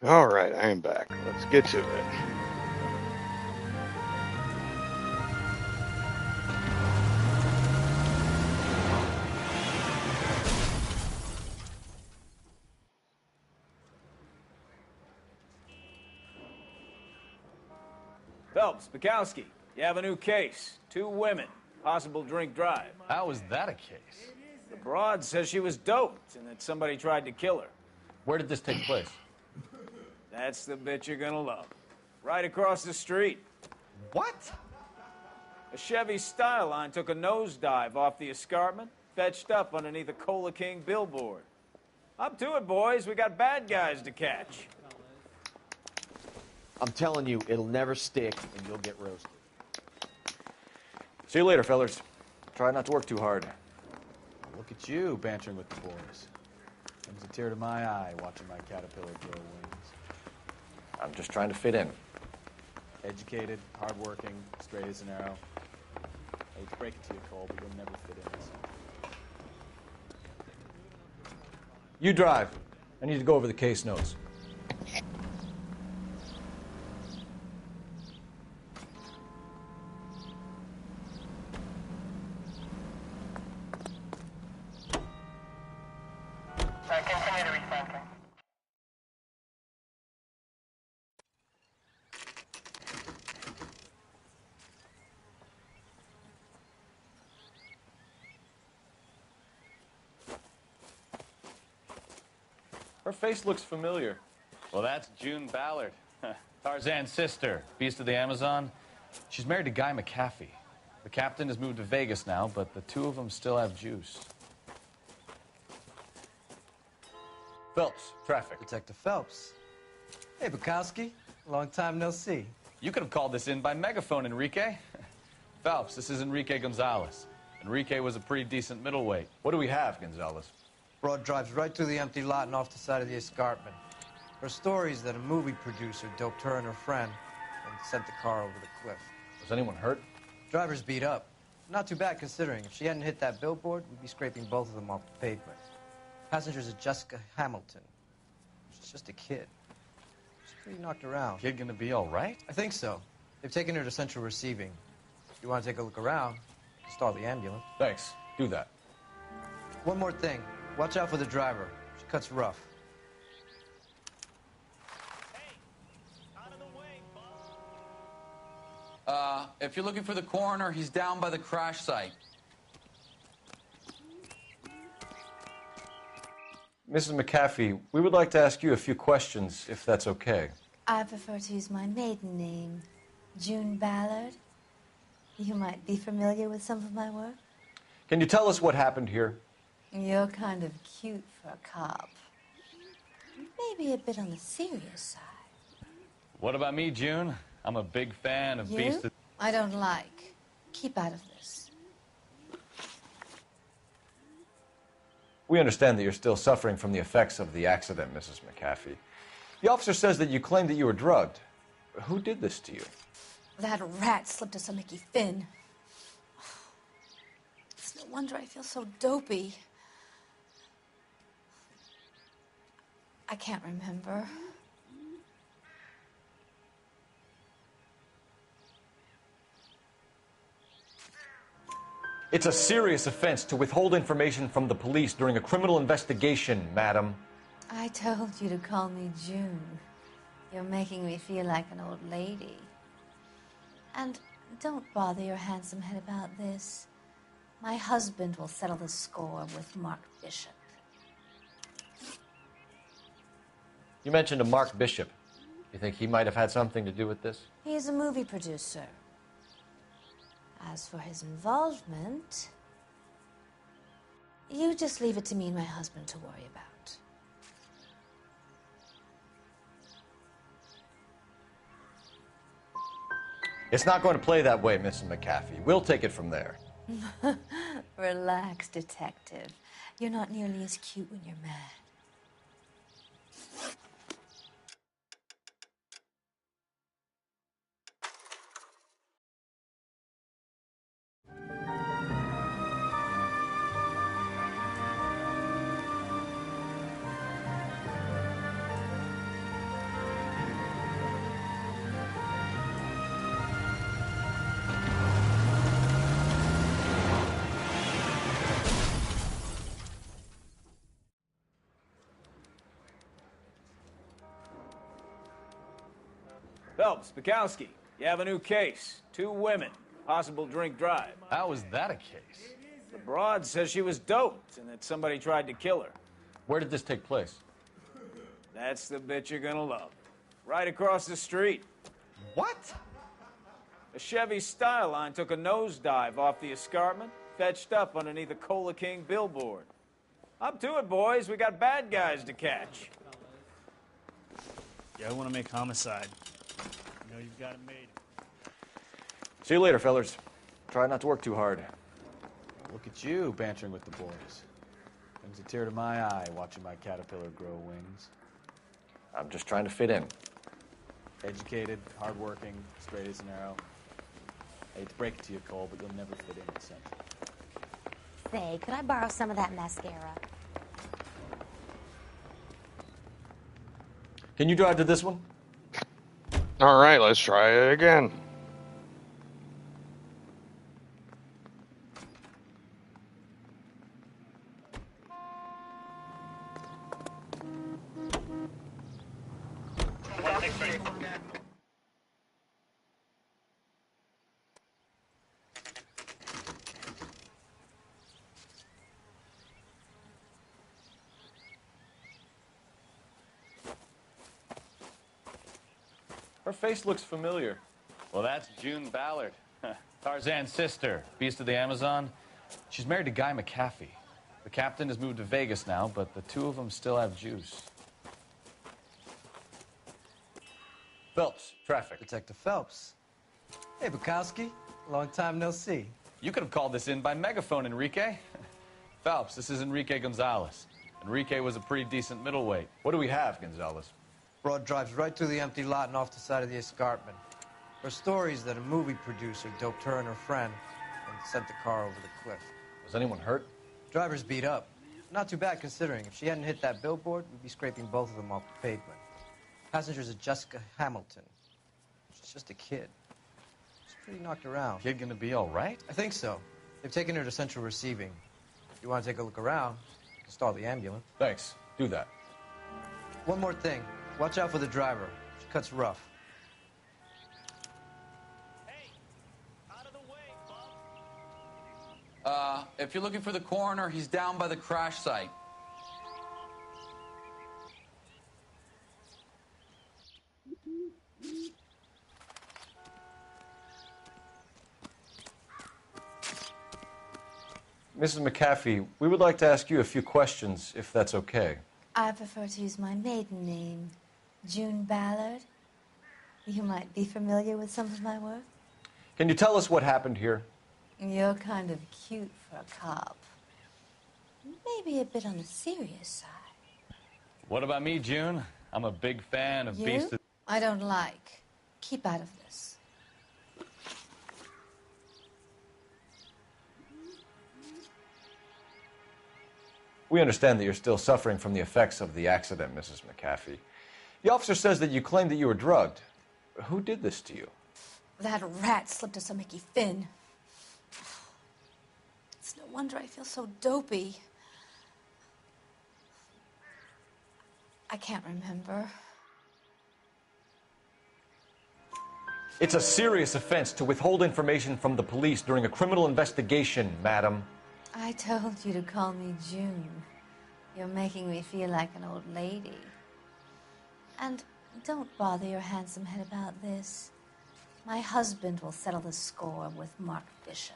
All right, I am back. Let's get to it. Phelps, Bukowski, you have a new case. 2 women, possible drink drive. How was that a case? The broad says she was doped and that somebody tried to kill her. Where did this take place? That's the bit you're gonna love. Right across the street. What? A Chevy Styline took a nosedive off the escarpment, fetched up underneath a Cola King billboard. Up to it, boys. We got bad guys to catch. I'm telling you, it'll never stick, and you'll get roasted. See you later, fellers. Try not to work too hard. Look at you bantering with the boys. Comes a tear to my eye watching my caterpillar grow wings. I'm just trying to fit in. Educated, hardworking, straight as an arrow. I hate to break it to you, Cole, but you'll never fit in this. You drive. I need to go over the case notes. Continue to recenter. Her face looks familiar. Well, that's June Ballard, Tarzan's sister, beast of the Amazon. She's married to Guy McAfee. The captain has moved to Vegas now, but the 2 of them still have juice. Phelps, traffic. Detective Phelps. Hey, Bukowski. Long time no see. You could have called this in by megaphone, Enrique. Phelps, this is Enrique Gonzalez. Enrique was a pretty decent middleweight. What do we have, Gonzalez? Broad drives right through the empty lot and off the side of the escarpment. Her story is that a movie producer doped her and her friend and sent the car over the cliff. Was anyone hurt? Driver's beat up. Not too bad considering. If she hadn't hit that billboard, we'd be scraping both of them off the pavement. Passenger's a Jessica Hamilton. She's just a kid. She's pretty knocked around. Kid gonna be all right? I think so. They've taken her to central receiving. If you want to take a look around, stall the ambulance. Thanks. Do that. One more thing. Watch out for the driver. She cuts rough. If you're looking for the coroner, he's down by the crash site. Mrs. McAfee, we would like to ask you a few questions, if that's okay. I prefer to use my maiden name, June Ballard. You might be familiar with some of my work. Can you tell us what happened here? You're kind of cute for a cop. Maybe a bit on the serious side. What about me, June? I'm a big fan of Beast of... I don't like. Keep out of this. We understand that you're still suffering from the effects of the accident, Mrs. McAfee. The officer says that you claimed that you were drugged. Who did this to you? That rat slipped us a Mickey Finn. It's no wonder I feel so dopey. I can't remember. It's a serious offense to withhold information from the police during a criminal investigation, madam. I told you to call me June. You're making me feel like an old lady. And don't bother your handsome head about this. My husband will settle the score with Mark Bishop. You mentioned a Mark Bishop. You think he might have had something to do with this? He's a movie producer. As for his involvement, you just leave it to me and my husband to worry about. It's not going to play that way, Mrs. McAfee. We'll take it from there. Relax, detective. You're not nearly as cute when you're mad. Phelps, Bukowski, you have a new case. 2 women, possible drink drive. How was that a case? The broad says she was doped and that somebody tried to kill her. Where did this take place? That's the bit you're gonna love. Right across the street. What? A Chevy Styline took a nosedive off the escarpment, fetched up underneath a Cola King billboard. Up to it, boys. We got bad guys to catch. Yeah, I want to make homicide. You know you've got it made. See you later, fellers. Try not to work too hard. Look at you bantering with the boys. Brings a tear to my eye watching my caterpillar grow wings. I'm just trying to fit in. Educated, hardworking, straight as an arrow. I hate to break it to you, Cole, but you'll never fit in at Central. Say, could I borrow some of that mascara? Can you drive to this one? All right, let's try it again. Her face looks familiar. Well, that's June Ballard, Tarzan's sister, beast of the Amazon. She's married to Guy McAfee. The captain has moved to Vegas now, but the 2 of them still have juice. Phelps, traffic. Detective Phelps. Hey, Bukowski. Long time no see. You could have called this in by megaphone, Enrique. Phelps, this is Enrique Gonzalez. Enrique was a pretty decent middleweight. What do we have, Gonzalez? Broad drives right through the empty lot and off the side of the escarpment. Her story is that a movie producer doped her and her friend and sent the car over the cliff. Was anyone hurt? Driver's beat up. Not too bad considering. If she hadn't hit that billboard, we'd be scraping both of them off the pavement. Passenger's a Jessica Hamilton. She's just a kid. She's pretty knocked around. Kid gonna be all right? I think so. They've taken her to central receiving. If you want to take a look around, stall the ambulance. Thanks. Do that. One more thing. Watch out for the driver. She cuts rough. If you're looking for the coroner, he's down by the crash site. Mrs. McAfee, we would like to ask you a few questions, if that's okay. I prefer to use my maiden name, June Ballard. You might be familiar with some of my work. Can you tell us what happened here? You're kind of cute for a cop. Maybe a bit on the serious side. What about me, June? I'm a big fan of You? Beast of... I don't like. Keep out of this. We understand that you're still suffering from the effects of the accident, Mrs. McAfee. The officer says that you claimed that you were drugged. Who did this to you? That rat slipped us a Mickey Finn. It's no wonder I feel so dopey. I can't remember. It's a serious offense to withhold information from the police during a criminal investigation, madam. I told you to call me June. You're making me feel like an old lady. And don't bother your handsome head about this. My husband will settle the score with Mark Bishop.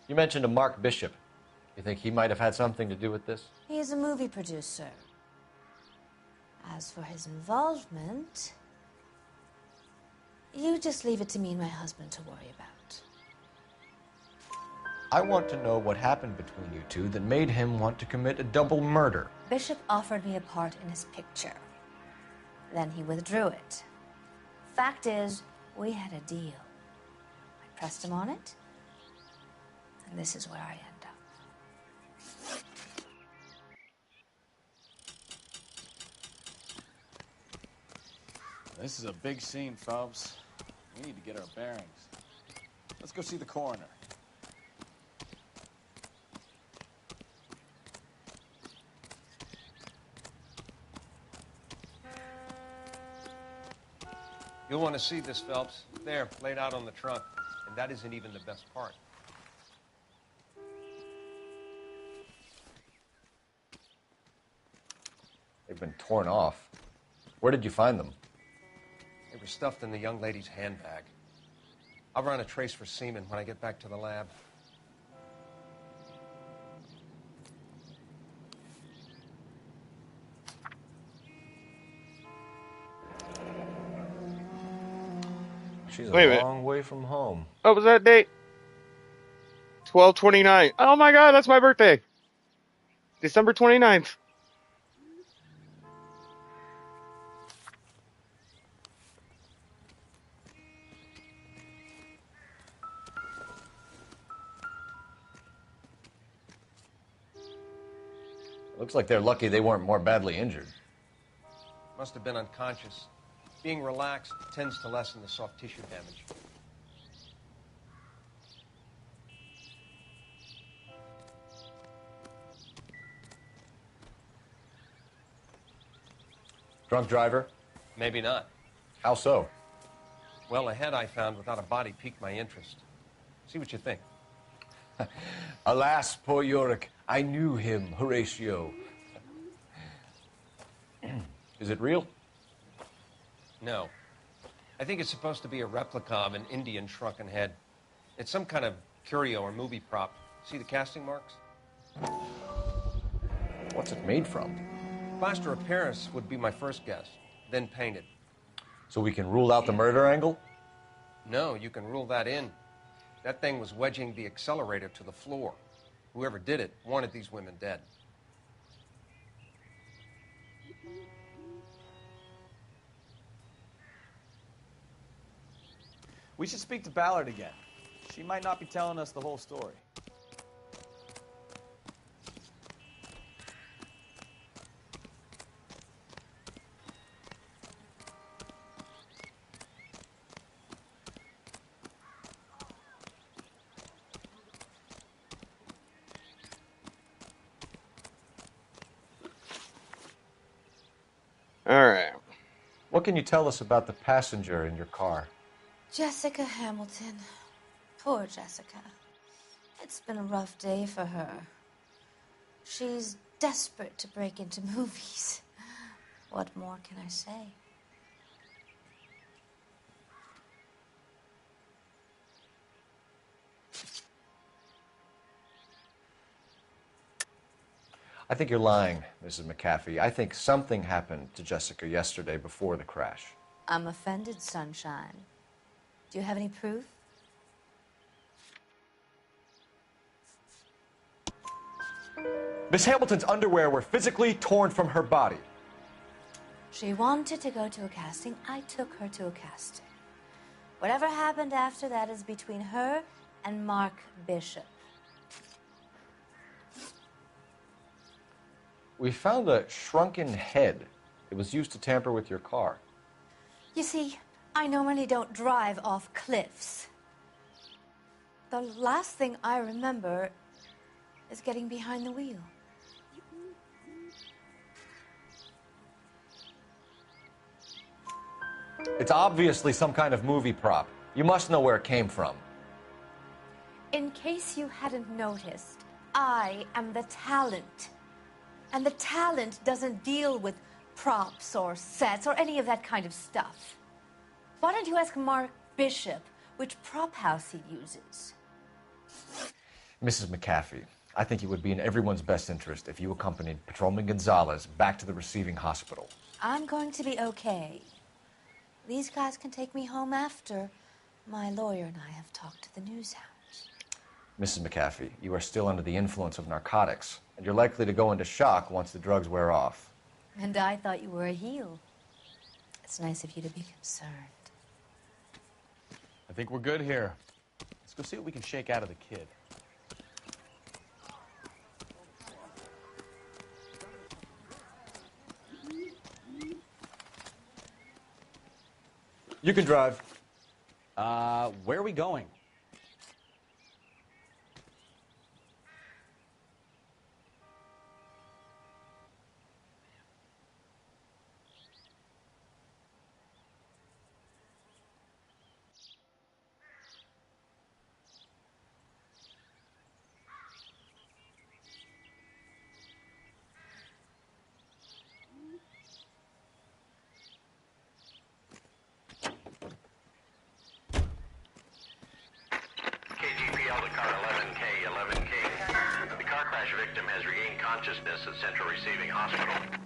You mentioned a Mark Bishop. You think he might have had something to do with this? He is a movie producer. As for his involvement, you just leave it to me and my husband to worry about. I want to know what happened between you two that made him want to commit a double murder. Bishop offered me a part in his picture. Then he withdrew it. Fact is, we had a deal. I pressed him on it, and this is where I end up. This is a big scene, Phelps. We need to get our bearings. Let's go see the coroner. You'll want to see this, Phelps. There, laid out on the trunk. And that isn't even the best part. They've been torn off. Where did you find them? They were stuffed in the young lady's handbag. I'll run a trace for semen when I get back to the lab. She's a Wait a minute. long way from home. What was that date? 12/29. Oh my God, that's my birthday. December 29th. Looks like they're lucky they weren't more badly injured. Must have been unconscious. Being relaxed tends to lessen the soft tissue damage. Drunk driver? Maybe not. How so? Well, a head I found without a body piqued my interest. See what you think. Alas, poor Yorick. I knew him, Horatio. Is it real? No. I think it's supposed to be a replica of an Indian shrunken head. It's some kind of curio or movie prop. See the casting marks? What's it made from? Plaster of Paris would be my first guess, then painted. So we can rule out the murder angle? No, you can rule that in. That thing was wedging the accelerator to the floor. Whoever did it wanted these women dead. We should speak to Ballard again. She might not be telling us the whole story. All right. What can you tell us about the passenger in your car? Jessica Hamilton. Poor Jessica. It's been a rough day for her. She's desperate to break into movies. What more can I say? I think you're lying, Mrs. McAfee. I think something happened to Jessica yesterday before the crash. I'm offended, Sunshine. Do you have any proof? Miss Hamilton's underwear were physically torn from her body. She wanted to go to a casting. I took her to a casting. Whatever happened after that is between her and Mark Bishop. We found a shrunken head. It was used to tamper with your car. You see, I normally don't drive off cliffs. The last thing I remember is getting behind the wheel. It's obviously some kind of movie prop. You must know where it came from. In case you hadn't noticed, I am the talent. And the talent doesn't deal with props or sets or any of that kind of stuff. Why don't you ask Mark Bishop which prop house he uses? Mrs. McAfee, I think it would be in everyone's best interest if you accompanied Patrolman Gonzalez back to the receiving hospital. I'm going to be okay. These guys can take me home after. My lawyer and I have talked to the news house. Mrs. McAfee, you are still under the influence of narcotics, and you're likely to go into shock once the drugs wear off. And I thought you were a heel. It's nice of you to be concerned. I think we're good here. Let's go see what we can shake out of the kid. You can drive. Where are we going? consciousness at Central Receiving Hospital.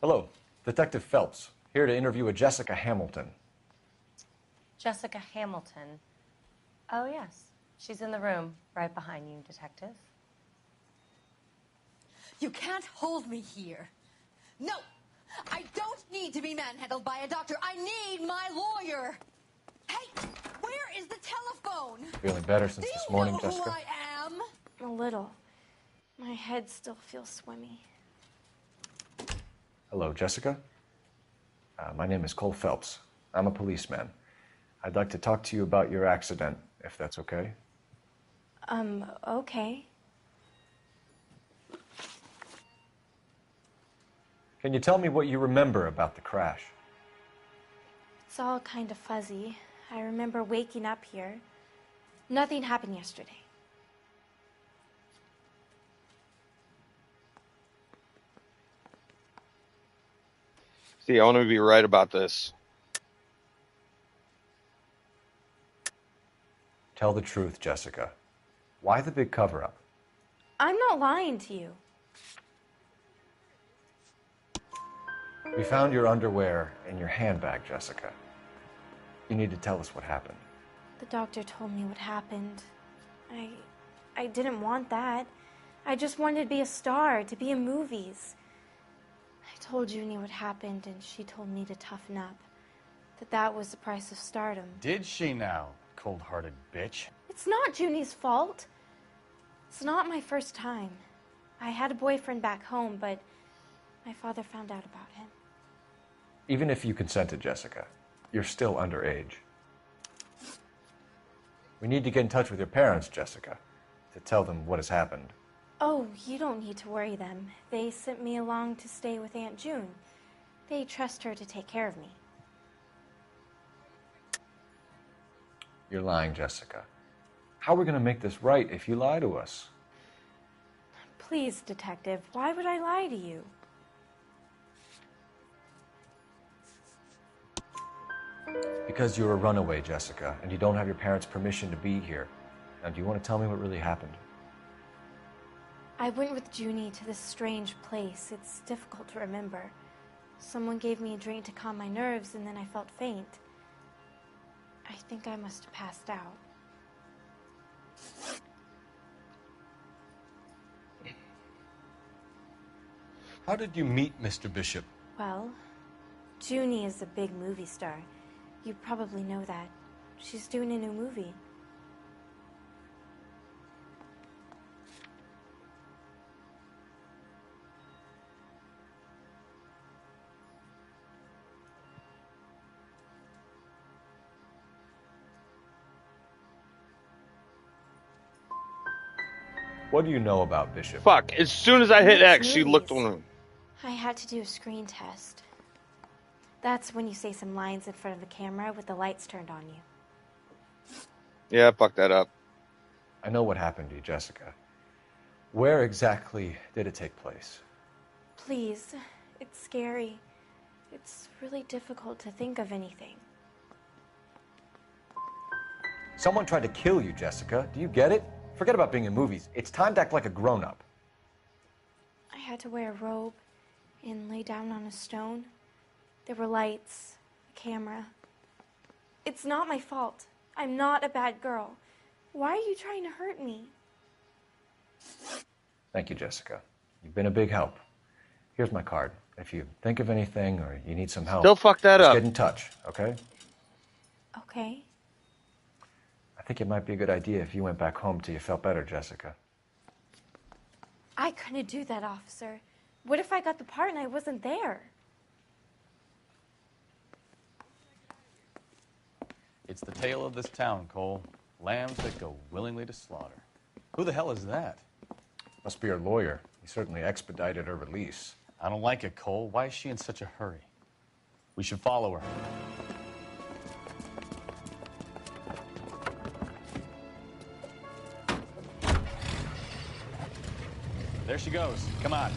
Hello, Detective Phelps, here to interview a Jessica Hamilton. Jessica Hamilton. Oh, yes. She's in the room right behind you, Detective. You can't hold me here. No! I don't need to be manhandled by a doctor. I need my lawyer. Hey, where is the telephone? Feeling better since this morning, Do you know Jessica? who I am? A little. My head still feels swimmy. Hello, Jessica. My name is Cole Phelps. I'm a policeman. I'd like to talk to you about your accident, if that's okay. Okay. Can you tell me what you remember about the crash? It's all kind of fuzzy. I remember waking up here. Nothing happened yesterday. See, I want to be right about this. Tell the truth, Jessica. Why the big cover-up? I'm not lying to you. We found your underwear in your handbag, Jessica. You need to tell us what happened. The doctor told me what happened. I didn't want that. I just wanted to be a star, to be in movies. I told Junie what happened, and she told me to toughen up. That was the price of stardom. Did she now, cold-hearted bitch? It's not Junie's fault. It's not my first time. I had a boyfriend back home, but my father found out about him. Even if you consented, Jessica, you're still underage. We need to get in touch with your parents, Jessica, to tell them what has happened. Oh, you don't need to worry them. They sent me along to stay with Aunt June. They trust her to take care of me. You're lying, Jessica. How are we going to make this right if you lie to us? Please, Detective, why would I lie to you? Because you're a runaway, Jessica, and you don't have your parents' permission to be here. Now, do you want to tell me what really happened? I went with Junie to this strange place. It's difficult to remember. Someone gave me a drink to calm my nerves, and then I felt faint. I think I must have passed out. How did you meet Mr. Bishop? Well, Junie is a big movie star. You probably know that. She's doing a new movie. What do you know about Bishop? Fuck, as soon as I hit X, she looked on him. I had to do a screen test. That's when you say some lines in front of a camera with the lights turned on you. Yeah, fuck that up. I know what happened to you, Jessica. Where exactly did it take place? Please, it's scary. It's really difficult to think of anything. Someone tried to kill you, Jessica. Do you get it? Forget about being in movies. It's time to act like a grown-up. I had to wear a robe and lay down on a stone. There were lights, a camera. It's not my fault. I'm not a bad girl. Why are you trying to hurt me? Thank you, Jessica. You've been a big help. Here's my card. If you think of anything or you need some help, Still fuck that just up. get in touch, okay? Okay. I think it might be a good idea if you went back home till you felt better, Jessica. I couldn't do that, officer. What if I got the part and I wasn't there? It's the tale of this town, Cole. Lambs that go willingly to slaughter. Who the hell is that? Must be her lawyer. He certainly expedited her release. I don't like it, Cole. Why is she in such a hurry? We should follow her. There she goes. Come on.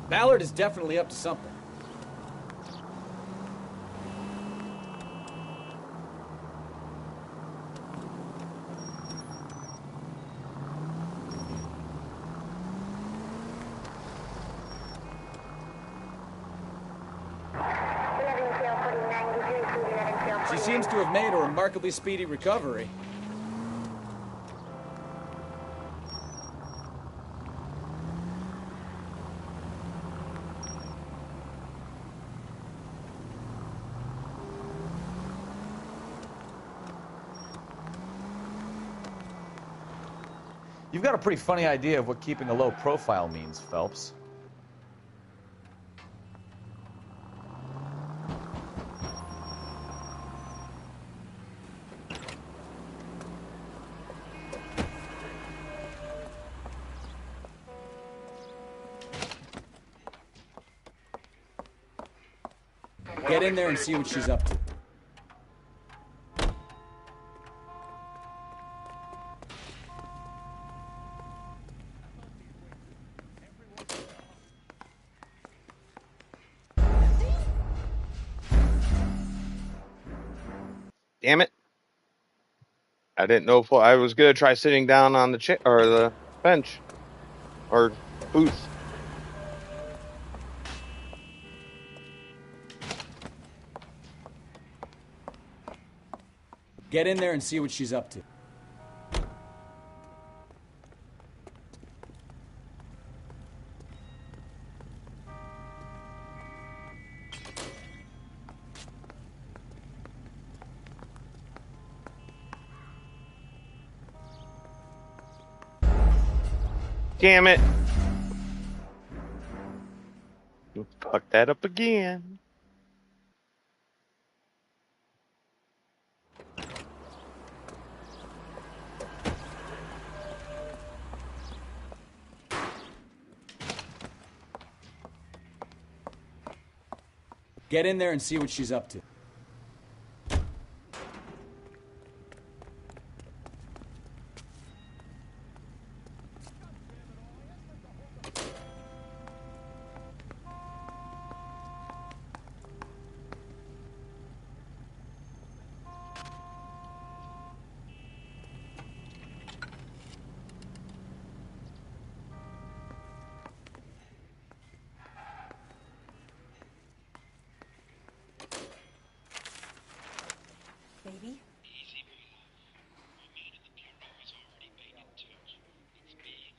Ballard is definitely up to something. She seems to have made a remarkably speedy recovery. You've got a pretty funny idea of what keeping a low profile means, Phelps. Get in there and see what she's up to. Damn it. I didn't know if I was going to try sitting down on the chair or the bench or booth. Get in there and see what she's up to. Damn it. You fucked that up again. Get in there and see what she's up to. Baby?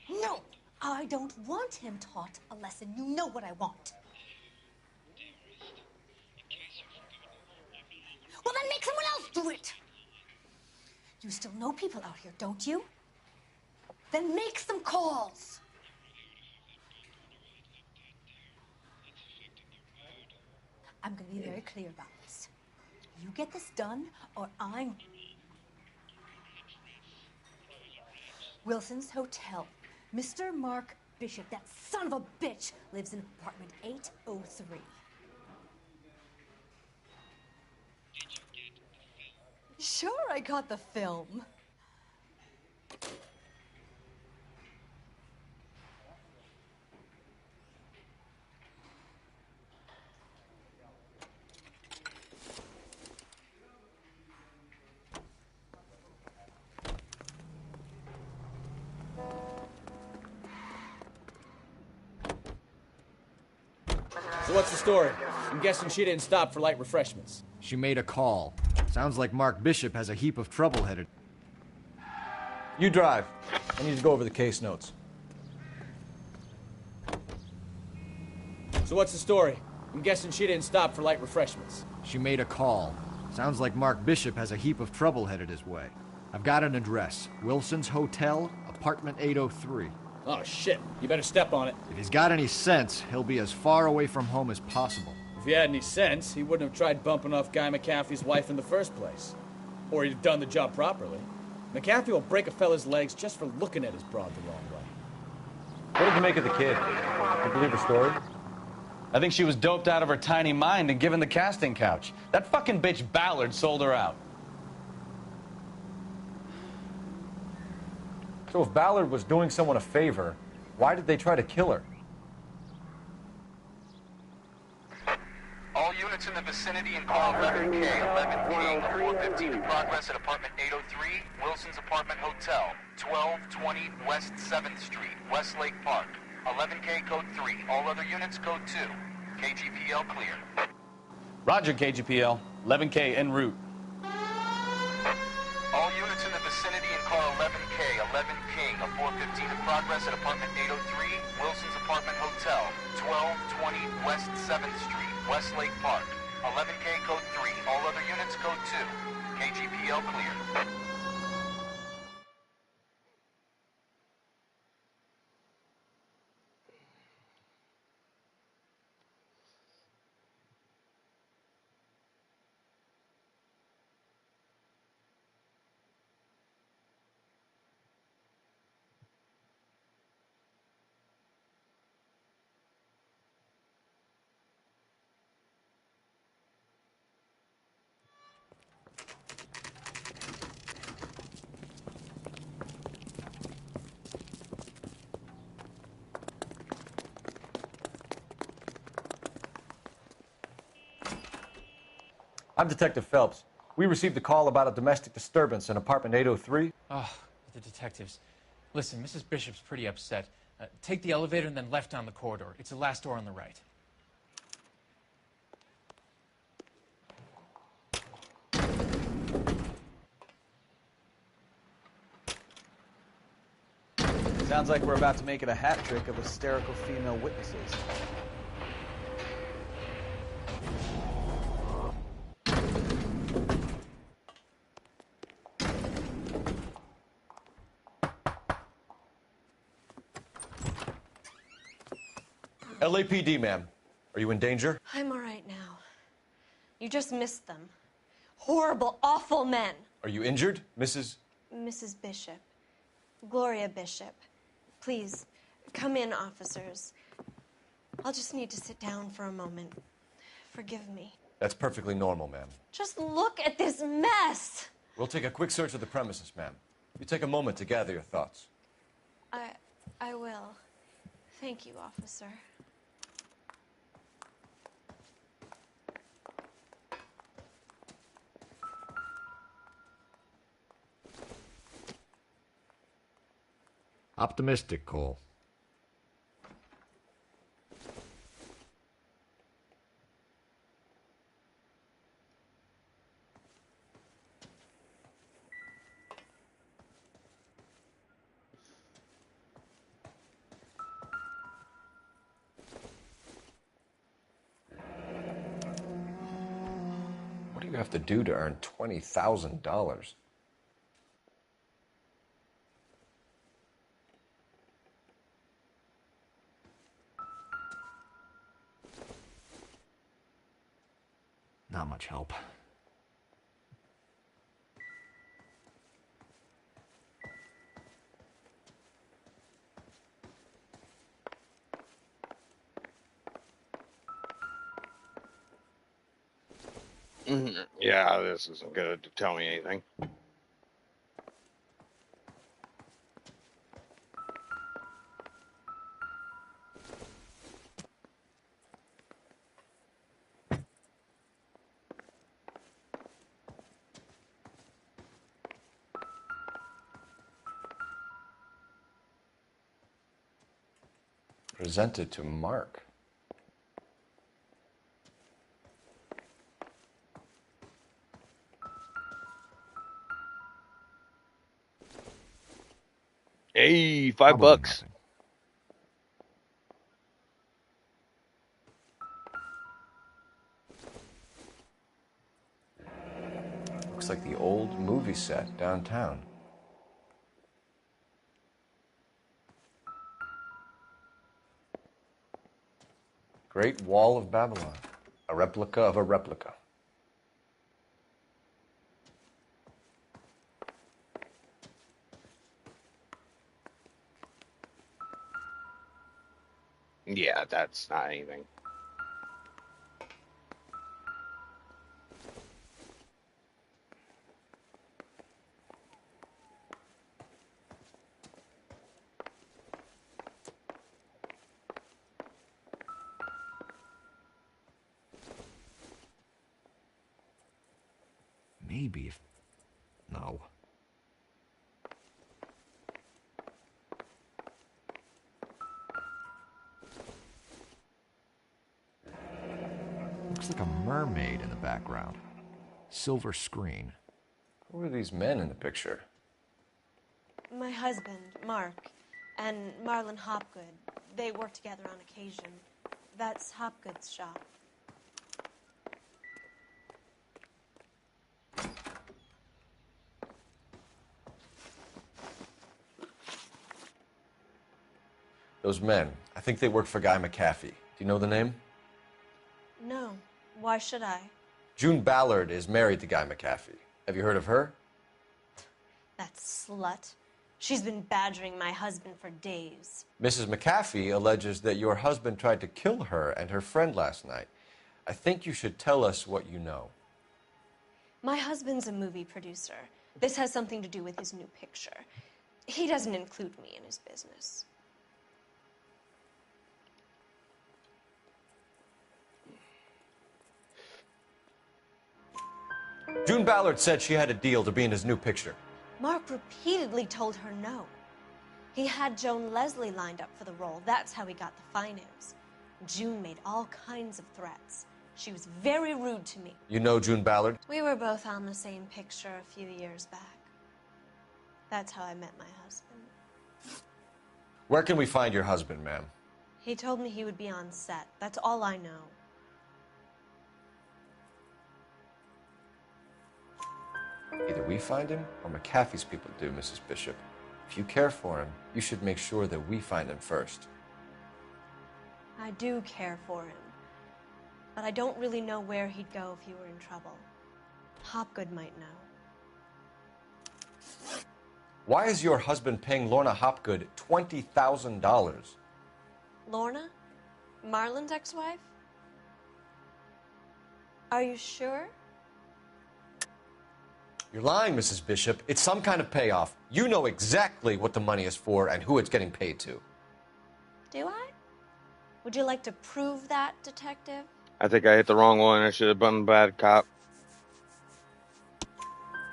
No! I don't want him taught a lesson. You know what I want. Well, then make someone else do it! You still know people out here, don't you? Then make some calls! I'm gonna be very clear about this. You get this done, or I'm... Wilson's Hotel. Mr. Mark Bishop, that son of a bitch, lives in apartment 803. Sure, I got the film. So what's the story? I'm guessing she didn't stop for light refreshments. She made a call. Sounds like Mark Bishop has a heap of trouble headed. You drive. I need to go over the case notes. So what's the story? I'm guessing she didn't stop for light refreshments. She made a call. Sounds like Mark Bishop has a heap of trouble headed his way. I've got an address. Wilson's Hotel, apartment 803. Oh, shit. You better step on it. If he's got any sense, he'll be as far away from home as possible. If he had any sense, he wouldn't have tried bumping off Guy McAfee's wife in the first place. Or he'd have done the job properly. McAfee will break a fella's legs just for looking at his broad the wrong way. What did you make of the kid? You believe her story? I think she was doped out of her tiny mind and given the casting couch. That fucking bitch Ballard sold her out. So if Ballard was doing someone a favor, why did they try to kill her? All units in the vicinity in call 11K, 11 King, 415 in progress at apartment 803, Wilson's Apartment Hotel, 1220 West 7th Street, Westlake Park. 11K code 3. All other units code 2. KGPL clear. Roger, KGPL. 11K en route. All units in the vicinity in car 11K, 11 King, a 415 in progress at apartment 803, Wilson's Apartment Hotel, 1220 West 7th Street, Westlake Park. 11K code 3. All other units code 2. KGPL clear. I'm Detective Phelps. We received a call about a domestic disturbance in apartment 803. Oh, the detectives. Listen, Mrs. Bishop's pretty upset. Take the elevator and then left down the corridor. It's the last door on the right. Sounds like we're about to make it a hat trick of hysterical female witnesses. LAPD, ma'am. Are you in danger? I'm all right now. You just missed them. Horrible, awful men. Are you injured, Mrs.? Mrs. Bishop. Gloria Bishop. Please, come in, officers. I'll just need to sit down for a moment. Forgive me. That's perfectly normal, ma'am. Just look at this mess. We'll take a quick search of the premises, ma'am. You take a moment to gather your thoughts. I will. Thank you, officer. Optimistic, Cole. What do you have to do to earn $20,000? Not much help. Yeah, this isn't going to tell me anything. Presented to Mark. Hey, $5. looks like the old movie set downtown. Great Wall of Babylon. A replica of a replica. Yeah, that's not anything. Maybe if... No. Looks like a mermaid in the background. Silver screen. Who are these men in the picture? My husband, Mark, and Marlon Hopgood. They work together on occasion. That's Hopgood's shop. Those men, I think they work for Guy McAfee. Do you know the name? No. Why should I? June Ballard is married to Guy McAfee. Have you heard of her? That slut. She's been badgering my husband for days. Mrs. McAfee alleges that your husband tried to kill her and her friend last night. I think you should tell us what you know. My husband's a movie producer. This has something to do with his new picture. He doesn't include me in his business. June Ballard said she had a deal to be in his new picture. Mark repeatedly told her no. He had Joan Leslie lined up for the role. That's how he got the finance. June made all kinds of threats. She was very rude to me. You know June Ballard? We were both on the same picture a few years back. That's how I met my husband. Where can we find your husband, ma'am? He told me he would be on set. That's all I know. Either we find him or McAfee's people do, Mrs. Bishop. If you care for him, you should make sure that we find him first. I do care for him. But I don't really know where he'd go if he were in trouble. Hopgood might know. Why is your husband paying Lorna Hopgood $20,000? Lorna? Marlon's ex-wife? Are you sure? You're lying, Mrs. Bishop. It's some kind of payoff. You know exactly what the money is for and who it's getting paid to. Do I? Would you like to prove that, detective? I think I hit the wrong one. I should have been a bad cop.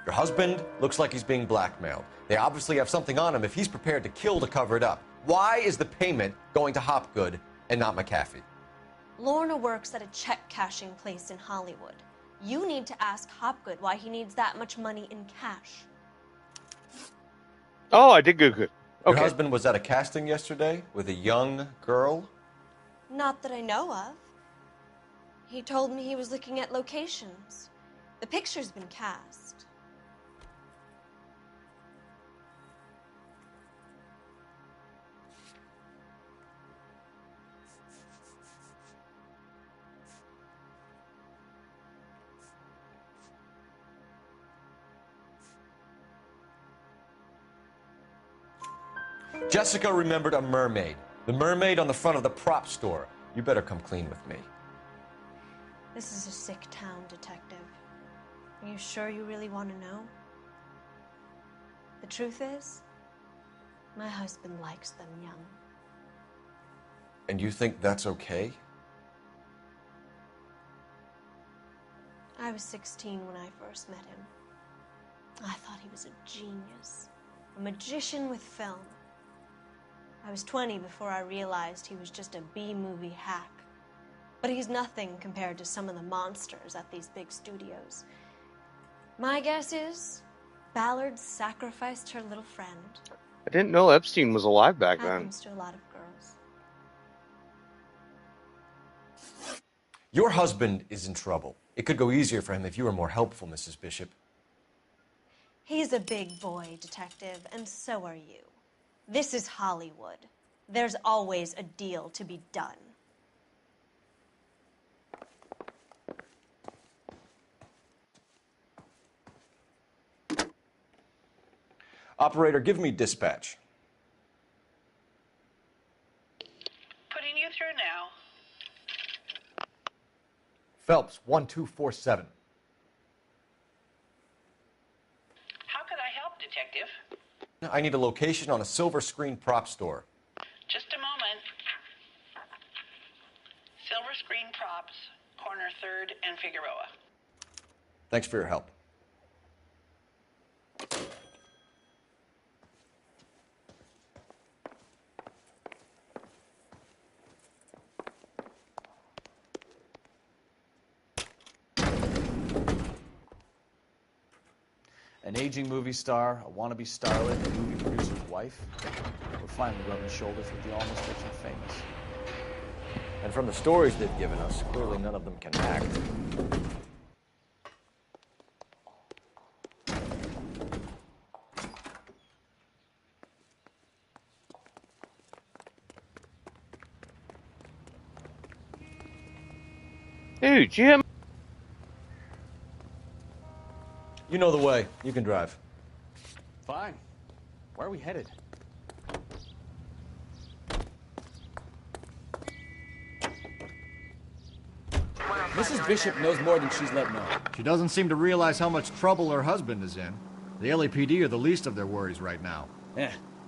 Your husband looks like he's being blackmailed. They obviously have something on him if he's prepared to kill to cover it up. Why is the payment going to Hopgood and not McAfee? Lorna works at a check-cashing place in Hollywood. You need to ask Hopgood why he needs that much money in cash. Oh, I did good. Your husband was at a casting yesterday with a young girl? Not that I know of. He told me he was looking at locations. The picture's been cast. Jessica remembered a mermaid. The mermaid on the front of the prop store. You better come clean with me. This is a sick town, detective. Are you sure you really want to know? The truth is, my husband likes them young. And you think that's okay? I was 16 when I first met him. I thought he was a genius, a magician with film. I was 20 before I realized he was just a B-movie hack. But he's nothing compared to some of the monsters at these big studios. My guess is Ballard sacrificed her little friend. I didn't know Epstein was alive back then. Happens to a lot of girls. Your husband is in trouble. It could go easier for him if you were more helpful, Mrs. Bishop. He's a big boy, Detective, and so are you. This is Hollywood. There's always a deal to be done. Operator, give me dispatch. Putting you through now. Phelps, 1247. How could I help, Detective? I need a location on a silver screen prop store. Just a moment. Silver Screen Props, corner 3rd and Figueroa. Thanks for your help. An aging movie star, a wannabe starlet, a movie producer's wife. We're finally rubbing shoulders with the almost rich and famous. And from the stories they've given us, clearly none of them can act. Dude, Jim. You know the way. You can drive. Fine. Where are we headed? Mrs. Bishop knows more than she's let know. She doesn't seem to realize how much trouble her husband is in. The LAPD are the least of their worries right now.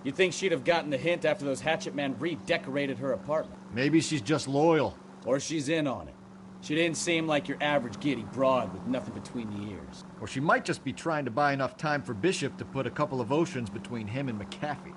You'd think she'd have gotten the hint after those hatchet men redecorated her apartment. Maybe she's just loyal. Or she's in on it. She didn't seem like your average giddy broad with nothing between the ears. Or she might just be trying to buy enough time for Bishop to put a couple of oceans between him and McAfee.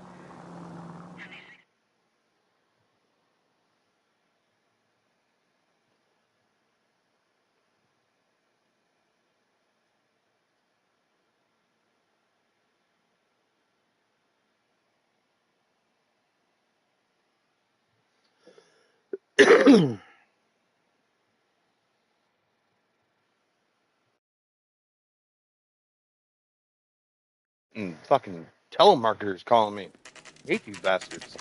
Fucking telemarketers calling me. Hate you bastards.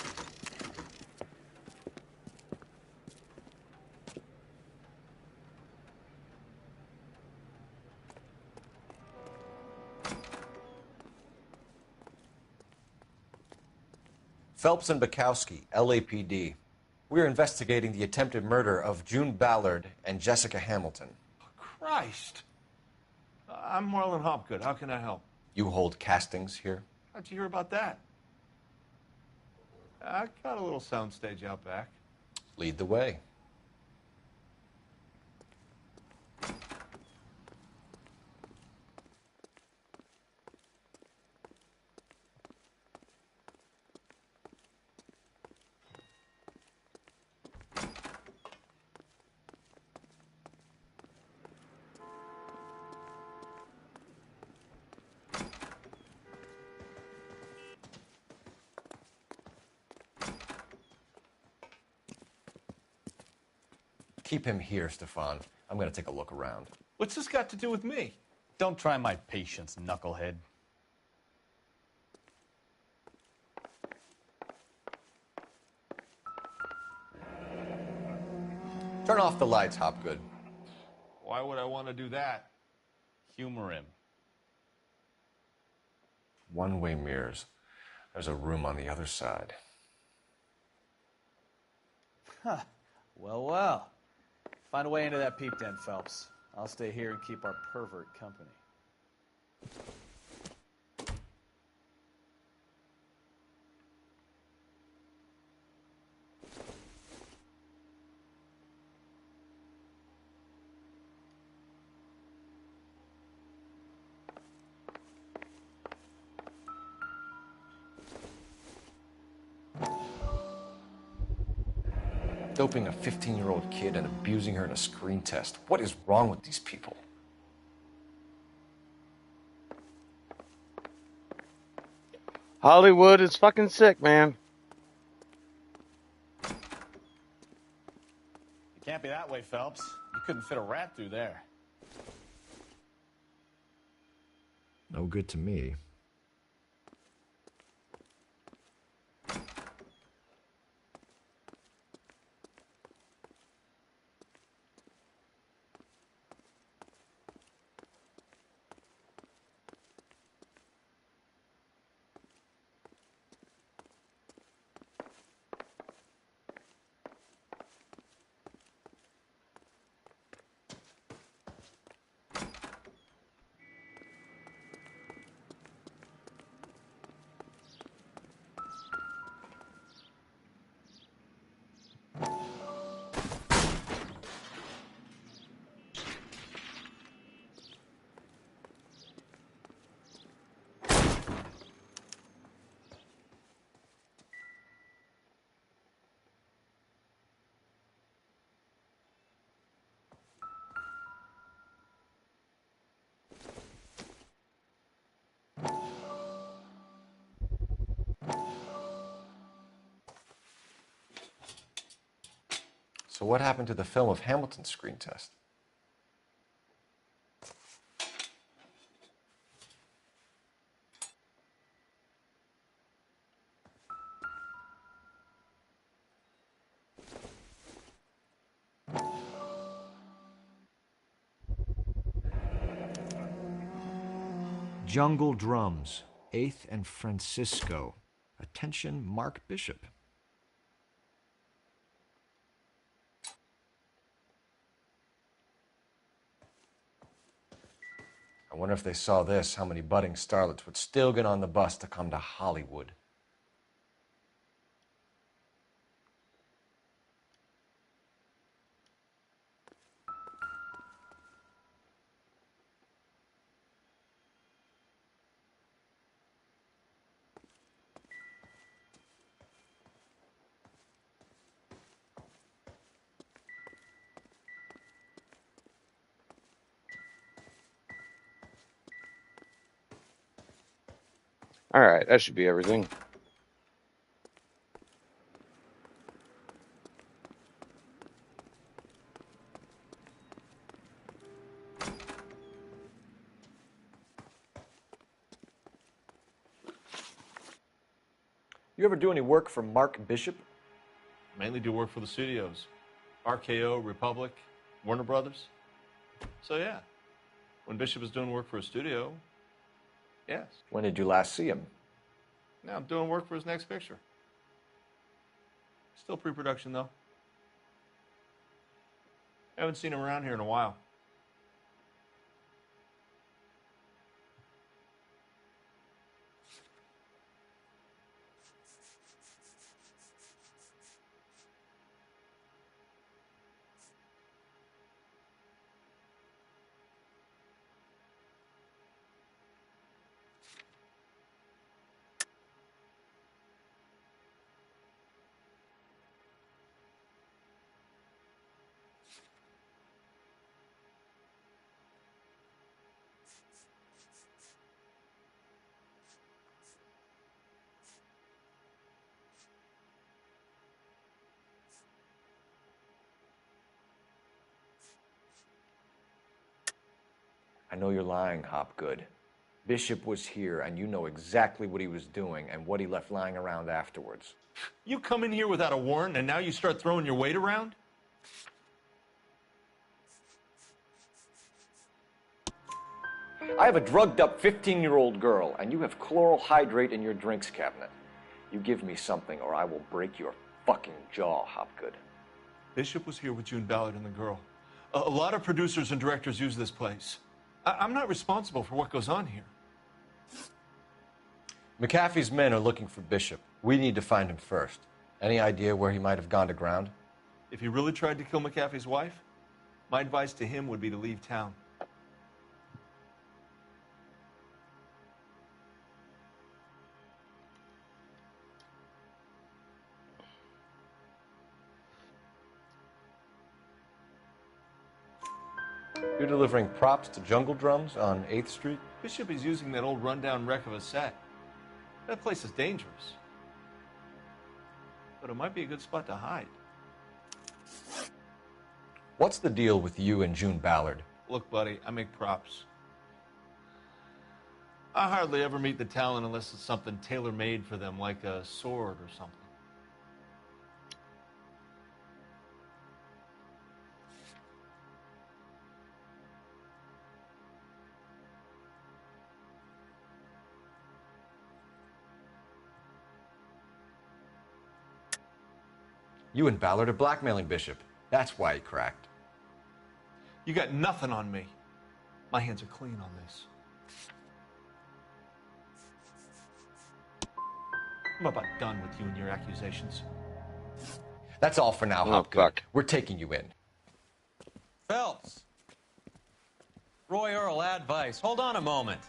Phelps and Bukowski, LAPD. We're investigating the attempted murder of June Ballard and Jessica Hamilton. Christ. I'm Marlon Hopgood. How can I help? You hold castings here? How'd you hear about that? I got a little soundstage out back. Lead the way. Keep him here, Stefan. I'm going to take a look around. What's this got to do with me? Don't try my patience, knucklehead. Turn off the lights, Hopgood. Why would I want to do that? Humor him. One-way mirrors. There's a room on the other side. Huh. Well, well. Find a way into that peep den, Phelps. I'll stay here and keep our pervert company. Doping a 15-year-old kid and abusing her in a screen test. What is wrong with these people? Hollywood is fucking sick, man. It can't be that way, Phelps. You couldn't fit a rat through there. No good to me. So what happened to the film of Hamilton's screen test? Jungle Drums, 8th and Francisco. Attention, Mark Bishop. I wonder if they saw this, how many budding starlets would still get on the bus to come to Hollywood. All right, that should be everything. You ever do any work for Mark Bishop? Mainly do work for the studios. RKO, Republic, Warner Brothers. So yeah, when Bishop is doing work for a studio, yes. When did you last see him? Now I'm doing work for his next picture. Still pre-production though. Haven't seen him around here in a while. I know you're lying, Hopgood. Bishop was here, and you know exactly what he was doing and what he left lying around afterwards. You come in here without a warrant, and now you start throwing your weight around? I have a drugged-up 15-year-old girl, and you have chloral hydrate in your drinks cabinet. You give me something, or I will break your fucking jaw, Hopgood. Bishop was here with June Ballard and the girl. A lot of producers and directors use this place. I'm not responsible for what goes on here. McAfee's men are looking for Bishop. We need to find him first. Any idea where he might have gone to ground? If he really tried to kill McAfee's wife, my advice to him would be to leave town. You're delivering props to Jungle Drums on 8th Street? Bishop is using that old rundown wreck of a set. That place is dangerous. But it might be a good spot to hide. What's the deal with you and June Ballard? Look, buddy, I make props. I hardly ever meet the talent unless it's something tailor-made for them, like a sword or something. You and Ballard are blackmailing Bishop. That's why he cracked. You got nothing on me. My hands are clean on this. I'm about done with you and your accusations. That's all for now, Hopgood. Fuck. We're taking you in. Phelps! Roy Earl, advice. Hold on a moment.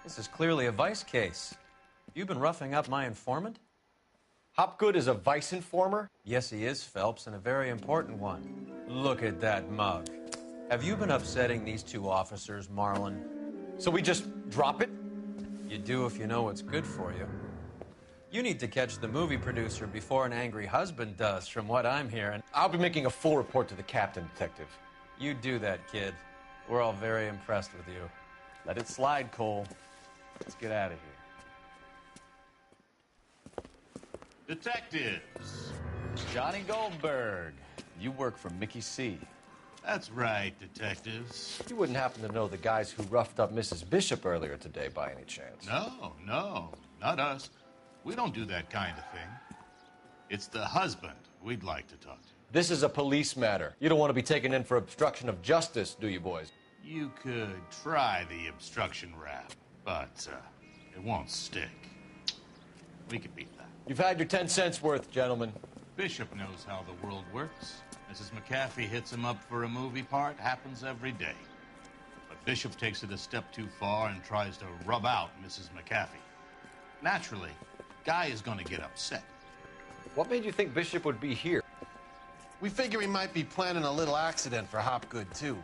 This is clearly a vice case. You've been roughing up my informant? Hopgood is a vice informer? Yes, he is, Phelps, and a very important one. Look at that mug. Have you been upsetting these two officers, Marlin? So we just drop it? You do if you know what's good for you. You need to catch the movie producer before an angry husband does, from what I'm hearing. I'll be making a full report to the captain, Detective. You do that, kid. We're all very impressed with you. Let it slide, Cole. Let's get out of here. Detectives. Johnny Goldberg. You work for Mickey C. That's right, detectives. You wouldn't happen to know the guys who roughed up Mrs. Bishop earlier today by any chance? No, not us. We don't do that kind of thing. It's the husband we'd like to talk to. This is a police matter. You don't want to be taken in for obstruction of justice, do you, boys? You could try the obstruction rap, but it won't stick. We could beat that. You've had your 10 cents worth, gentlemen. Bishop knows how the world works. Mrs. McAfee hits him up for a movie part. Happens every day. But Bishop takes it a step too far and tries to rub out Mrs. McAfee. Naturally, Guy is going to get upset. What made you think Bishop would be here? We figure he might be planning a little accident for Hopgood, too.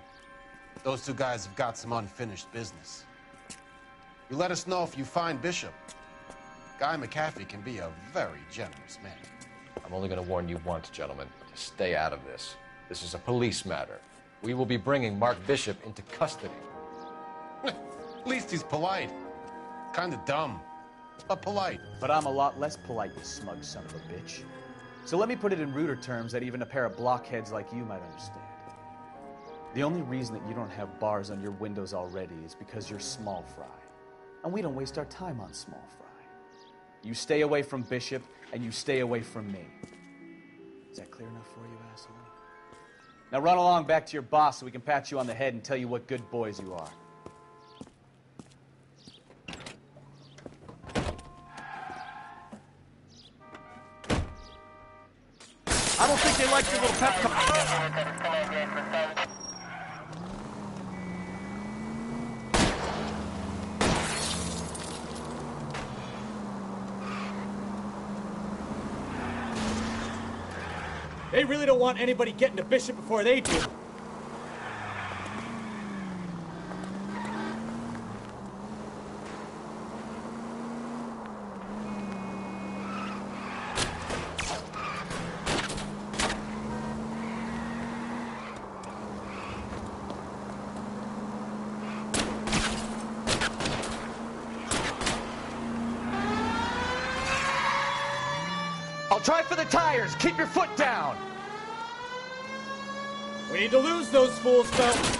Those two guys have got some unfinished business. You let us know if you find Bishop. Guy McAfee can be a very generous man. I'm only going to warn you once, gentlemen. Stay out of this. This is a police matter. We will be bringing Mark Bishop into custody. At least he's polite. Kind of dumb, but polite. But I'm a lot less polite, you smug son of a bitch. So let me put it in ruder terms that even a pair of blockheads like you might understand. The only reason that you don't have bars on your windows already is because you're small fry. And we don't waste our time on small fry. You stay away from Bishop, and you stay away from me. Is that clear enough for you, asshole? Now run along back to your boss so we can pat you on the head and tell you what good boys you are. I don't think they like your little pep talk. They really don't want anybody getting to Bishop before they do. I'll try for the tires. Keep your foot down. We need to lose those fools, Phelps.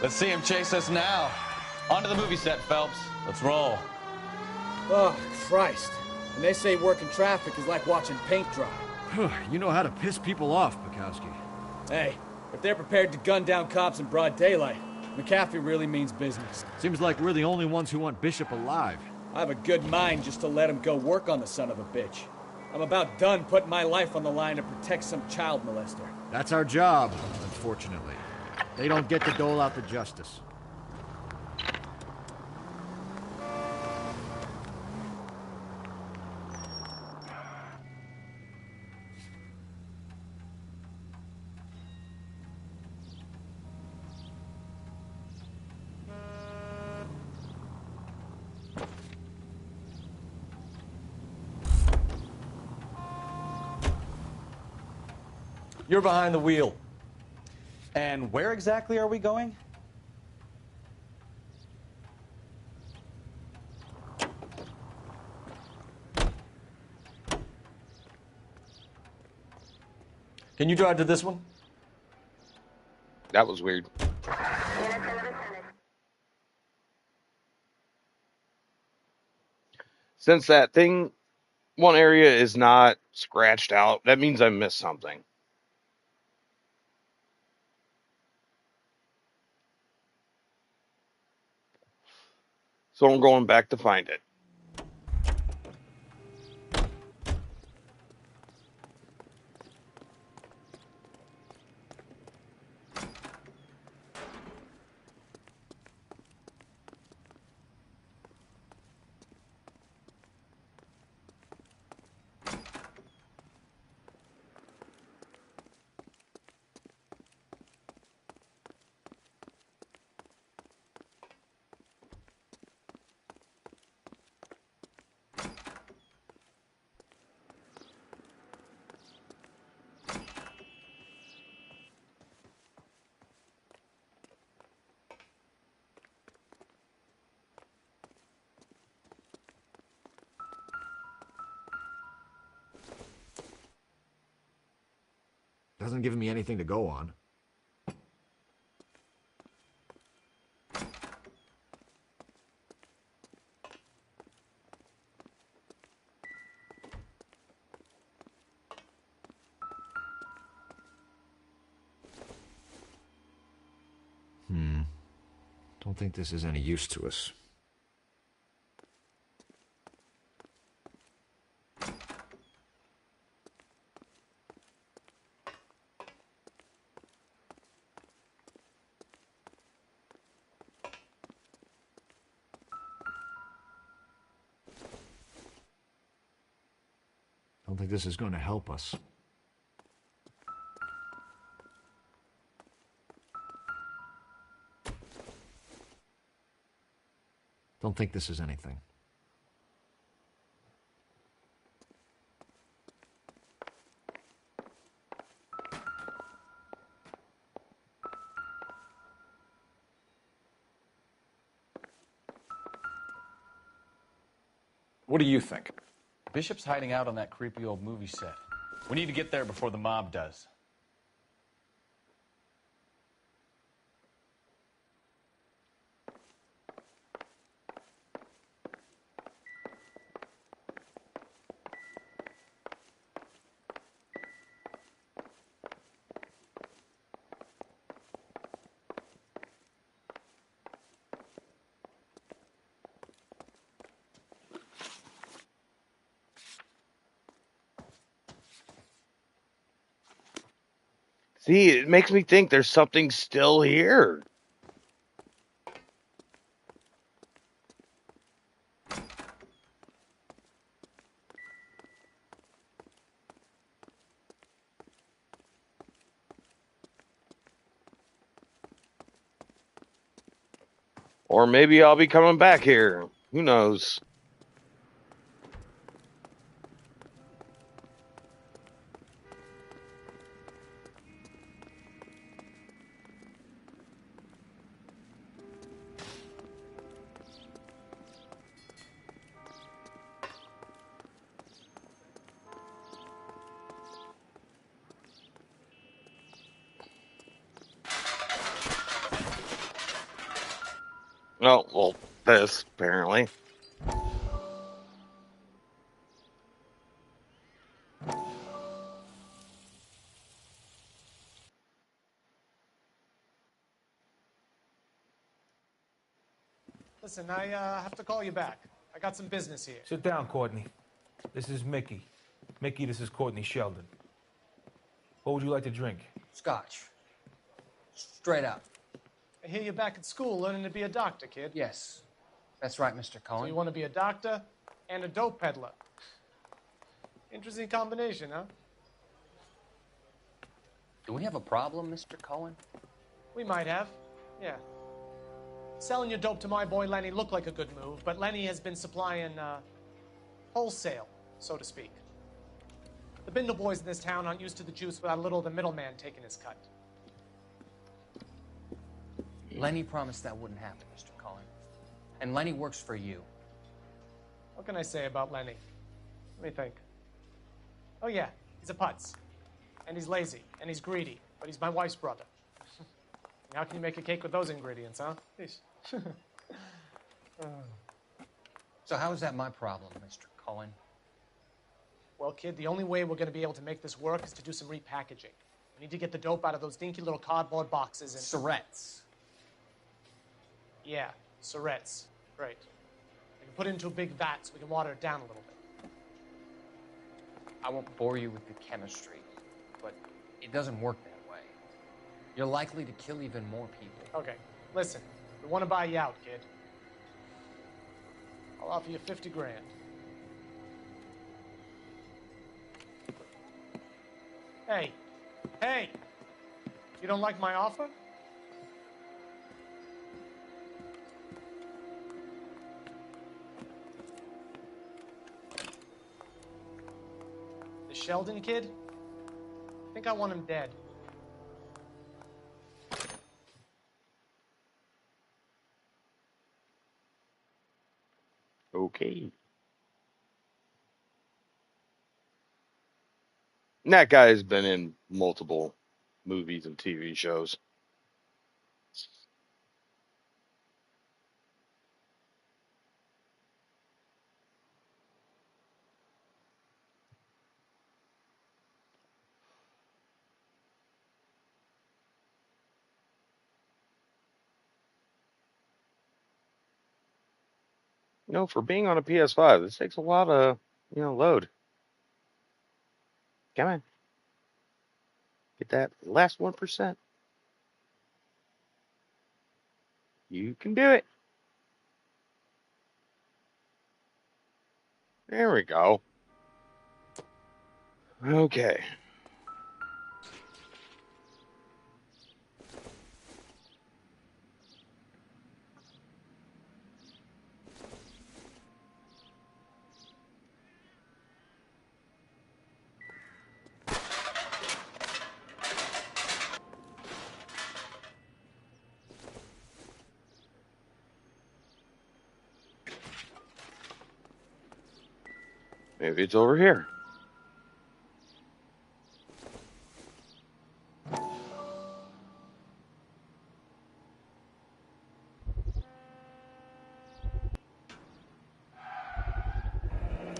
Let's see him chase us now. Onto the movie set, Phelps. Let's roll. Oh, Christ. And they say working traffic is like watching paint dry. You know how to piss people off, Bukowski. Hey, if they're prepared to gun down cops in broad daylight, McAfee really means business. Seems like we're the only ones who want Bishop alive. I have a good mind just to let him go work on the son of a bitch. I'm about done putting my life on the line to protect some child molester. That's our job, unfortunately. They don't get to dole out the justice. You're behind the wheel. And where exactly are we going? Can you drive to this one? That was weird. Since that thing, one area is not scratched out, that means I missed something. So I'm going back to find it. Doesn't give me anything to go on. Don't think this is any use to us. Don't think this is going to help us. Don't think this is anything. What do you think? Bishop's hiding out on that creepy old movie set. We need to get there before the mob does. See, it makes me think there's something still here. Or maybe I'll be coming back here. Who knows? Oh, well, this, apparently. Listen, I have to call you back. I got some business here. Sit down, Courtney. This is Mickey. Mickey, this is Courtney Sheldon. What would you like to drink? Scotch. Straight up. I hear you're back at school learning to be a doctor, kid. Yes. That's right, Mr. Cohen. So you want to be a doctor and a dope peddler. Interesting combination, huh? Do we have a problem, Mr. Cohen? We might have, yeah. Selling your dope to my boy Lenny looked like a good move, but Lenny has been supplying wholesale, so to speak. The Bindle boys in this town aren't used to the juice without a little of the middleman taking his cut. Lenny promised that wouldn't happen, Mr. Cullen. And Lenny works for you. What can I say about Lenny? Let me think. Oh yeah, he's a putz. And he's lazy, and he's greedy, but he's my wife's brother. How can you make a cake with those ingredients, huh? Please. So how is that my problem, Mr. Cullen? Well, kid, the only way we're going to be able to make this work is to do some repackaging. We need to get the dope out of those dinky little cardboard boxes and... Surrettes. Yeah, Surrettes. Great. We can put it into a big vat so we can water it down a little bit. I won't bore you with the chemistry, but it doesn't work that way. You're likely to kill even more people. Okay, listen. We want to buy you out, kid. I'll offer you 50 grand. Hey, hey! You don't like my offer? The Sheldon kid? I think I want him dead. Okay. And that guy has been in multiple movies and TV shows. You know, for being on a PS5, this takes a lot of, load. Come on. Get that last 1%. You can do it. There we go. Okay. Maybe it's over here.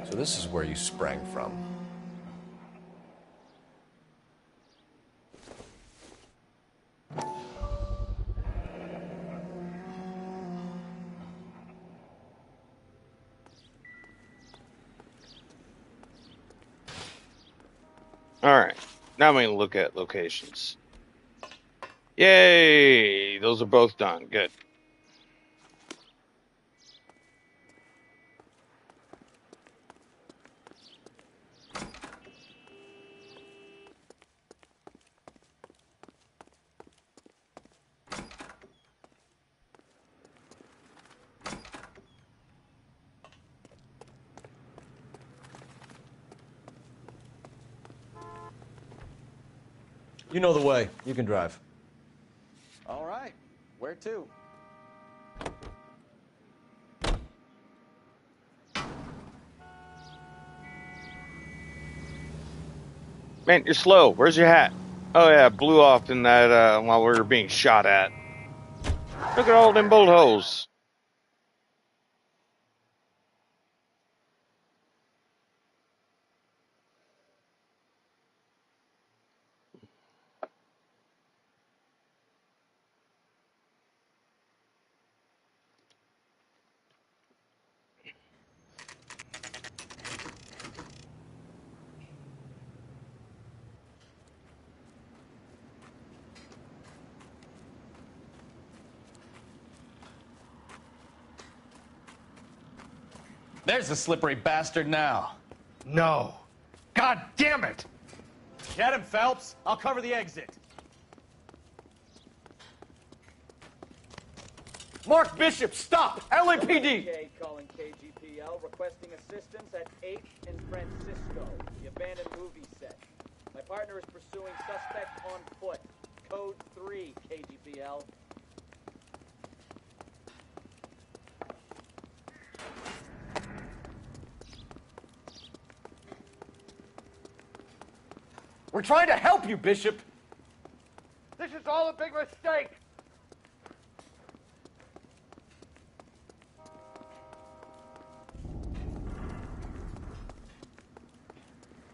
So this is where you sprang from. Alright. Now I'm going to look at locations. Yay! Those are both done. Good. You know the way. You can drive. All right. Where to? Man, you're slow. Where's your hat? Oh, yeah, blew off in that while we were being shot at. Look at all them bullet holes. There's the slippery bastard now. No. God damn it! Get him, Phelps. I'll cover the exit. Mark Bishop, stop! LAPD! Okay, calling KGPI. KGPL requesting assistance at 8th and Francisco, the abandoned movie set. My partner is pursuing suspect on foot. Code 3, KGPL. We're trying to help you, Bishop. This is all a big mistake.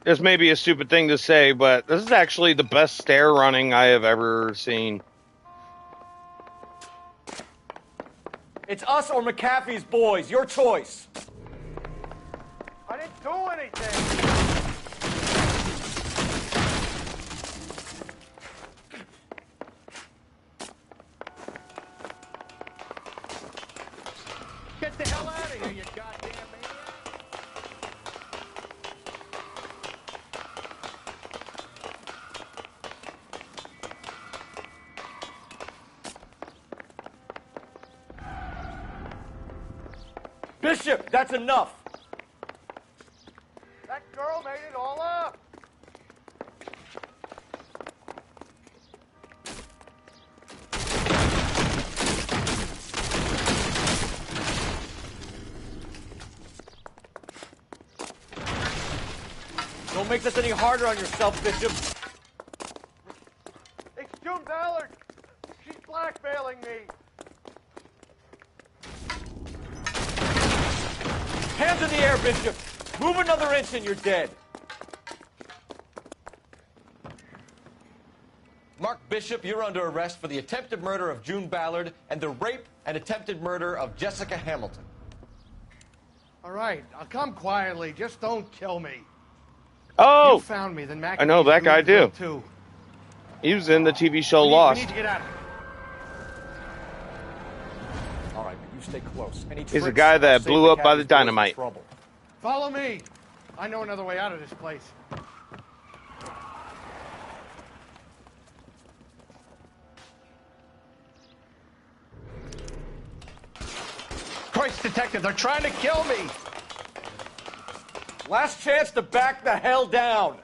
This may be a stupid thing to say, but this is actually the best stair running I have ever seen. It's us or McAfee's boys. Your choice. I didn't do anything. Get the hell out of here, you goddamn maniac. Bishop, that's enough. That girl made it all up. Don't make this any harder on yourself, Bishop. It's June Ballard. She's blackmailing me. Hands in the air, Bishop. Move another inch and you're dead. Mark Bishop, you're under arrest for the attempted murder of June Ballard and the rape and attempted murder of Jessica Hamilton. All right, I'll come quietly. Just don't kill me. Oh! You found me, then Mac. I know that guy too. He was in the TV show We Lost. need to get out of here. All right, but you stay close. Any He's the tricks, guy that save blew up by McAfee's the boys in dynamite. trouble. Follow me. I know another way out of this place. Christ, detective, they're trying to kill me. Last chance to back the hell down.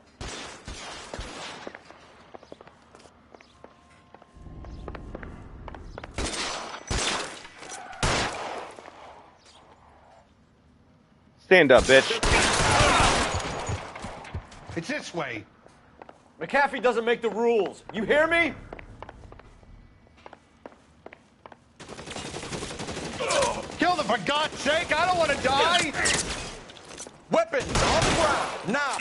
Stand up, bitch. It's this way. McAfee doesn't make the rules. You hear me? Kill them, for God's sake. I don't want to die. Weapons on the ground, now.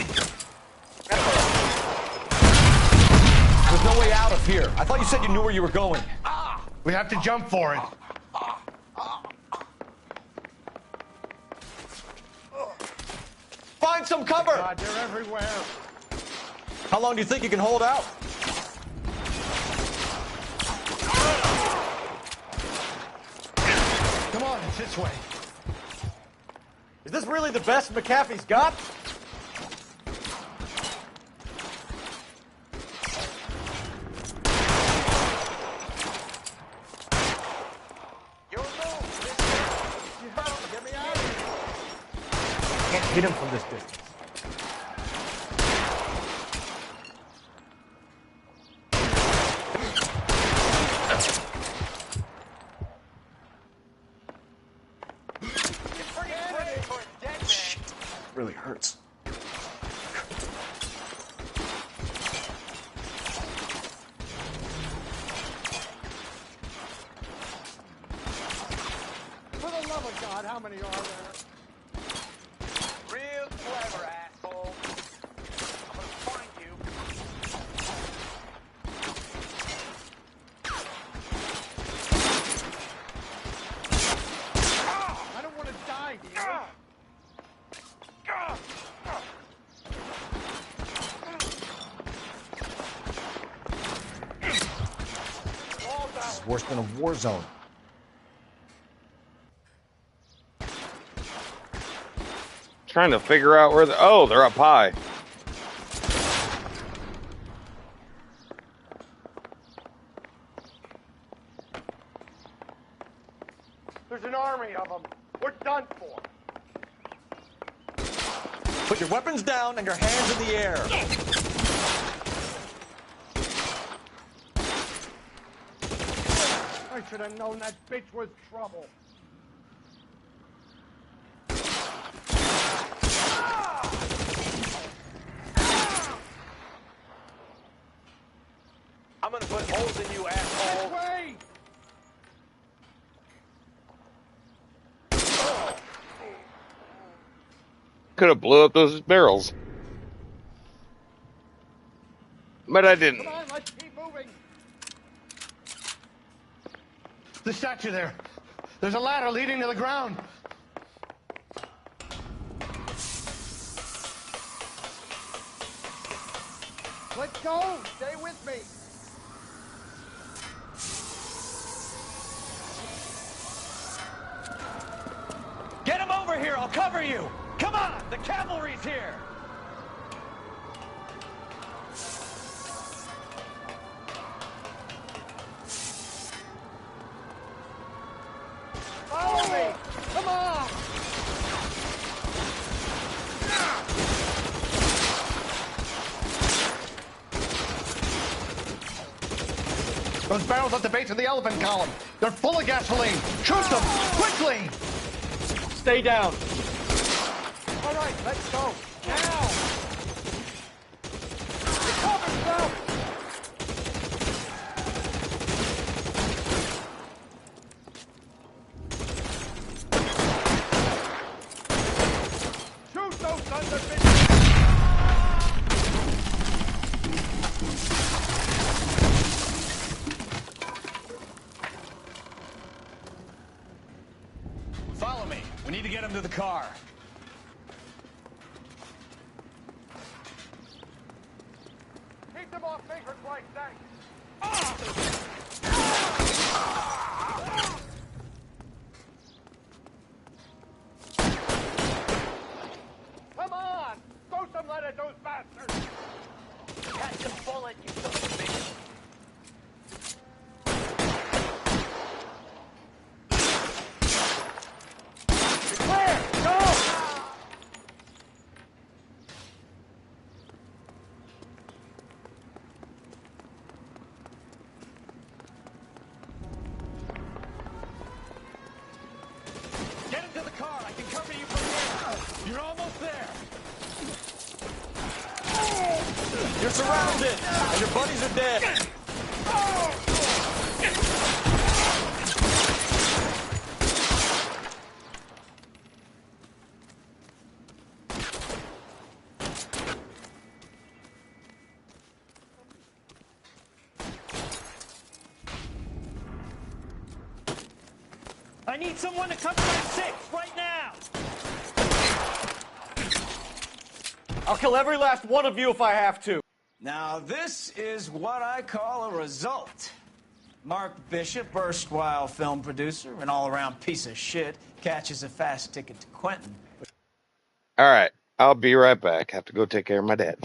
There's no way out of here. I thought you said you knew where you were going. We have to jump for it. Find some cover. God, they're everywhere. How long do you think you can hold out? Come on, it's this way. Is this really the best McAfee's got? Get me out of here. Can't hit him from this distance. Really hurts. For the love of God, how many are there? Real clever, asshole. I'm gonna find you. I don't want to die, do you? This is worse than a war zone. Trying to figure out where oh, they're up high. There's an army of them. We're done for. Put your weapons down and your hands in the air. I should have known that bitch was trouble. I'm gonna put holes in you, asshole. Way! Could have blew up those barrels. But I didn't. Come on, let's keep moving. The statue there. There's a ladder leading to the ground. Let's go. Stay with me. Get him over here. I'll cover you. Come on. The cavalry's here. Follow me. Come on. Those barrels at the base of the elephant column. They're full of gasoline. Shoot them. Quickly. Stay down. All right, let's go. Now. Cover yourself. Shoot those sons of bitches. Follow me. We need to get him to the car. Keep them off me for Christ's sake. Come on! Throw some lead at those bastards! Catch the bullet, you son of a bitch. Clear! Go! Get him to the car. I can cover you from here. You're almost there. You're surrounded, and your buddies are dead. I need someone to cover my six right now. I'll kill every last one of you if I have to. Now, this is what I call a result. Mark Bishop, erstwhile film producer, an all-around piece of shit, catches a fast ticket to Quentin. All right. I'll be right back. Have to go take care of my dad.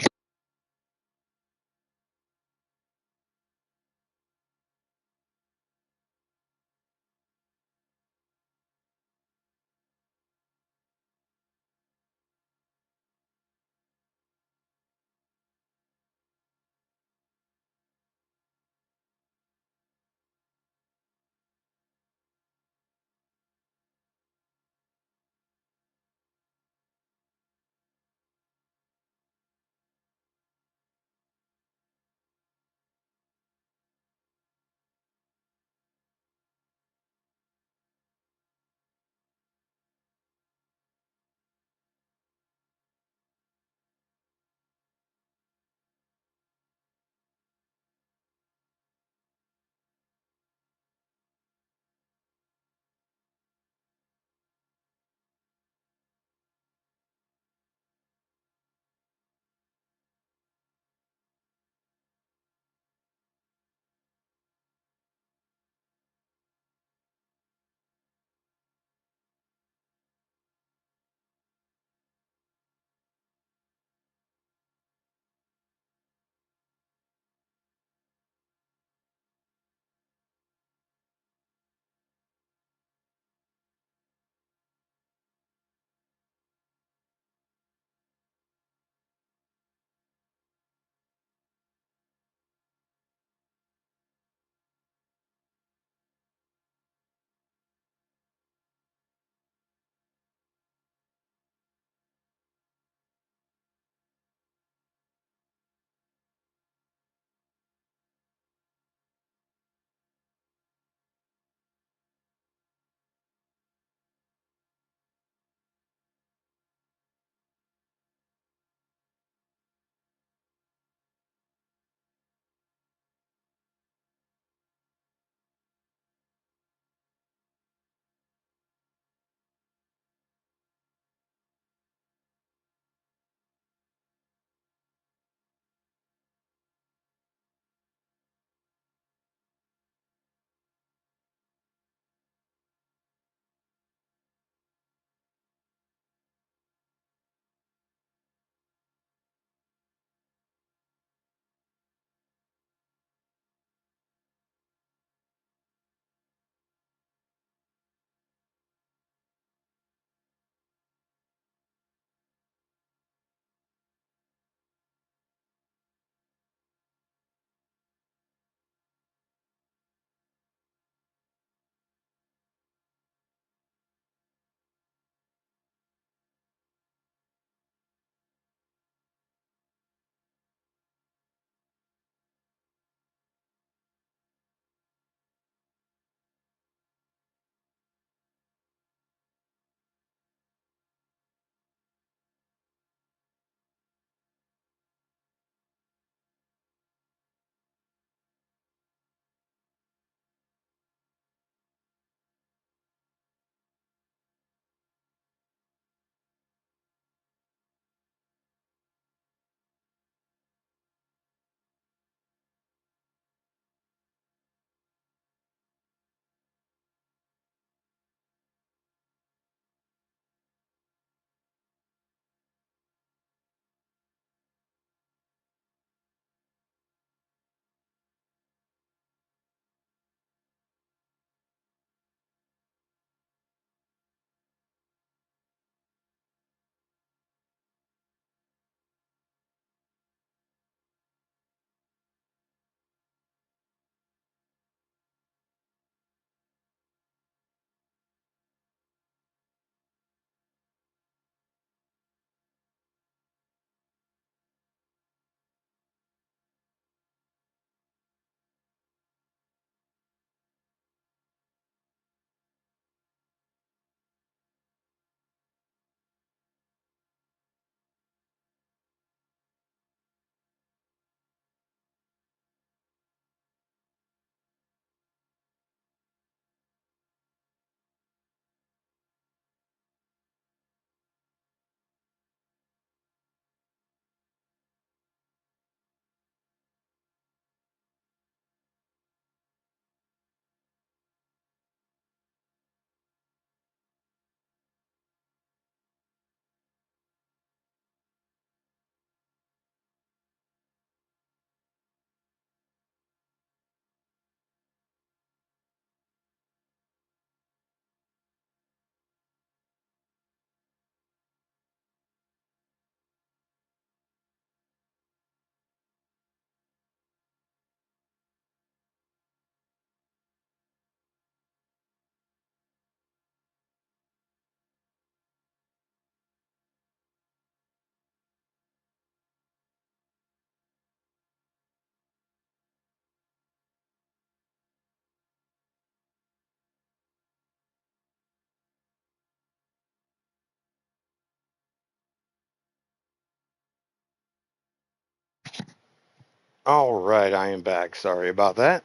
All right, I am back. Sorry about that.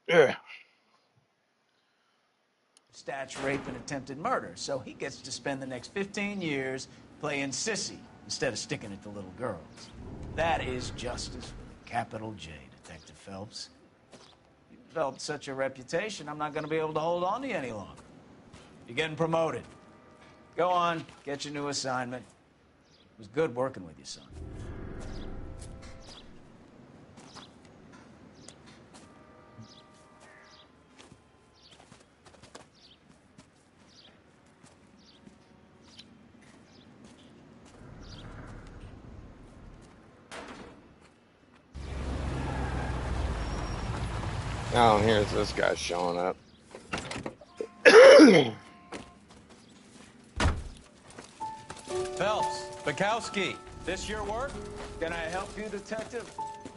Yeah. Stats, rape, and attempted murder, so he gets to spend the next 15 years playing sissy instead of sticking it to little girls. That is justice with a capital J, Detective Phelps. You developed such a reputation, I'm not going to be able to hold on to you any longer. You're getting promoted. Go on, get your new assignment. It was good working with you, son. Oh, here's this guy showing up. Phelps, Bukowski, this your work? Can I help you, Detective?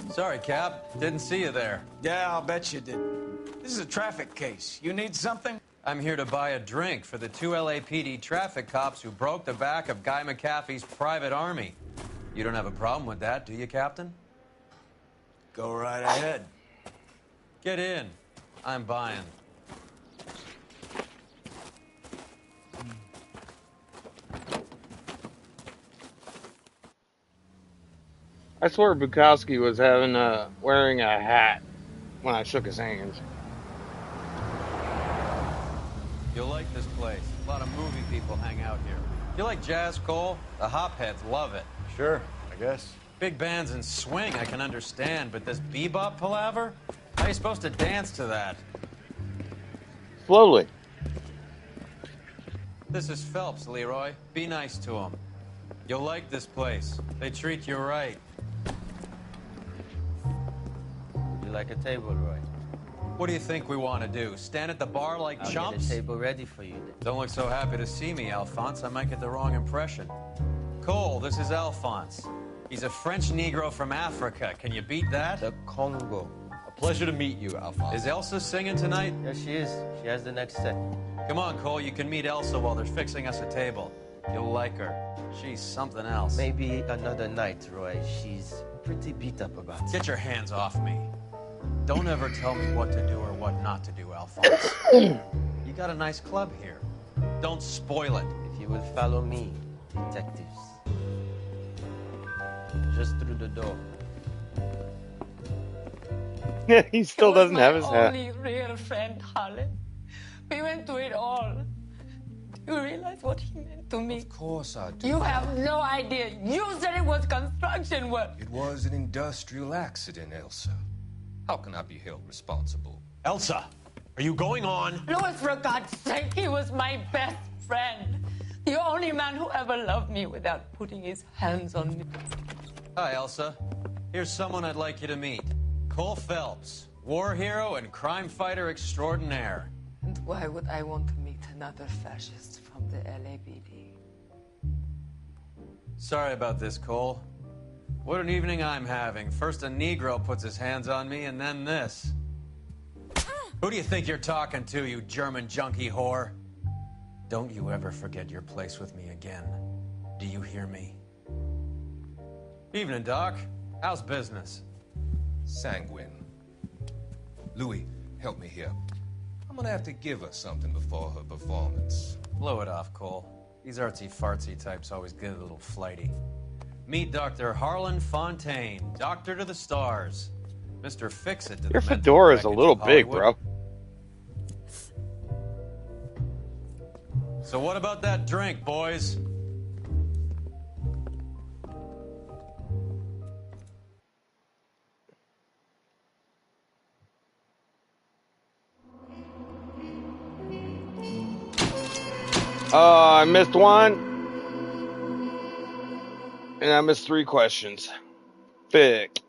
Sorry, Cap. Didn't see you there. Yeah, I'll bet you did. This is a traffic case. You need something? I'm here to buy a drink for the 2 LAPD traffic cops who broke the back of Guy McAfee's private army. You don't have a problem with that, do you, Captain? Go right ahead. Get in. I'm buying. I swear Bukowski was wearing a hat when I shook his hand. You'll like this place. A lot of movie people hang out here. You like jazz, Cole? The hopheads love it. Sure, I guess. Big bands and swing I can understand, but this bebop palaver? How are you supposed to dance to that? Slowly. This is Phelps, Leroy. Be nice to him. You'll like this place. They treat you right. Would you like a table, Roy? What do you think we want to do? Stand at the bar like I'll chumps? get a table ready for you then. Don't look so happy to see me, Alphonse. I might get the wrong impression. Cole, this is Alphonse. He's a French Negro from Africa. Can you beat that? The Congo. A pleasure to meet you, Alphonse. Is Elsa singing tonight? Yes, she is. She has the next set. Come on, Cole. You can meet Elsa while they're fixing us a table. You'll like her. She's something else. Maybe another night, Roy. She's pretty beat up about it. Get your hands off me. Don't ever tell me what to do or what not to do, Alphonse. You got a nice club here. Don't spoil it. If you would follow me, detectives. Just through the door. He still doesn't have his hat. Only real friend, Harlan. We went through it all. Do you realize what he meant to me? Of course I do. You have no idea. You said it was construction work. It was an industrial accident, Elsa. How can I be held responsible? Elsa, are you going on? Louis, for God's sake, he was my best friend. The only man who ever loved me without putting his hands on me. Hi, Elsa. Here's someone I'd like you to meet. Cole Phelps, war hero and crime fighter extraordinaire. And why would I want to meet another fascist from the LAPD? Sorry about this, Cole. What an evening I'm having. First a Negro puts his hands on me, and then this. Who do you think you're talking to, you German junkie whore? Don't you ever forget your place with me again. Do you hear me? Evening, Doc. How's business? Sanguine. Louis, help me here. I'm gonna have to give her something before her performance. Blow it off, Cole. These artsy-fartsy types always get a little flighty. Meet Dr. Harlan Fontaine, doctor to the stars. Mr. Fix-It to the Your mental fedora is a wreckage little of big, Hollywood. bro. So what about that drink, boys? I missed one. And I missed 3 questions. Fick.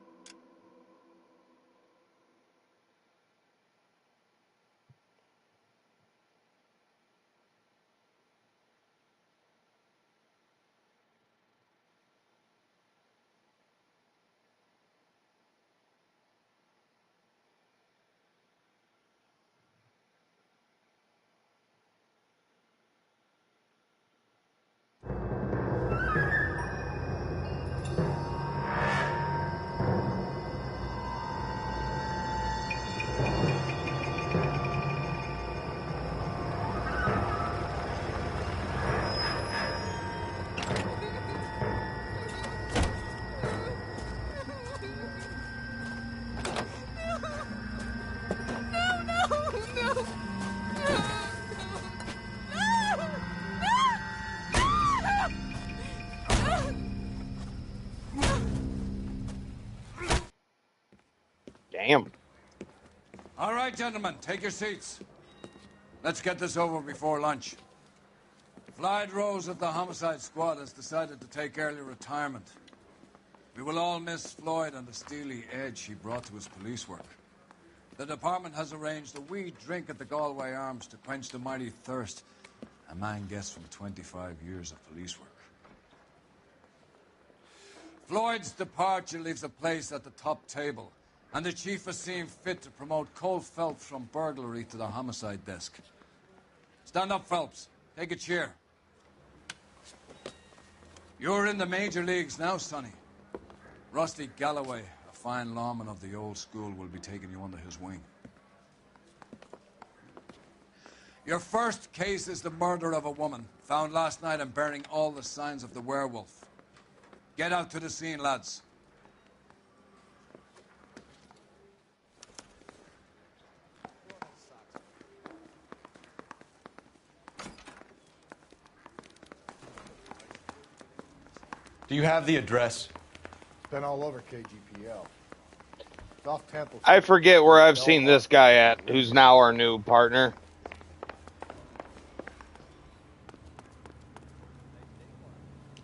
Damn. All right, gentlemen, take your seats. Let's get this over before lunch. Floyd Rose of the Homicide Squad has decided to take early retirement. We will all miss Floyd and the steely edge he brought to his police work. The department has arranged a wee drink at the Galway Arms to quench the mighty thirst a man gets from 25 years of police work. Floyd's departure leaves a place at the top table, and the chief has seen fit to promote Cole Phelps from burglary to the homicide desk. Stand up, Phelps. Take a chair. You're in the major leagues now, Sonny. Rusty Galloway, a fine lawman of the old school, will be taking you under his wing. Your first case is the murder of a woman, found last night and bearing all the signs of the werewolf. Get out to the scene, lads. Do you have the address? It's been all over KGPL. It's off Temple. I forget where I've seen this guy at, who's now our new partner.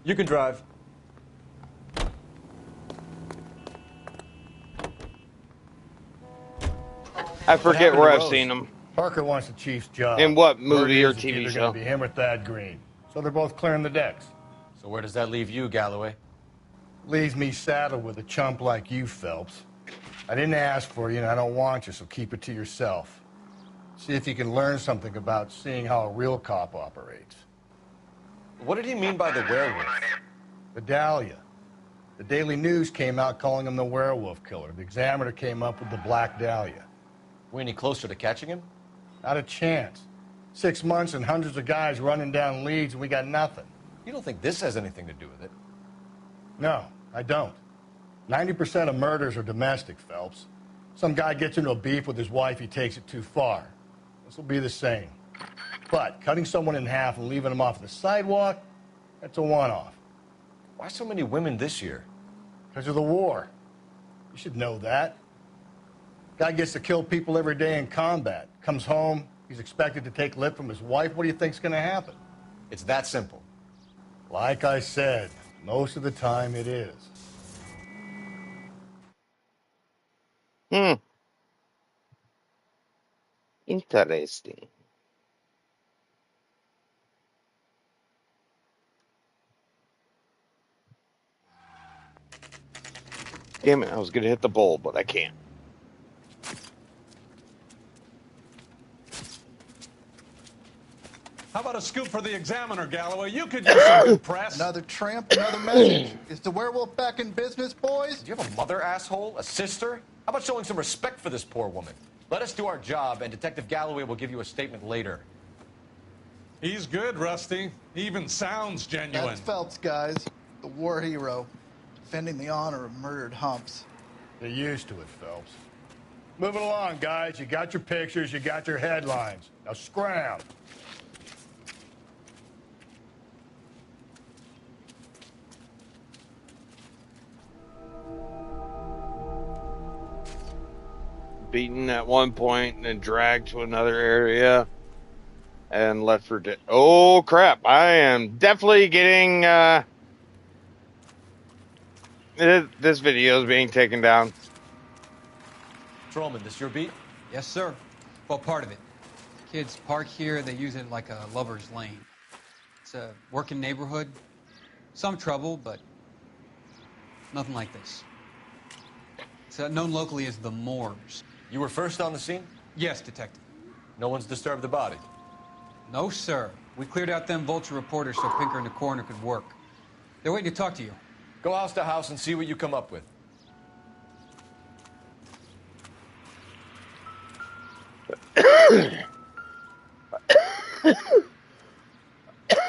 You can drive. I forget where I've seen him. Parker wants the chief's job. In what movie or It's TV either show? gonna be him or Thad Green. So they're both clearing the decks. So where does that leave you, Galloway? Leaves me saddled with a chump like you, Phelps. I didn't ask for you, and I don't want you, so keep it to yourself. See if you can learn something about seeing how a real cop operates. What did he mean by the werewolf? The Dahlia. The Daily News came out calling him the werewolf killer. The Examiner came up with the Black Dahlia. We any closer to catching him? Not a chance. 6 months and hundreds of guys running down leads, and we got nothing. You don't think this has anything to do with it? No, I don't. 90% of murders are domestic, Phelps. Some guy gets into a beef with his wife, he takes it too far. This will be the same. But cutting someone in half and leaving them off the sidewalk, that's a one-off. Why so many women this year? Because of the war. You should know that. Guy gets to kill people every day in combat. Comes home, he's expected to take lip from his wife. What do you think's going to happen? It's that simple. Like I said, most of the time it is. Interesting. Damn it, I was going to hit the bowl, but I can't. How about a scoop for the Examiner, Galloway? You could use some good press. Another tramp, another message. Is the werewolf back in business, boys? Do you have a mother, asshole? A sister? How about showing some respect for this poor woman? Let us do our job, and Detective Galloway will give you a statement later. He's good, Rusty. He even sounds genuine. That's Phelps, guys. The war hero. Defending the honor of murdered humps. You're used to it, Phelps. Moving along, guys. You got your pictures, you got your headlines. Now scram. Beaten at one point and then dragged to another area and left for dead. Oh crap, I am definitely getting this video is being taken down. Trollman, this your beat? Yes, sir. Well, part of it. Kids park here, they use it like a lover's lane. It's a working neighborhood. Some trouble, but nothing like this. It's known locally as the Moors. You were first on the scene? Yes, Detective. No one's disturbed the body? No, sir. We cleared out them vulture reporters so Pinker and the coroner could work. They're waiting to talk to you. Go house to house and see what you come up with.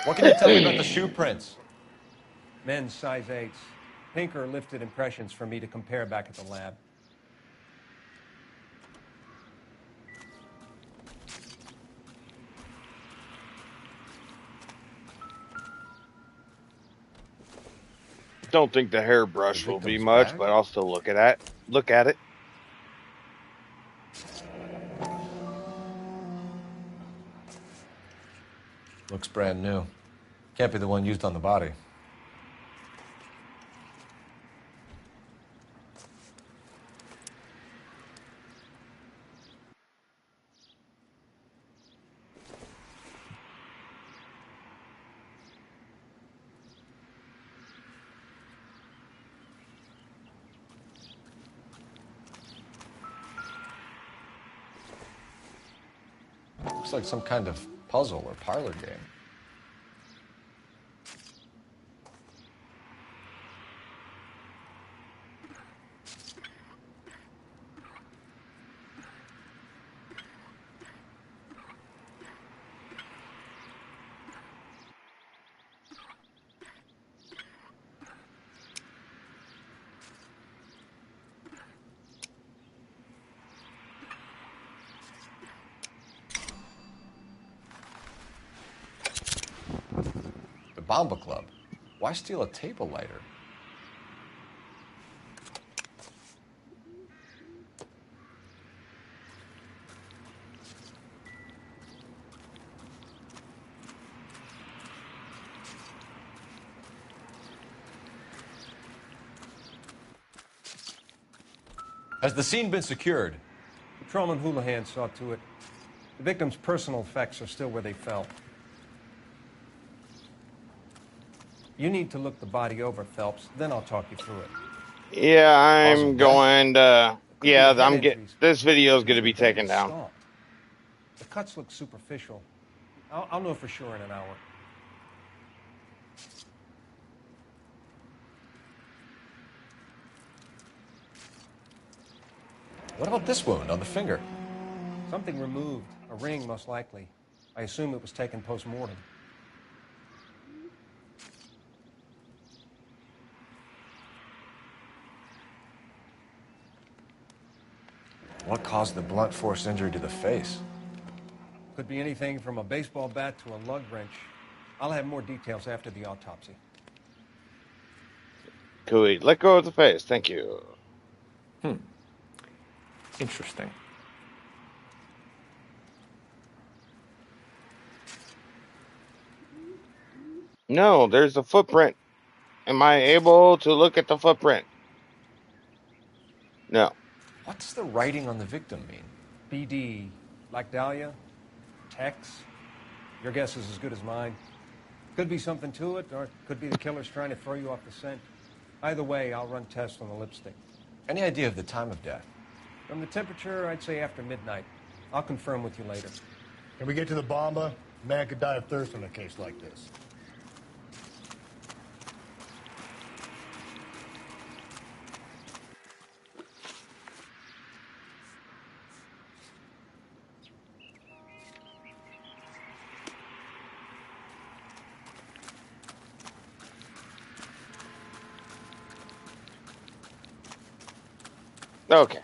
What can you tell me about the shoe prints? Men's size 8s. Pinker lifted impressions for me to compare back at the lab. Don't think the hairbrush will be much, but I'll still look at it. Looks brand new. Can't be the one used on the body. Looks like some kind of puzzle or parlor game. Bomba Club. Why steal a table lighter? Has the scene been secured? Patrolman Houlihan saw to it. The victim's personal effects are still where they fell. You need to look the body over, Phelps. Then I'll talk you through it. Yeah, I'm going to. Yeah, I'm getting. This video is going to be taken down. The cuts look superficial. I'll know for sure in an hour. What about this wound on the finger? Something removed. A ring, most likely. I assume it was taken post-mortem. What caused the blunt force injury to the face? Could be anything from a baseball bat to a lug wrench. I'll have more details after the autopsy. Cool. Let go of the face. Thank you. Interesting. No, there's a footprint. Am I able to look at the footprint? No. What does the writing on the victim mean? BD. Like Dahlia? Tex? Your guess is as good as mine. Could be something to it, or it could be the killer's trying to throw you off the scent. Either way, I'll run tests on the lipstick. Any idea of the time of death? From the temperature, I'd say after midnight. I'll confirm with you later. Can we get to the bomba? A man could die of thirst in a case like this. Okay.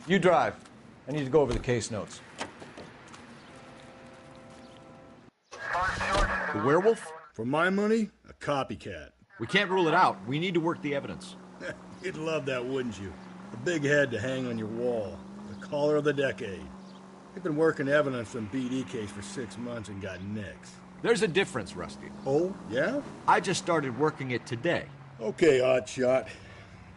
You drive. I need to go over the case notes. The werewolf? For my money, a copycat. We can't rule it out. We need to work the evidence. You'd love that, wouldn't you? A big head to hang on your wall. The caller of the decade. We've been working evidence on BD case for 6 months and got nicks. There's a difference, Rusty. Oh, yeah? I just started working it today. Okay, Oddshot.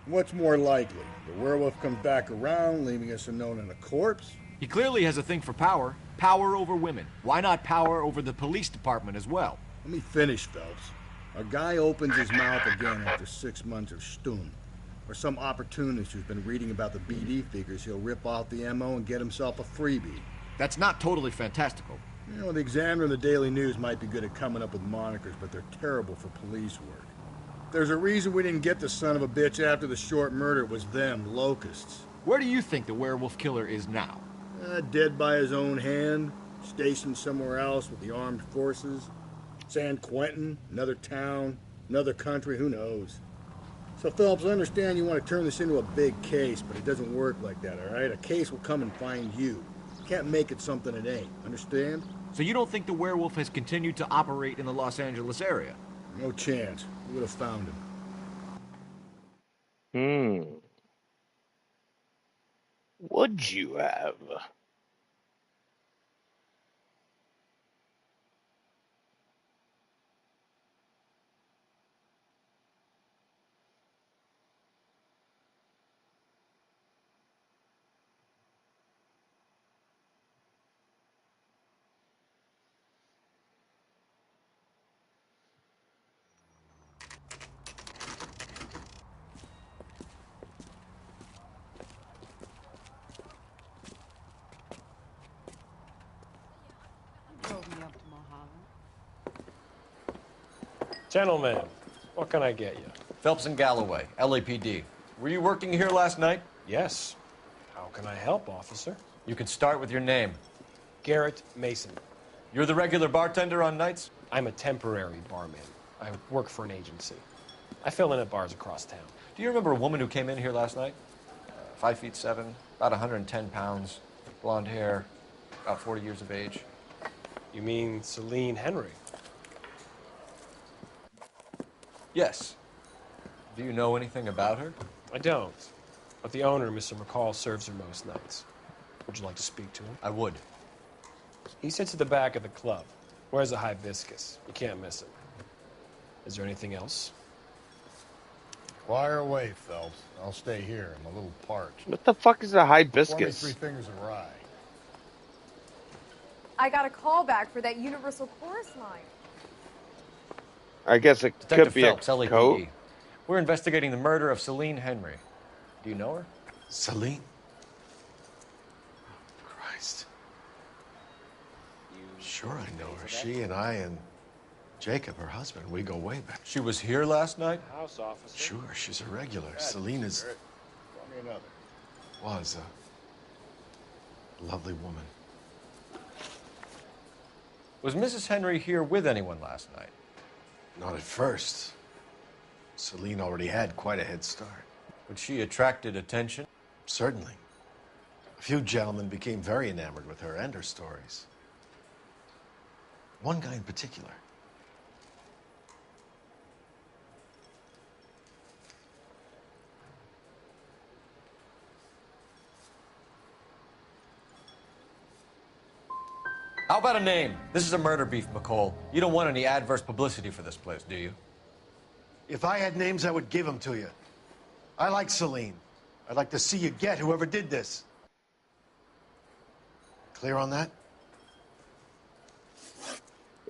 What's more likely? The werewolf comes back around, leaving us unknown in a corpse? He clearly has a thing for power. Power over women. Why not power over the police department as well? Let me finish, Phelps. A guy opens his mouth again after 6 months of stun. Or some opportunist who's been reading about the BD figures, he'll rip off the MO and get himself a freebie. That's not totally fantastical. You know, the Examiner and the Daily News might be good at coming up with monikers, but they're terrible for police work. There's a reason we didn't get the son of a bitch after the short murder. It was them, locusts. Where do you think the werewolf killer is now? Dead by his own hand, stationed somewhere else with the armed forces. San Quentin, another town, another country, who knows? So, Phelps, I understand you want to turn this into a big case, but it doesn't work like that, all right? A case will come and find you. You can't make it something it ain't, understand? So you don't think the werewolf has continued to operate in the Los Angeles area? No chance. We would have found him. Would you have? Drove me up to Mulholland. Gentlemen, what can I get you? Phelps and Galloway, LAPD. Were you working here last night? Yes. How can I help, officer? You can start with your name. Garrett Mason. You're the regular bartender on nights? I'm a temporary barman. I work for an agency. I fill in at bars across town. Do you remember a woman who came in here last night? 5'7", about 110 pounds, blonde hair, about 40 years of age. You mean Celine Henry? Yes. Do you know anything about her? I don't. But the owner, Mr. McCall, serves her most nights. Would you like to speak to him? I would. He sits at the back of the club. Wears a hibiscus. You can't miss him. Is there anything else? Fire away, Phelps. I'll stay here. I'm a little parched. What the fuck is a Pour me hibiscus? 3 fingers of rye. I got a call back for that Universal Chorus line. I guess it Detective could be Phelps, a LAPD. coat. We're investigating the murder of Celine Henry. Do you know her? Celine? Christ. Sure I know her. She and I and Jacob, her husband, we go way back. She was here last night? House officer. Sure, she's a regular. Celine is... Pour me another. was a lovely woman. Was Mrs. Henry here with anyone last night? Not at first. Celine already had quite a head start. But she attracted attention? Certainly. A few gentlemen became very enamored with her and her stories. One guy in particular. How about a name? This is a murder beef, McCall. You don't want any adverse publicity for this place, do you? If I had names, I would give them to you. I like Celine. I'd like to see you get whoever did this. Clear on that?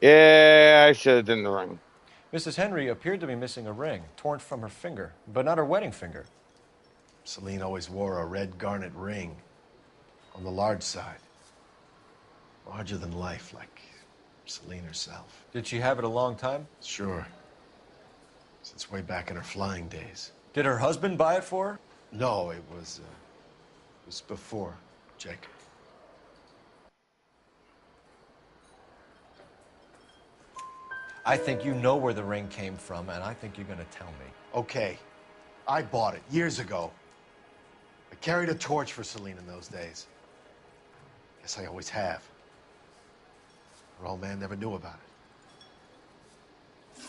Yeah, I should have done the ring. Mrs. Henry appeared to be missing a ring, torn from her finger, but not her wedding finger. Celine always wore a red garnet ring on the large side. Larger than life, like Celine herself. Did she have it a long time? Sure. Since way back in her flying days. Did her husband buy it for her? No, it was before Jacob. I think you know where the ring came from, and I think you're going to tell me. Okay. I bought it years ago. I carried a torch for Celine in those days. Guess I always have. Her old man never knew about it.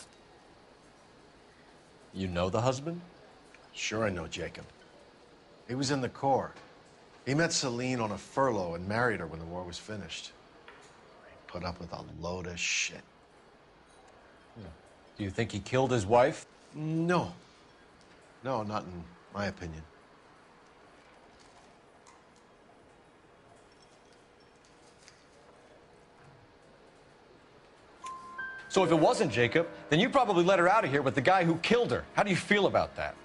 You know the husband? Sure I know Jacob. He was in the Corps. He met Celine on a furlough and married her when the war was finished. He put up with a load of shit. Do you think he killed his wife? No. No, not in my opinion. So if it wasn't Jacob, then you probably let her out of here with the guy who killed her. How do you feel about that?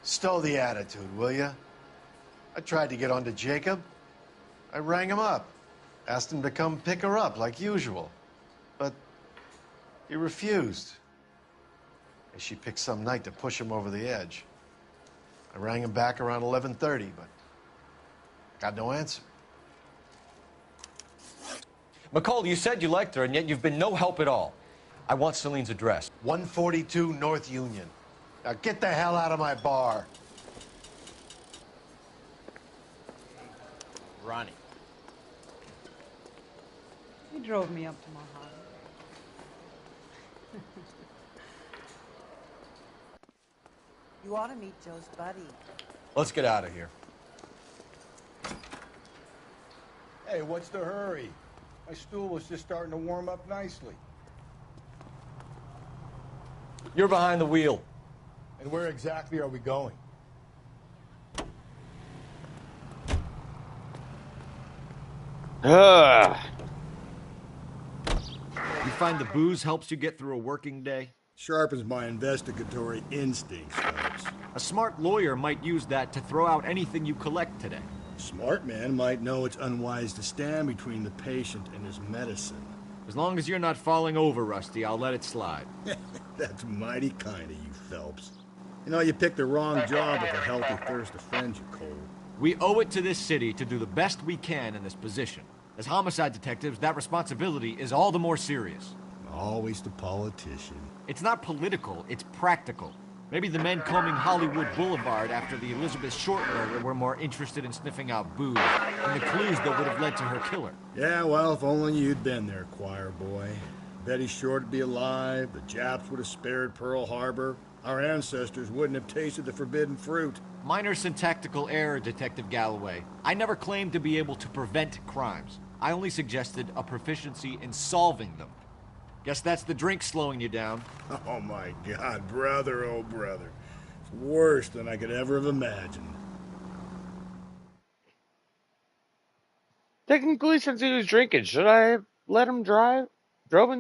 Stow the attitude, will ya? I tried to get onto Jacob. I rang him up. Asked him to come pick her up like usual. But he refused. And she picked some night to push him over the edge. I rang him back around 11:30, but got no answer. McCall, you said you liked her, and yet you've been no help at all. I want Celine's address. 142 North Union. Now get the hell out of my bar. Ronnie. He drove me up to Mulholland. You ought to meet Joe's buddy. Let's get out of here. Hey, what's the hurry? My stool was just starting to warm up nicely. You're behind the wheel. And where exactly are we going? You find the booze helps you get through a working day? Sharpens my investigatory instincts, Phelps. A smart lawyer might use that to throw out anything you collect today. A smart man might know it's unwise to stand between the patient and his medicine. As long as you're not falling over, Rusty, I'll let it slide. That's mighty kind of you, Phelps. You know, you picked the wrong job if a healthy thirst offends you, Cole. We owe it to this city to do the best we can in this position. As homicide detectives, that responsibility is all the more serious. Always the politician. It's not political, it's practical. Maybe the men combing Hollywood Boulevard after the Elizabeth Short murder were more interested in sniffing out booze and the clues that would have led to her killer. Yeah, well, if only you'd been there, choir boy. Betty Short would be alive, the Japs would have spared Pearl Harbor, our ancestors wouldn't have tasted the forbidden fruit. Minor syntactical error, Detective Galloway. I never claimed to be able to prevent crimes. I only suggested a proficiency in solving them. Guess that's the drink slowing you down. Oh my God, brother, oh brother. It's worse than I could ever have imagined. Technically, since he was drinking, should I have let him drive? Drove?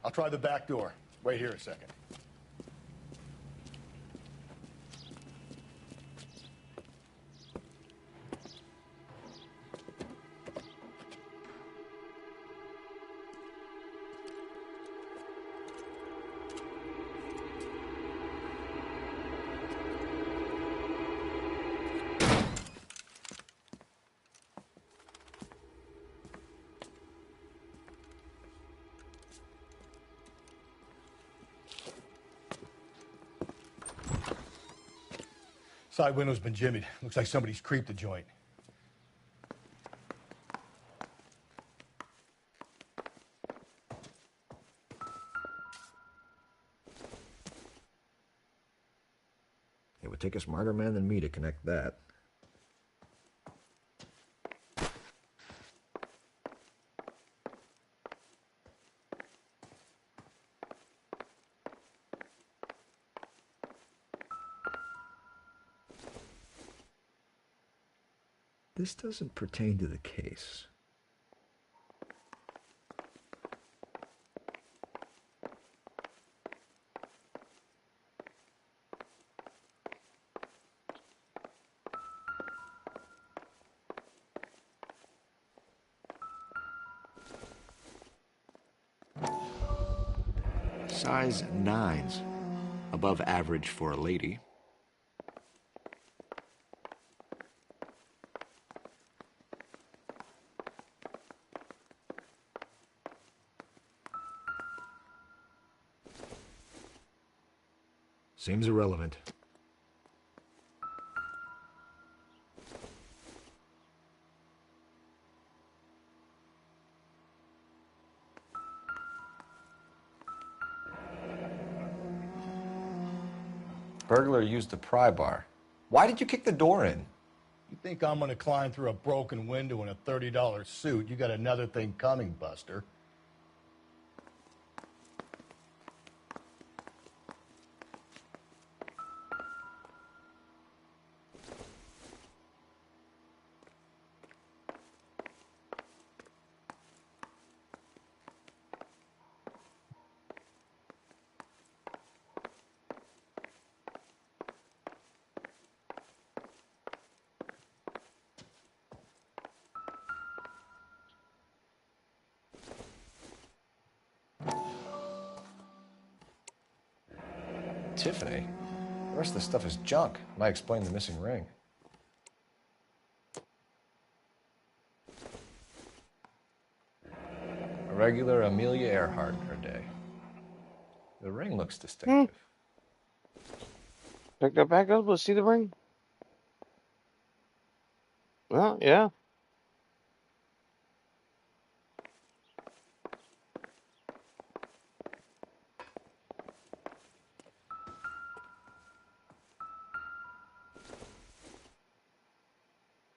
I'll try the back door. Wait here a second. Side window's been jimmied. Looks like somebody's creeped the joint. It would take a smarter man than me to connect that. This doesn't pertain to the case. Size 9s. Above average for a lady. Seems irrelevant. Burglar used the pry bar. Why did you kick the door in? You think I'm gonna climb through a broken window in a $30 suit? You got another thing coming, Buster. Tiffany? The rest of the stuff is junk. Might explain the missing ring. A regular Amelia Earhart in her day. The ring looks distinctive. Pick that back up. Let's see the ring. Well, yeah.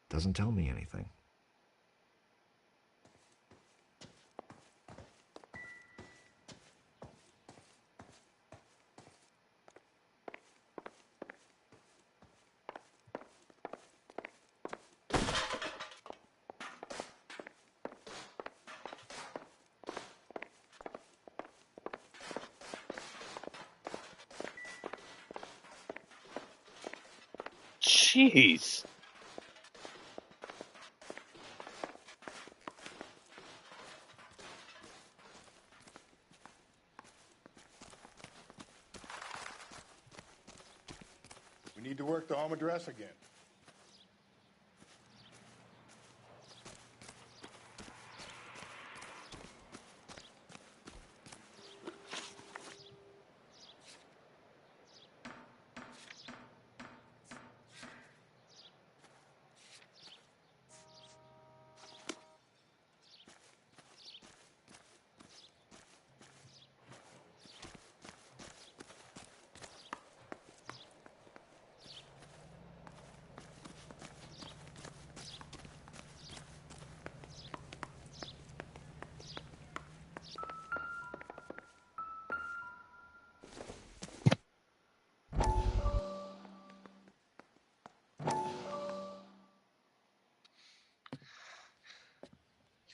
Doesn't tell me anything. Jeez. We need to work the home address again.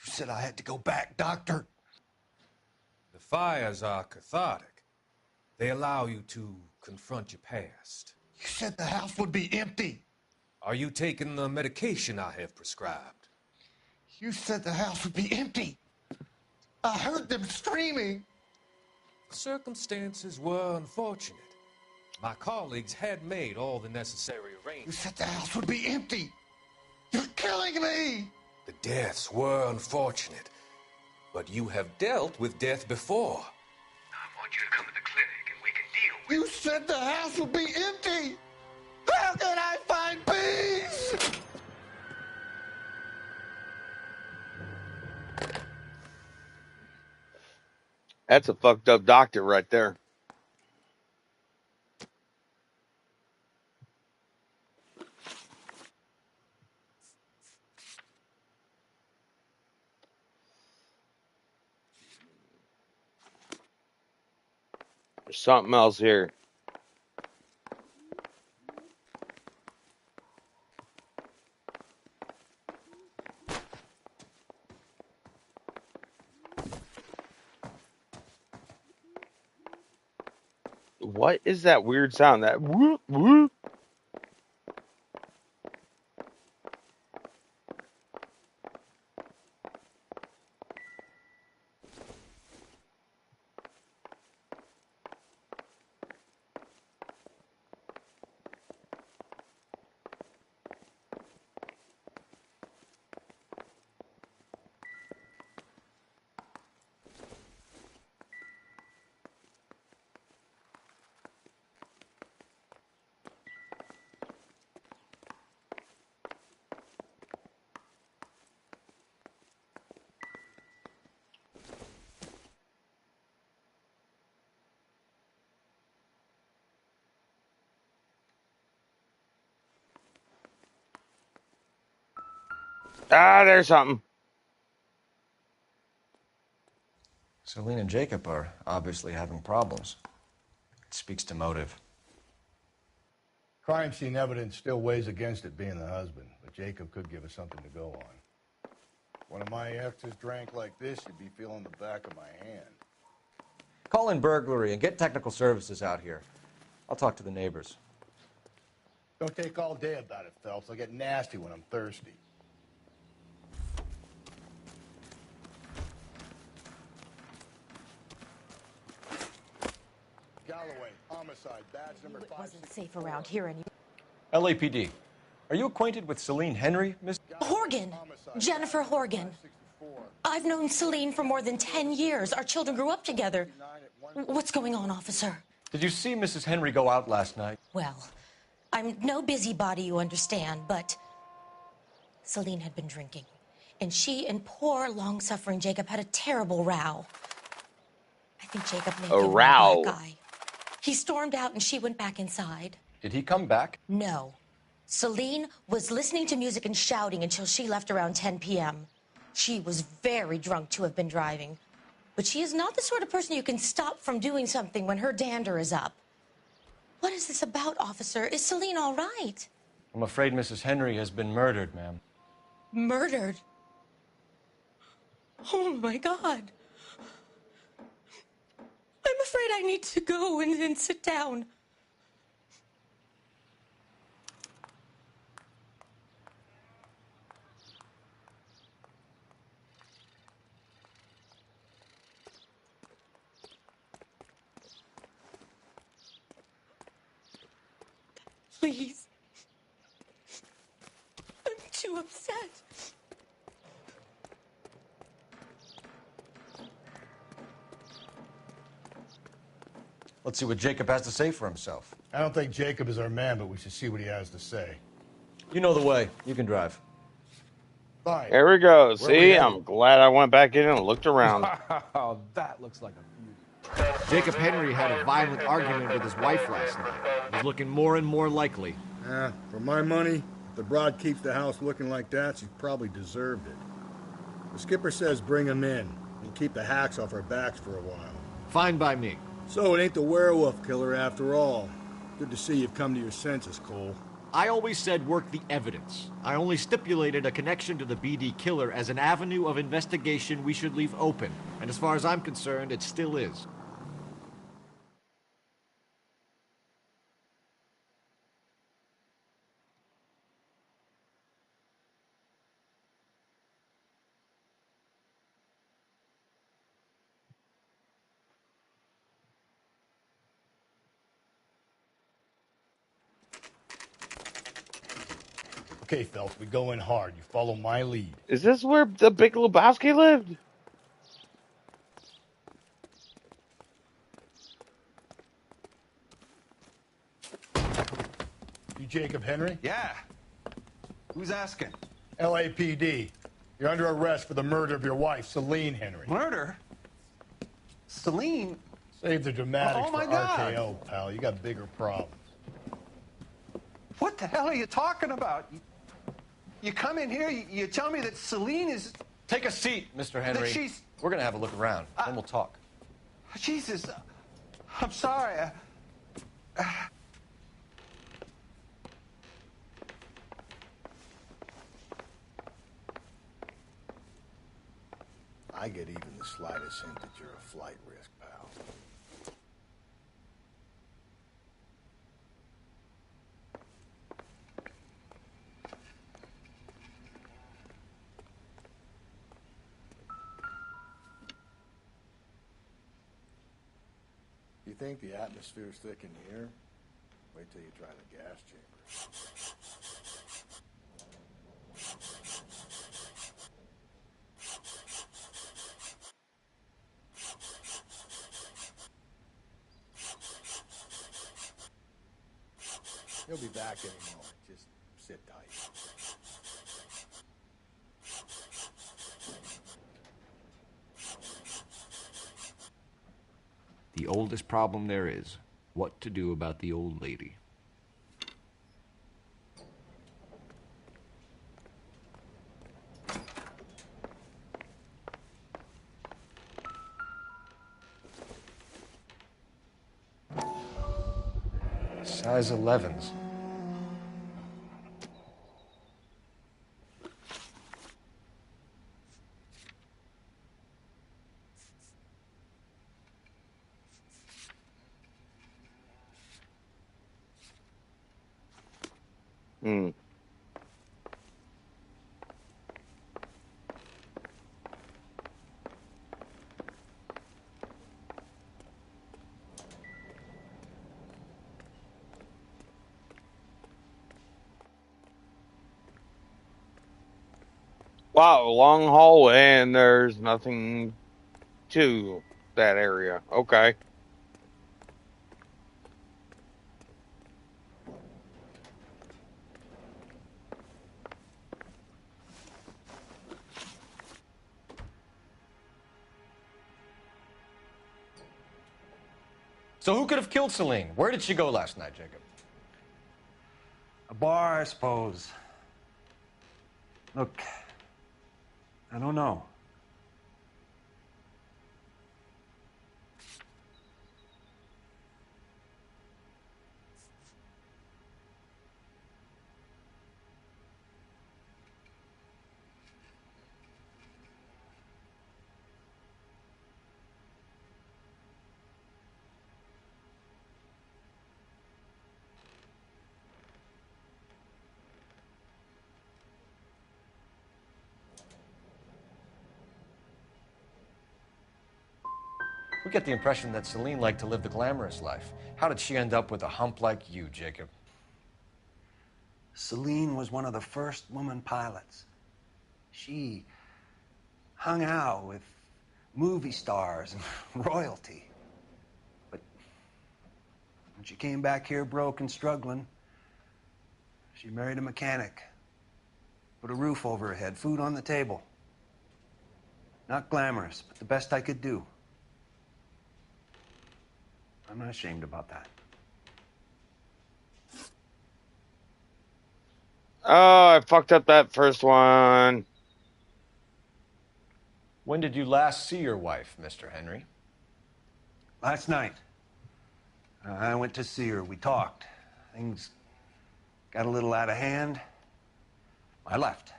You said I had to go back, Doctor. The fires are cathartic. They allow you to confront your past. You said the house would be empty. Are you taking the medication I have prescribed? You said the house would be empty. I heard them screaming. Circumstances were unfortunate. My colleagues had made all the necessary You arrangements. said the house would be empty. You're killing me. The deaths were unfortunate, but you have dealt with death before. I want you to come to the clinic and we can deal with You said the house would be empty. How can I find peace? That's a fucked up doctor right there. There's something else here. What is that weird sound? That whoop whoop. Ah, there's something. Celine and Jacob are obviously having problems. It speaks to motive. Crime scene evidence still weighs against it being the husband, but Jacob could give us something to go on. One of my exes drank like this, you'd be feeling the back of my hand. Call in burglary and get technical services out here. I'll talk to the neighbors. Don't take all day about it, Phelps. I'll get nasty when I'm thirsty. Galloway, on homicide, badge number It wasn't safe around here anymore. LAPD. Are you acquainted with Celine Henry, Miss? Horgan. Jennifer Horgan. I've known Celine for more than 10 years. Our children grew up together. What's going on, officer? Did you see Mrs. Henry go out last night? Well, I'm no busybody, you understand, but Celine had been drinking. And she and poor, long-suffering Jacob had a terrible row. I think Jacob may A give her a row. black eye. He stormed out and she went back inside. Did he come back? No. Celine was listening to music and shouting until she left around 10 p.m. She was very drunk to have been driving. But she is not the sort of person you can stop from doing something when her dander is up. What is this about, officer? Is Celine all right? I'm afraid Mrs. Henry has been murdered, ma'am. Murdered? Oh, my God. I'm afraid I need to go and sit down. Please. I'm too upset. Let's see what Jacob has to say for himself. I don't think Jacob is our man, but we should see what he has to say. You know the way. You can drive. Fine. There we go. Where See, we headed? I'm glad I went back in and looked around. Wow, that looks like a beauty. Jacob Henry had a violent argument with his wife last night. It was looking more and more likely. For my money, if the broad keeps the house looking like that, she probably deserved it. The skipper says bring him in and keep the hacks off our backs for a while. Fine by me. So it ain't the werewolf killer after all. Good to see you've come to your senses, Cole. I always said work the evidence. I only stipulated a connection to the BD killer as an avenue of investigation we should leave open. And as far as I'm concerned, it still is. Okay, Phelps, we go in hard. You follow my lead. Is this where the Big Lebowski lived? You Jacob Henry? Yeah. Who's asking? LAPD. You're under arrest for the murder of your wife, Celine Henry. Murder? Celine? Save the dramatics Oh, my for God. RKO, pal. You got bigger problems. What the hell are you talking about? You come in here, you tell me that Celine is... Take a seat, Mr. Henry. That she's... We're going to have a look around, then we'll talk. Jesus. I'm sorry. I get even the slightest hint that you're a flight risk, pal. You think the atmosphere's thick in here? Wait till you try the gas chamber. He'll be back any moment. Just sit tight. The oldest problem there is, what to do about the old lady. Size 11s. Hmm. Wow, long hallway and there's nothing to that area. Okay. So who could have killed Celine? Where did she go last night, Jacob? A bar, I suppose. Look, I don't know. We get the impression that Celine liked to live the glamorous life. How did she end up with a hump like you, Jacob? Celine was one of the first woman pilots. She hung out with movie stars and royalty. But when she came back here broke and struggling, she married a mechanic. Put a roof over her head, food on the table. Not glamorous, but the best I could do. I'm not ashamed about that. Oh, I fucked up that first one. When did you last see your wife, Mr. Henry? Last night. I went to see her. We talked. Things got a little out of hand. I left.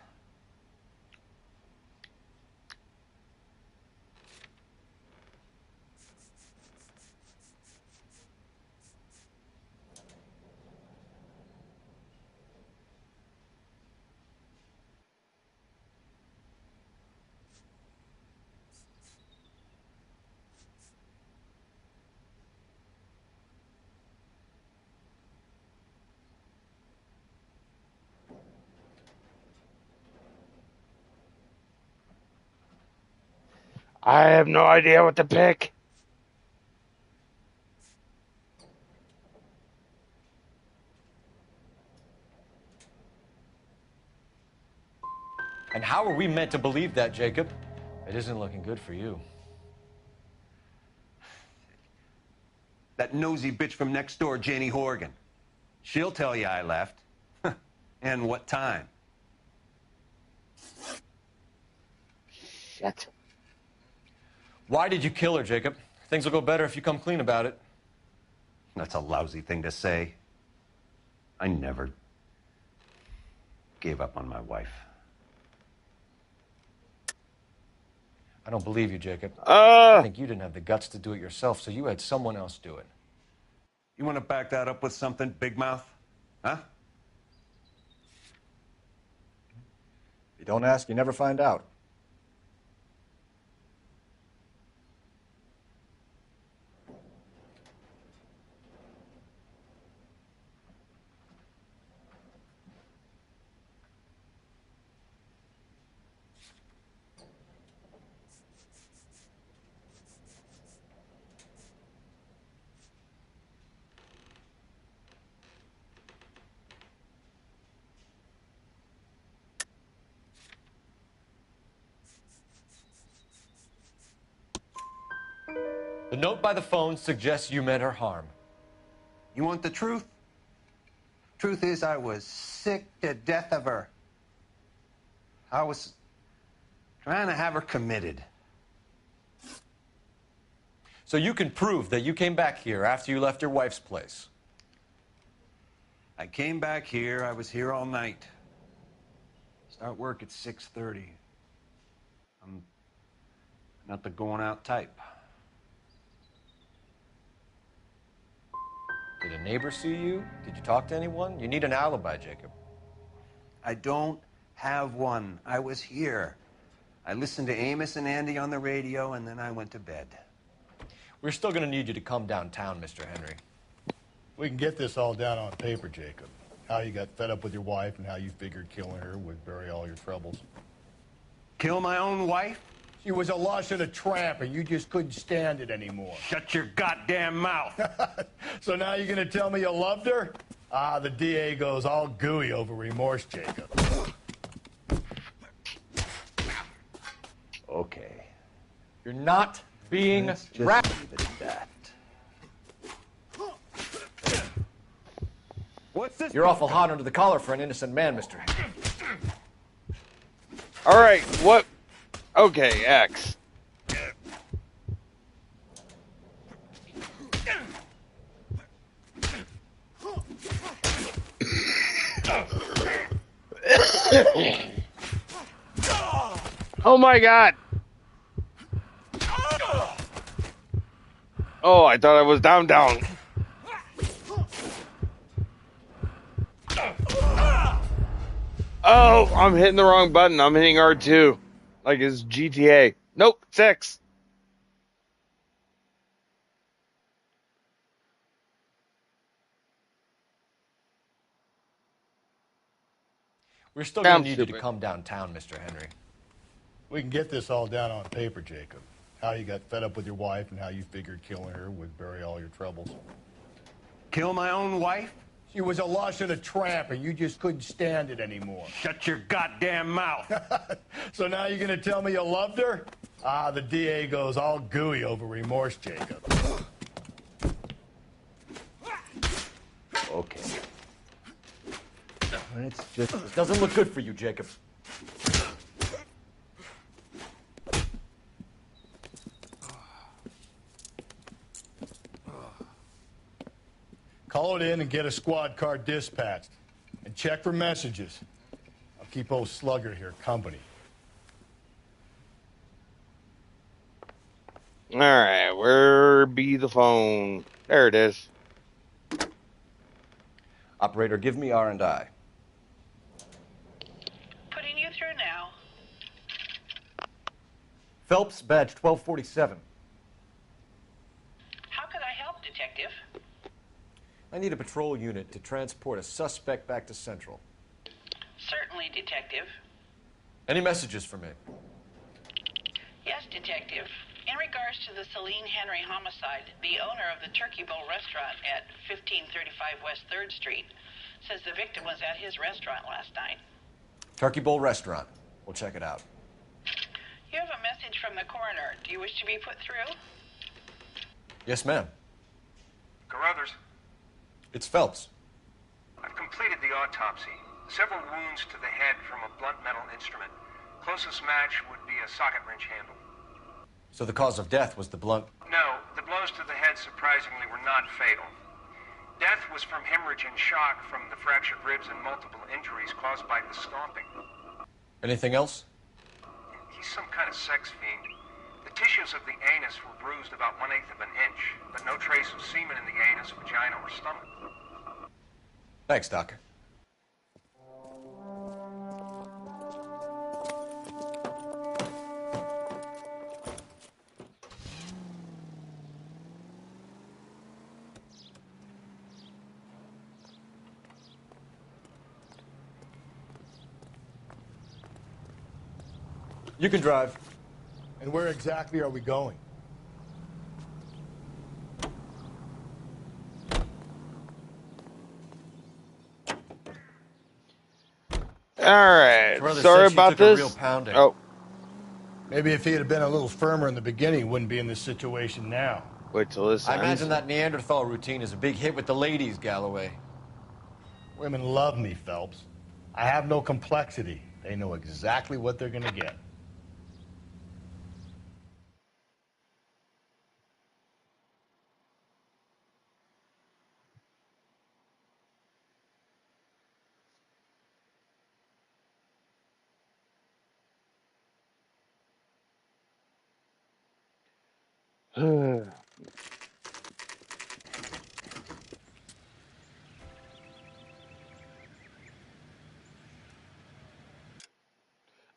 I have no idea what to pick. And how are we meant to believe that, Jacob? It isn't looking good for you. That nosy bitch from next door, Janie Horgan. She'll tell you I left. And what time. Shit. Why did you kill her, Jacob? Things will go better if you come clean about it. That's a lousy thing to say. I never gave up on my wife. I don't believe you, Jacob. I think you didn't have the guts to do it yourself, so you had someone else do it. You want to back that up with something, Big Mouth? Huh? If you don't ask, you never find out. The note by the phone suggests you meant her harm. You want the truth? Truth is, I was sick to death of her. I was trying to have her committed. So you can prove that you came back here after you left your wife's place. I came back here. I was here all night. Start work at 6:30. I'm not the going out type. Did a neighbor see you? Did you talk to anyone? You need an alibi, Jacob. I don't have one. I was here. I listened to Amos and Andy on the radio, and then I went to bed. We're still going to need you to come downtown, Mr. Henry. We can get this all down on paper, Jacob. How you got fed up with your wife and how you figured killing her would bury all your troubles. Kill my own wife? She was a lush and a tramp, and you just couldn't stand it anymore. Shut your goddamn mouth. So now you're going to tell me you loved her? Ah, the DA goes all gooey over remorse, Jacob. Okay. You're not being Let's just wrapped. leave it at that. What's this? You're awful hot under the collar for an innocent man, Mr. Henry. All right, what? Okay, X. Oh my God. Oh, I thought I was down. Oh, I'm hitting the wrong button. I'm hitting R2. Like it's GTA. Nope, it's X. We're still Yeah, going I'm to need you stupid. to come downtown, Mr. Henry. We can get this all down on paper, Jacob. How you got fed up with your wife and how you figured killing her would bury all your troubles. Kill my own wife? She was a lush and a tramp, and you just couldn't stand it anymore. Shut your goddamn mouth. So now you're going to tell me you loved her? Ah, the DA goes all gooey over remorse, Jacob. Okay. Let's just... This doesn't look good for you, Jacob. Call it in and get a squad car dispatched. And check for messages. I'll keep old Slugger here company. All right, where be the phone? There it is. Operator, give me R&I. Putting you through now. Phelps, badge 1247. How could I help, Detective? I need a patrol unit to transport a suspect back to Central. Certainly, Detective. Any messages for me? Yes, Detective. In regards to the Celine Henry homicide, the owner of the Turkey Bowl restaurant at 1535 West 3rd Street says the victim was at his restaurant last night. Turkey Bowl Restaurant. We'll check it out. You have a message from the coroner. Do you wish to be put through? Yes, ma'am. Carruthers, It's Phelps. I've completed the autopsy. Several wounds to the head from a blunt metal instrument. Closest match would be a socket wrench handle. So the cause of death was the blunt... No, the blows to the head surprisingly were not fatal. Death was from hemorrhage and shock from the fractured ribs and multiple injuries caused by the stomping. Anything else? He's some kind of sex fiend. The tissues of the anus were bruised about 1/8 of an inch, but no trace of semen in the anus, vagina, or stomach. Thanks, Doc. You can drive. And where exactly are we going? All right, Carruthers sorry said she about took a this. real pounding. Oh, Maybe if he had been a little firmer in the beginning, he wouldn't be in this situation now. wait till this I ends. imagine that Neanderthal routine is a big hit with the ladies, Galloway. Women love me, Phelps. I have no complexity. They know exactly what they're going to get.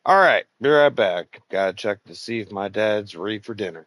All right, be right back. Gotta check to see if my dad's ready for dinner.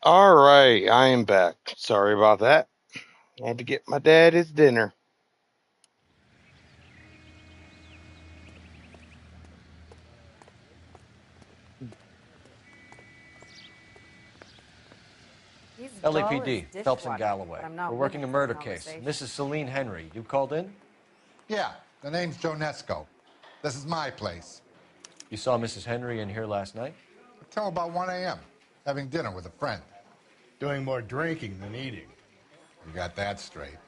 All right, I am back. Sorry about that. I had to get my dad his dinner. He's dull as LAPD, Phelps and dishwater, Galloway. but I'm not We're working a looking for murder case. conversation. Mrs. Celine Henry, you called in? Yeah, the name's Jonesco. This is my place. You saw Mrs. Henry in here last night? Until about 1 a.m., having dinner with a friend. Doing more drinking than eating. You got that straight.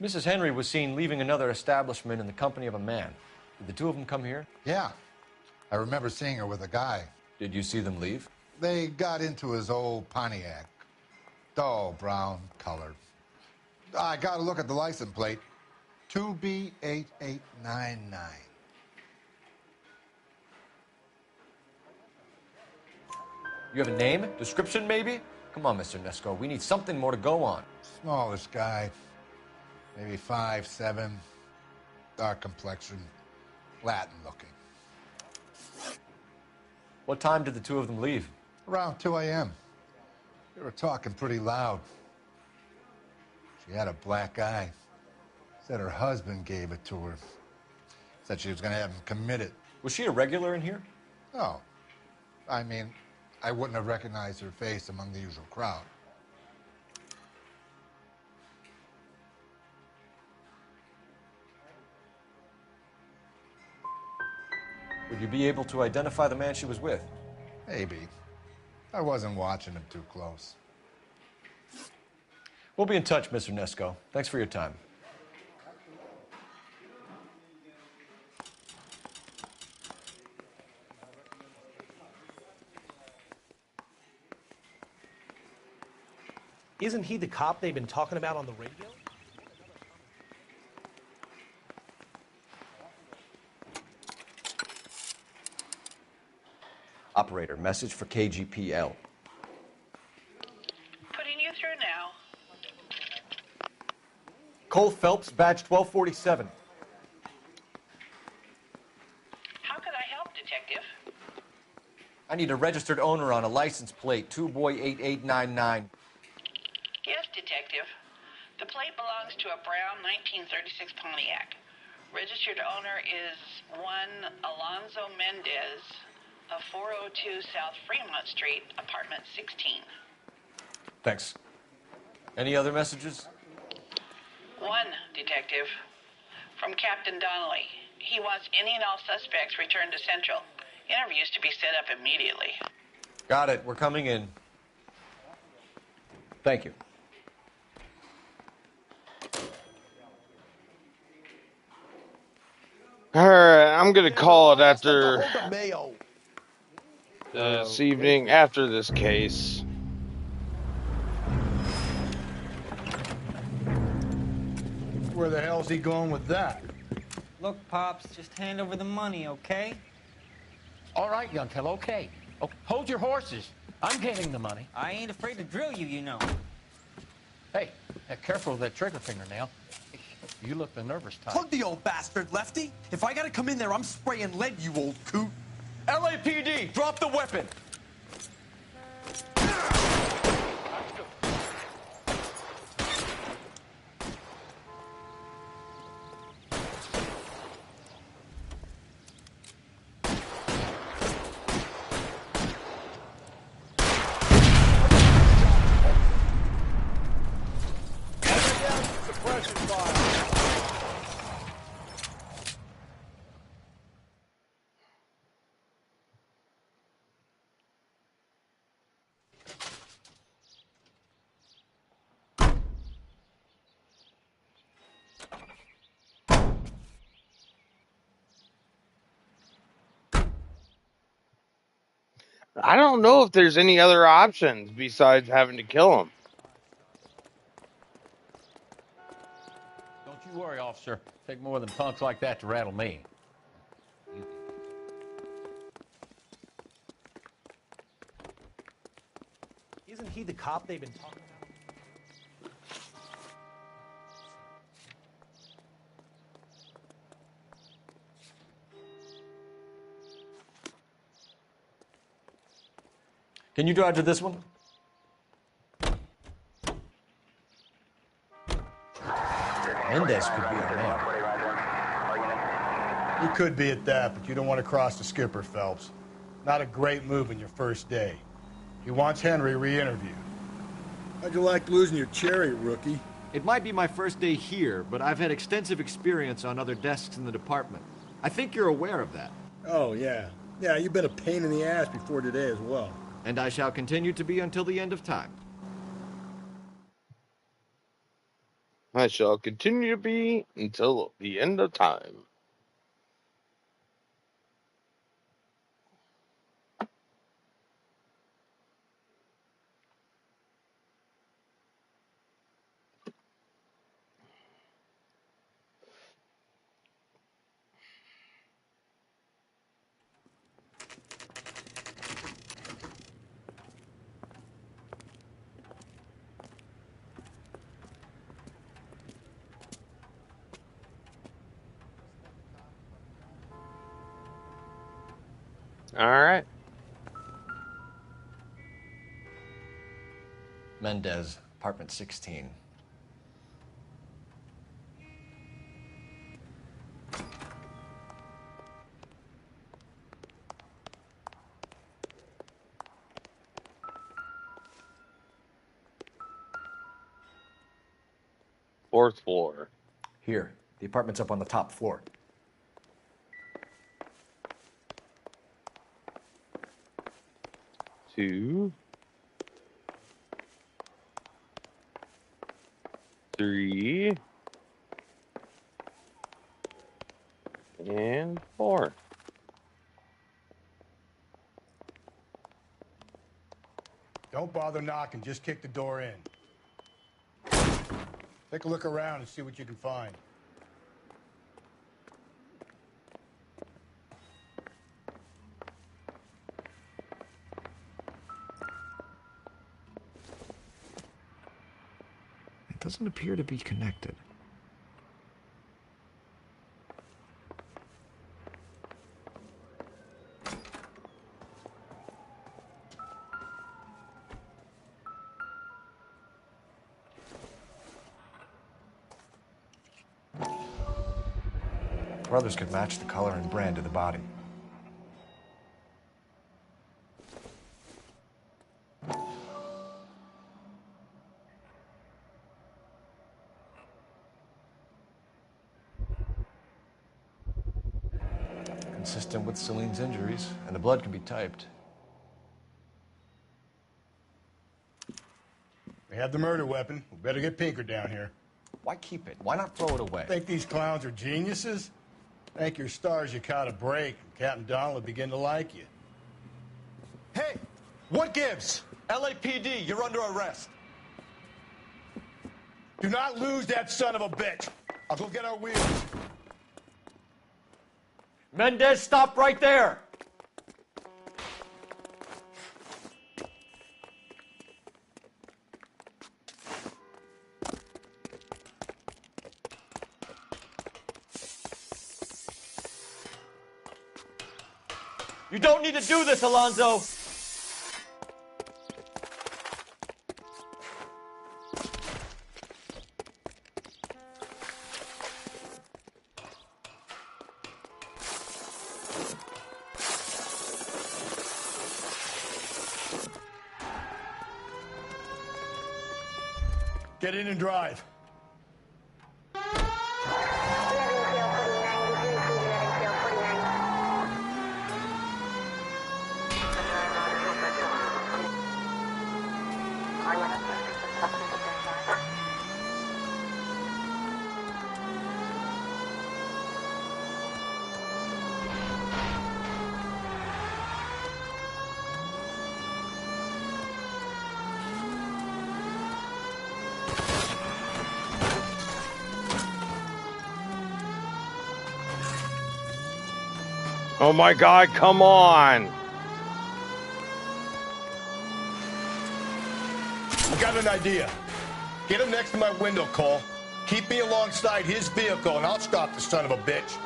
Mrs. Henry was seen leaving another establishment in the company of a man. Did the two of them come here? Yeah, I remember seeing her with a guy. Did you see them leave? They got into his old Pontiac. Dull brown color. I got to look at the license plate. 2B8899. You have a name? Description, maybe? Come on, Mr. Nesco. We need something more to go on. Smallish guy. Maybe 5'7". Dark complexion. Latin looking. What time did the two of them leave? Around 2 a.m. They were talking pretty loud. She had a black eye. Said her husband gave it to her. Said she was going to have him committed. Was she a regular in here? No. I mean, I wouldn't have recognized her face among the usual crowd. Would you be able to identify the man she was with? Maybe. I wasn't watching him too close. We'll be in touch, Mr. Nesco. Thanks for your time. Isn't he the cop they've been talking about on the radio? Operator, message for KGPL. Putting you through now. Cole Phelps, badge 1247. How could I help, Detective? I need a registered owner on a license plate, 2boy8899. Yes, Detective. The plate belongs to a brown 1936 Pontiac. Registered owner is one Alonzo Mendez of 402 South Fremont Street, apartment 16. Thanks. Any other messages? One, Detective. From Captain Donnelly. He wants any and all suspects returned to Central. Interviews to be set up immediately. Got it. We're coming in. Thank you. All right, I'm gonna call it after Mayo. this evening after this case. Where the hell's he going with that? Look, Pops, just hand over the money, okay? All right, young fellow, okay. Oh, hold your horses. I'm getting the money. I ain't afraid to drill you, you know. Hey, careful with that trigger finger now. You look the nervous type. Plug the old bastard, Lefty. If I gotta come in there, I'm spraying lead, you old coot. LAPD, drop the weapon. Suppression fire. I don't know if there's any other options besides having to kill him. Don't you worry, officer. Take more than punks like that to rattle me. Isn't he the cop they've been talking about? Can you drive to this one? Mendez could be our man. He could be at that, but you don't want to cross the skipper, Phelps. Not a great move in your first day. He wants Henry re-interviewed. How'd you like losing your cherry, rookie? It might be my first day here, but I've had extensive experience on other desks in the department. I think you're aware of that. Oh, yeah. Yeah, you've been a pain in the ass before today as well. And I shall continue to be until the end of time. I shall continue to be until the end of time. All right. Mendez, apartment 16. Fourth floor. Here. The apartment's up on the top floor. Two. 3. And 4. Don't bother knocking, just kick the door in. Take a look around and see what you can find. It doesn't appear to be connected. Brothers could match the color and brand of the body. Consistent with Celine's injuries, and the blood can be typed. We have the murder weapon. We better get Pinker down here. Why keep it? Why not throw it away? Think these clowns are geniuses? Thank your stars you caught a break, and Captain Donald will begin to like you. Hey, what gives? LAPD, you're under arrest. Do not lose that son of a bitch. I'll go get our wheels. Mendez, stop right there! You don't need to do this, Alonzo! Get in and drive. Oh my God, come on! I got an idea. Get him next to my window, Cole. Keep me alongside his vehicle, and I'll stop the son of a bitch.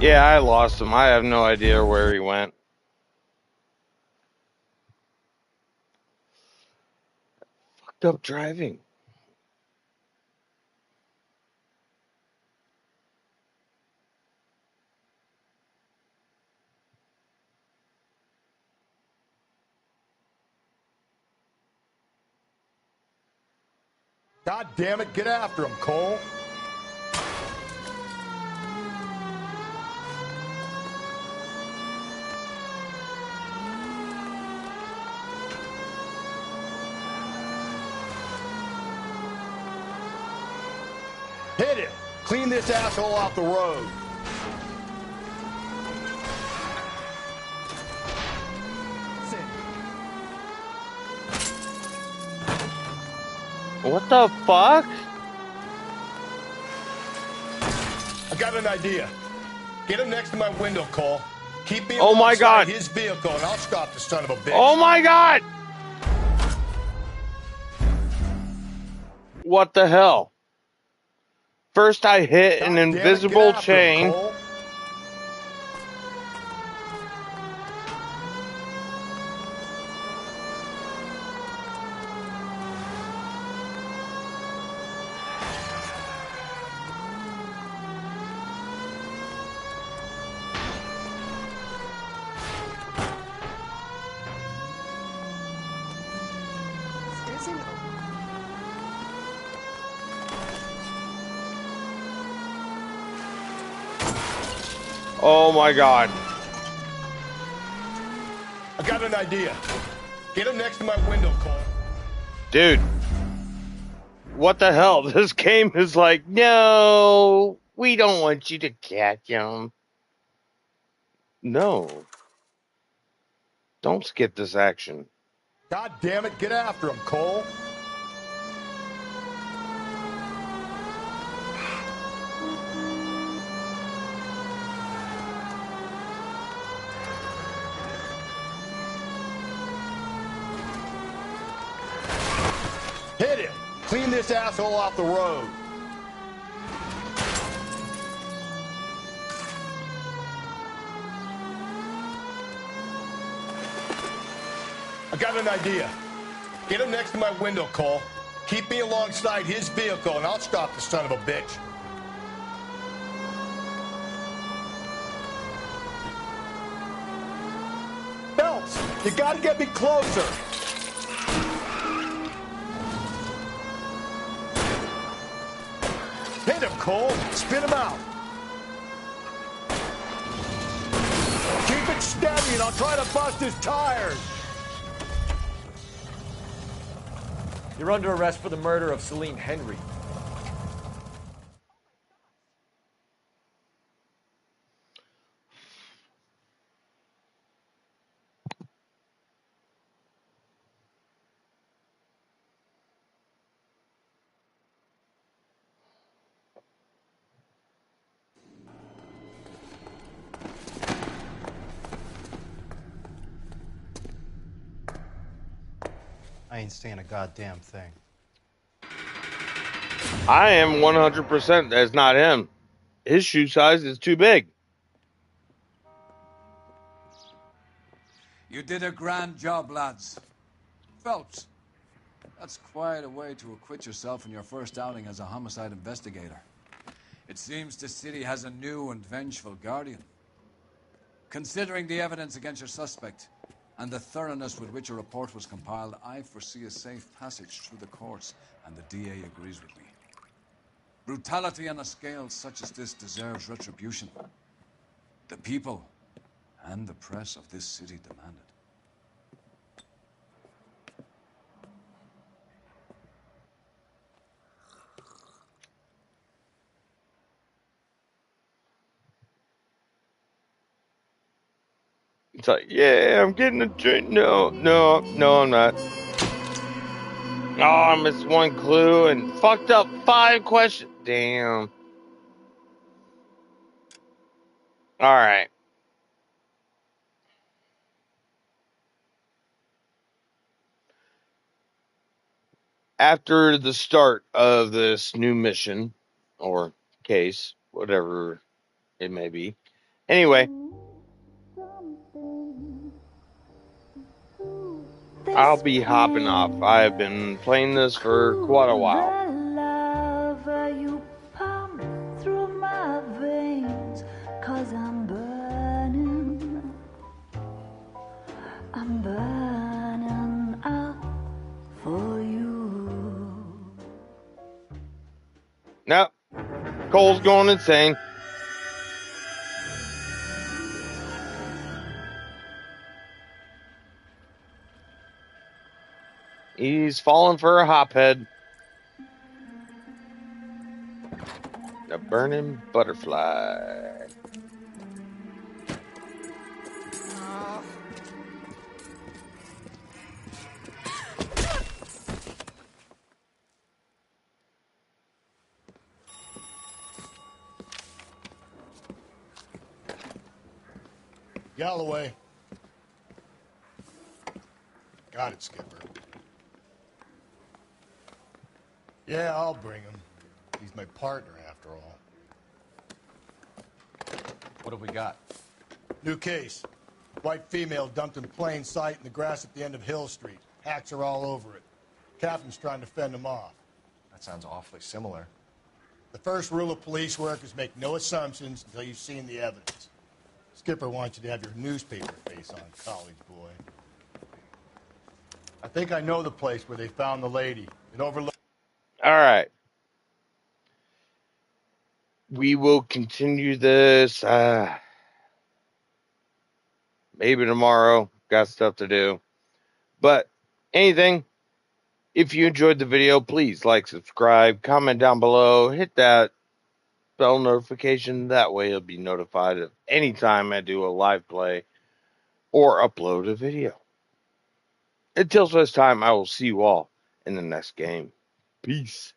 Yeah, I lost him. I have no idea where he went. Fucked up driving. God damn it, get after him, Cole. Hit him. Clean this asshole off the road. What the fuck? I got an idea. Get him next to my window, Cole. Keep me Oh my alongside God. his vehicle, and I'll stop the son of a bitch. Oh my God! What the hell? First I hit an God damn it, invisible get after him, chain. Cole. Oh my God. I got an idea. Get him next to my window, Cole. Dude. What the hell? This game is like, no, we don't want you to catch him. No. Don't skip this action. God damn it, get after him, Cole. Hit him. Clean this asshole off the road. I got an idea. Get him next to my window, Cole. Keep me alongside his vehicle, and I'll stop the son of a bitch. Phelps, you gotta get me closer. Hit him, Cole. Spin him out. Keep it steady, and I'll try to bust his tires. You're under arrest for the murder of Celine Henry. I ain't saying a goddamn thing. I am 100% that's not him. His shoe size is too big. You did a grand job, lads. Phelps, that's quite a way to acquit yourself in your first outing as a homicide investigator. It seems the city has a new and vengeful guardian. Considering the evidence against your suspect and the thoroughness with which a report was compiled, I foresee a safe passage through the courts, and the DA agrees with me. Brutality on a scale such as this deserves retribution. The people and the press of this city demand it. It's like, yeah, I'm getting a drink. No, I'm not. Oh, I missed one clue and fucked up 5 questions. Damn. All right. After the start of this new mission or case, whatever it may be, Anyway, I'll be hopping off. I've been playing this for quite a while. You pump through my veins, 'cause I'm burning up for you. Nope. Cole's going insane. He's falling for a hophead. A burning butterfly. Galloway. Got it, Skipper. Yeah, I'll bring him. He's my partner, after all. What have we got? New case. White female dumped in plain sight in the grass at the end of Hill Street. Hacks are all over it. Captain's trying to fend him off. That sounds awfully similar. The first rule of police work is make no assumptions until you've seen the evidence. Skipper wants you to have your newspaper face on, college boy. I think I know the place where they found the lady. It overlooks... All right. We will continue this maybe tomorrow. Got stuff to do. But anything, if you enjoyed the video, please like, subscribe, comment down below, hit that bell notification. That way you'll be notified of any time I do a live play or upload a video. Until such time, I will see you all in the next game. Peace.